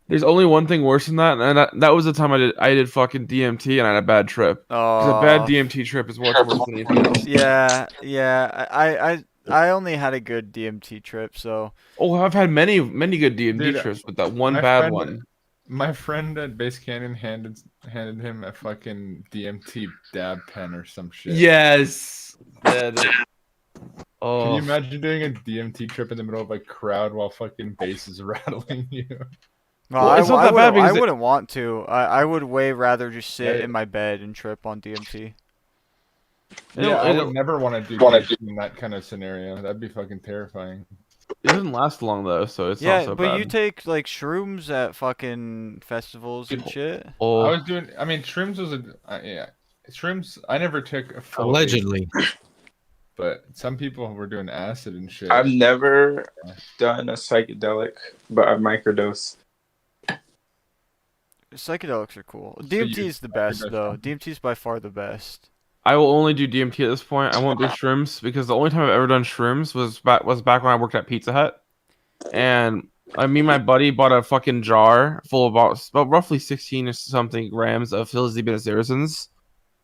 There's only one thing worse than that, and that was the time I did fucking DMT and I had a bad trip. Because a bad DMT trip is much worse than anything else. Yeah. I only had a good DMT trip, so. Oh, I've had many good DMT trips, but that one bad one. My friend at Base Canyon handed him a fucking DMT dab pen or some shit. Yes. Can you imagine doing a DMT trip in the middle of a crowd while fucking bass is rattling you? Well, it's not that bad because I wouldn't want to. I would way rather just sit in my bed and trip on DMT. Yeah, I would never want to do DMT in that kind of scenario. That'd be fucking terrifying. It doesn't last long though, so it's not so bad. Yeah, but you take like shrooms at fucking festivals and shit. Shrooms was shrooms. I never took a full allegedly, but some people were doing acid and shit. I've never done a psychedelic, but I've microdosed. Psychedelics are cool. DMT is the best though. DMT is by far the best. I will only do DMT at this point. I won't do shrooms because the only time I've ever done shrooms was back when I worked at Pizza Hut, and me and my buddy bought a fucking jar full of about roughly 16 or something grams of psilocybin azarisons,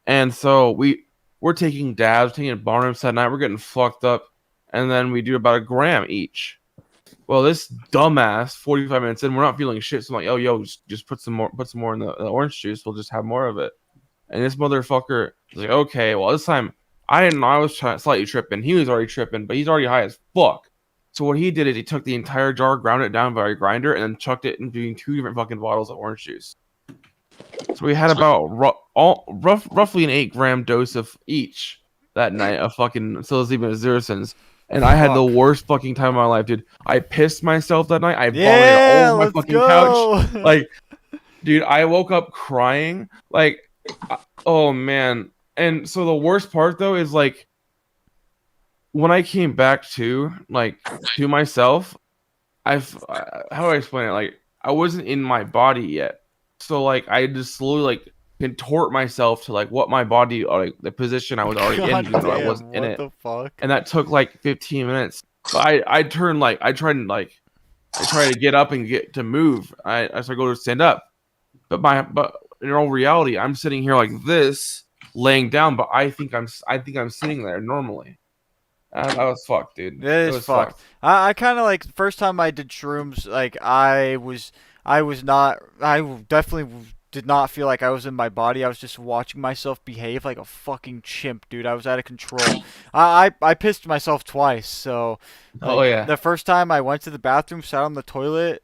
and so we're taking dabs, taking Barnums that night. We're getting fucked up, and then we do about a gram each. Well, this dumbass 45 minutes in, we're not feeling shit. So I'm like, oh, yo, just put some more in the orange juice. We'll just have more of it. And this motherfucker was like, okay, well, this time I didn't know I was slightly tripping. He was already tripping, but he's already high as fuck. So what he did is he took the entire jar, ground it down by a grinder, and then chucked it in between 2 different fucking bottles of orange juice. So we had about roughly an 8-gram dose of each that night of fucking psilocybin azarisons. And I had the worst fucking time of my life, dude. I pissed myself that night. I vomited all over my fucking couch. Like, dude, I woke up crying. Like, oh man. And so the worst part though is like when I came back to myself, how do I explain it? Like, I wasn't in my body yet. So like I just slowly like contort myself to like what my body, like the position I was already in, even though I wasn't in it. What the fuck? And that took like 15 minutes. But I tried to get up and get to move. I started going to stand up. But in all reality, I'm sitting here like this, laying down, but I think I'm sitting there normally. That was fucked, dude. It is fucked. I kind of like the first time I did shrooms, like I definitely did not feel like I was in my body. I was just watching myself behave like a fucking chimp, dude. I was out of control. I pissed myself twice. So, like, the first time I went to the bathroom, sat on the toilet,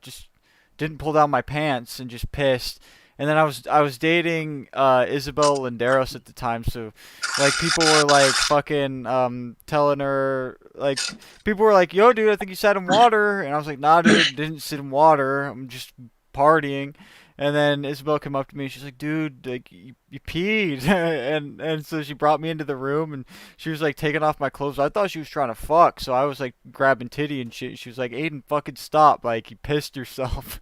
just didn't pull down my pants and just pissed. And then I was dating Isabel Linderos at the time, so like people were like fucking telling her, like people were like, yo dude, I think you sat in water, and I was like, nah dude, didn't sit in water, I'm just partying. And then Isabel came up to me and she's like, dude, like you peed. and so she brought me into the room and she was like taking off my clothes. I thought she was trying to fuck, so I was like grabbing titty and shit. She was like, Aiden, fucking stop, like you pissed yourself.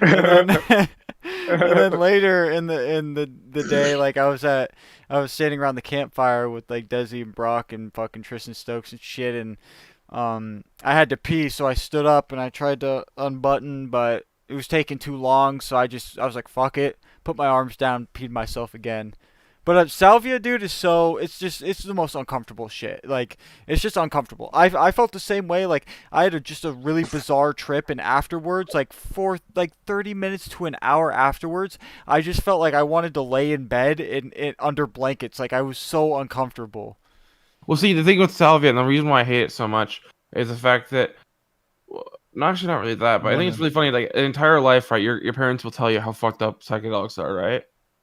and then later in the day, like I was standing around the campfire with like Desi and Brock and fucking Tristan Stokes and shit, and I had to pee, so I stood up and I tried to unbutton, but it was taking too long, so I was like, fuck it. put my arms down, peed myself again. But salvia, dude, it's the most uncomfortable shit. Like, it's just uncomfortable. I felt the same way. Like, I had just a really bizarre trip, and afterwards, like, for, like, 30 minutes to an hour afterwards, I just felt like I wanted to lay in bed under blankets. Like, I was so uncomfortable. Well, see, the thing with salvia, and the reason why I hate it so much, is the fact that, well, actually not really that, but I think it's really funny, like, an entire life, right, your parents will tell you how fucked up psychedelics are, right?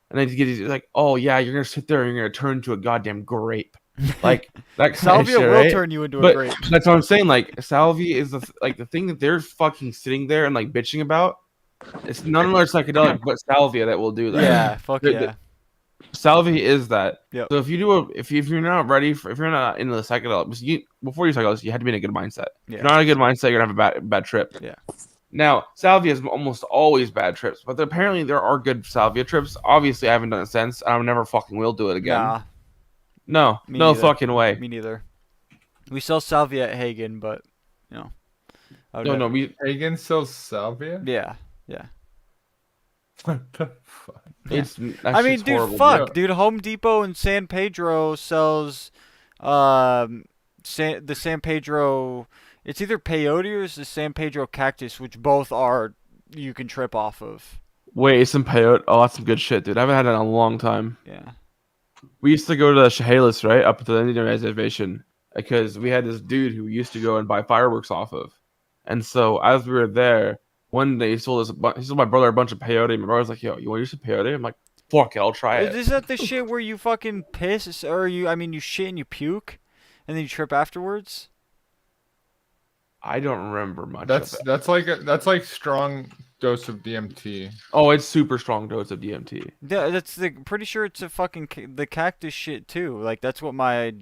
And then you get these, like, oh yeah, you're gonna sit there and you're gonna turn into a goddamn grape, like that kind Salvia of shit, will right? turn you into a But grape. that's what I'm saying. Like, salvia is the thing that they're fucking sitting there and like bitching about. It's none other psychedelic but salvia that will do that. Yeah, fuck yeah. Salvia is that. Yep. So if you're not ready for, if you're not into the psychedelics, before you psychedelics, you had to be in a good mindset. Yeah. If you're not in a good mindset, you're gonna have a bad trip. Yeah. Now, salvia is almost always bad trips, but apparently there are good salvia trips. Obviously, I haven't done it since, and I never fucking will do it again. Nah. No, Me no neither. fucking way. Me neither. We sell salvia at Hagen, but you know. Hagen sells salvia. Yeah, yeah. What the fuck? I mean, dude, fuck, dude. Home Depot in San Pedro sells, the San Pedro. It's either peyote or it's the San Pedro cactus, which both are you can trip off of. Wait, some peyote. Oh, that's some good shit, dude. I haven't had it in a long time. Yeah. We used to go to the Chehalis, right, up to the Indian reservation, because we had this dude who we used to go and buy fireworks off of. And so as we were there, one day he sold my brother a bunch of peyote. My brother's like, "Yo, you want to use some peyote?" I'm like, "Fuck it, I'll try it." Is that the shit where you fucking piss or you shit and you puke, and then you trip afterwards? I don't remember much of it. That's like strong dose of DMT. Oh, it's super strong dose of DMT. Yeah, pretty sure it's a fucking the cactus shit too. Like that's what my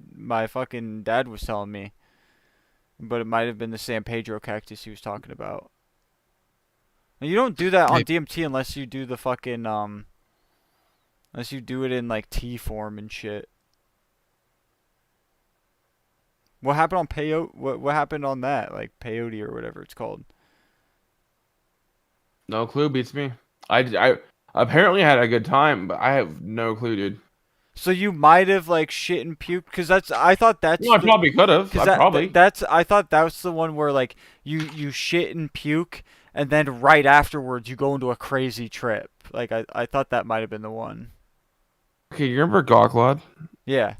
fucking dad was telling me. But it might have been the San Pedro cactus he was talking about. And you don't do that on DMT unless you do the fucking unless you do it in like tea form and shit. What happened on peyote? What happened on that? Like peyote or whatever it's called. No clue, beats me. I apparently had a good time, but I have no clue, dude. So you might have like shit and puke because I thought that's. No, I probably could have. I thought that was the one where like you shit and puke and then right afterwards you go into a crazy trip. Like I thought that might have been the one. Okay, you remember Gawklod? Yeah.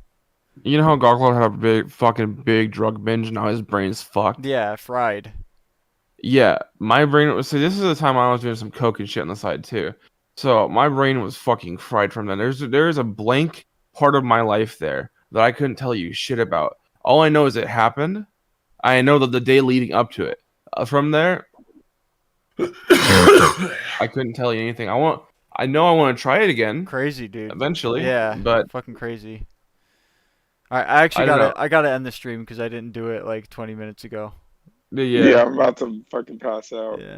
You know how Gawklod had a big drug binge and now his brain's fucked? Yeah, fried. Yeah, my brain was. So this is the time I was doing some coke and shit on the side too. So my brain was fucking fried from that. There's a blank part of my life there that I couldn't tell you shit about. All I know is it happened. I know that the day leading up to it. From there, I couldn't tell you anything. I know I want to try it again. Crazy, dude. Eventually. Yeah, but fucking crazy. All right, I actually gotta end the stream because I didn't do it like 20 minutes ago. Yeah, I'm about to fucking pass out. Yeah.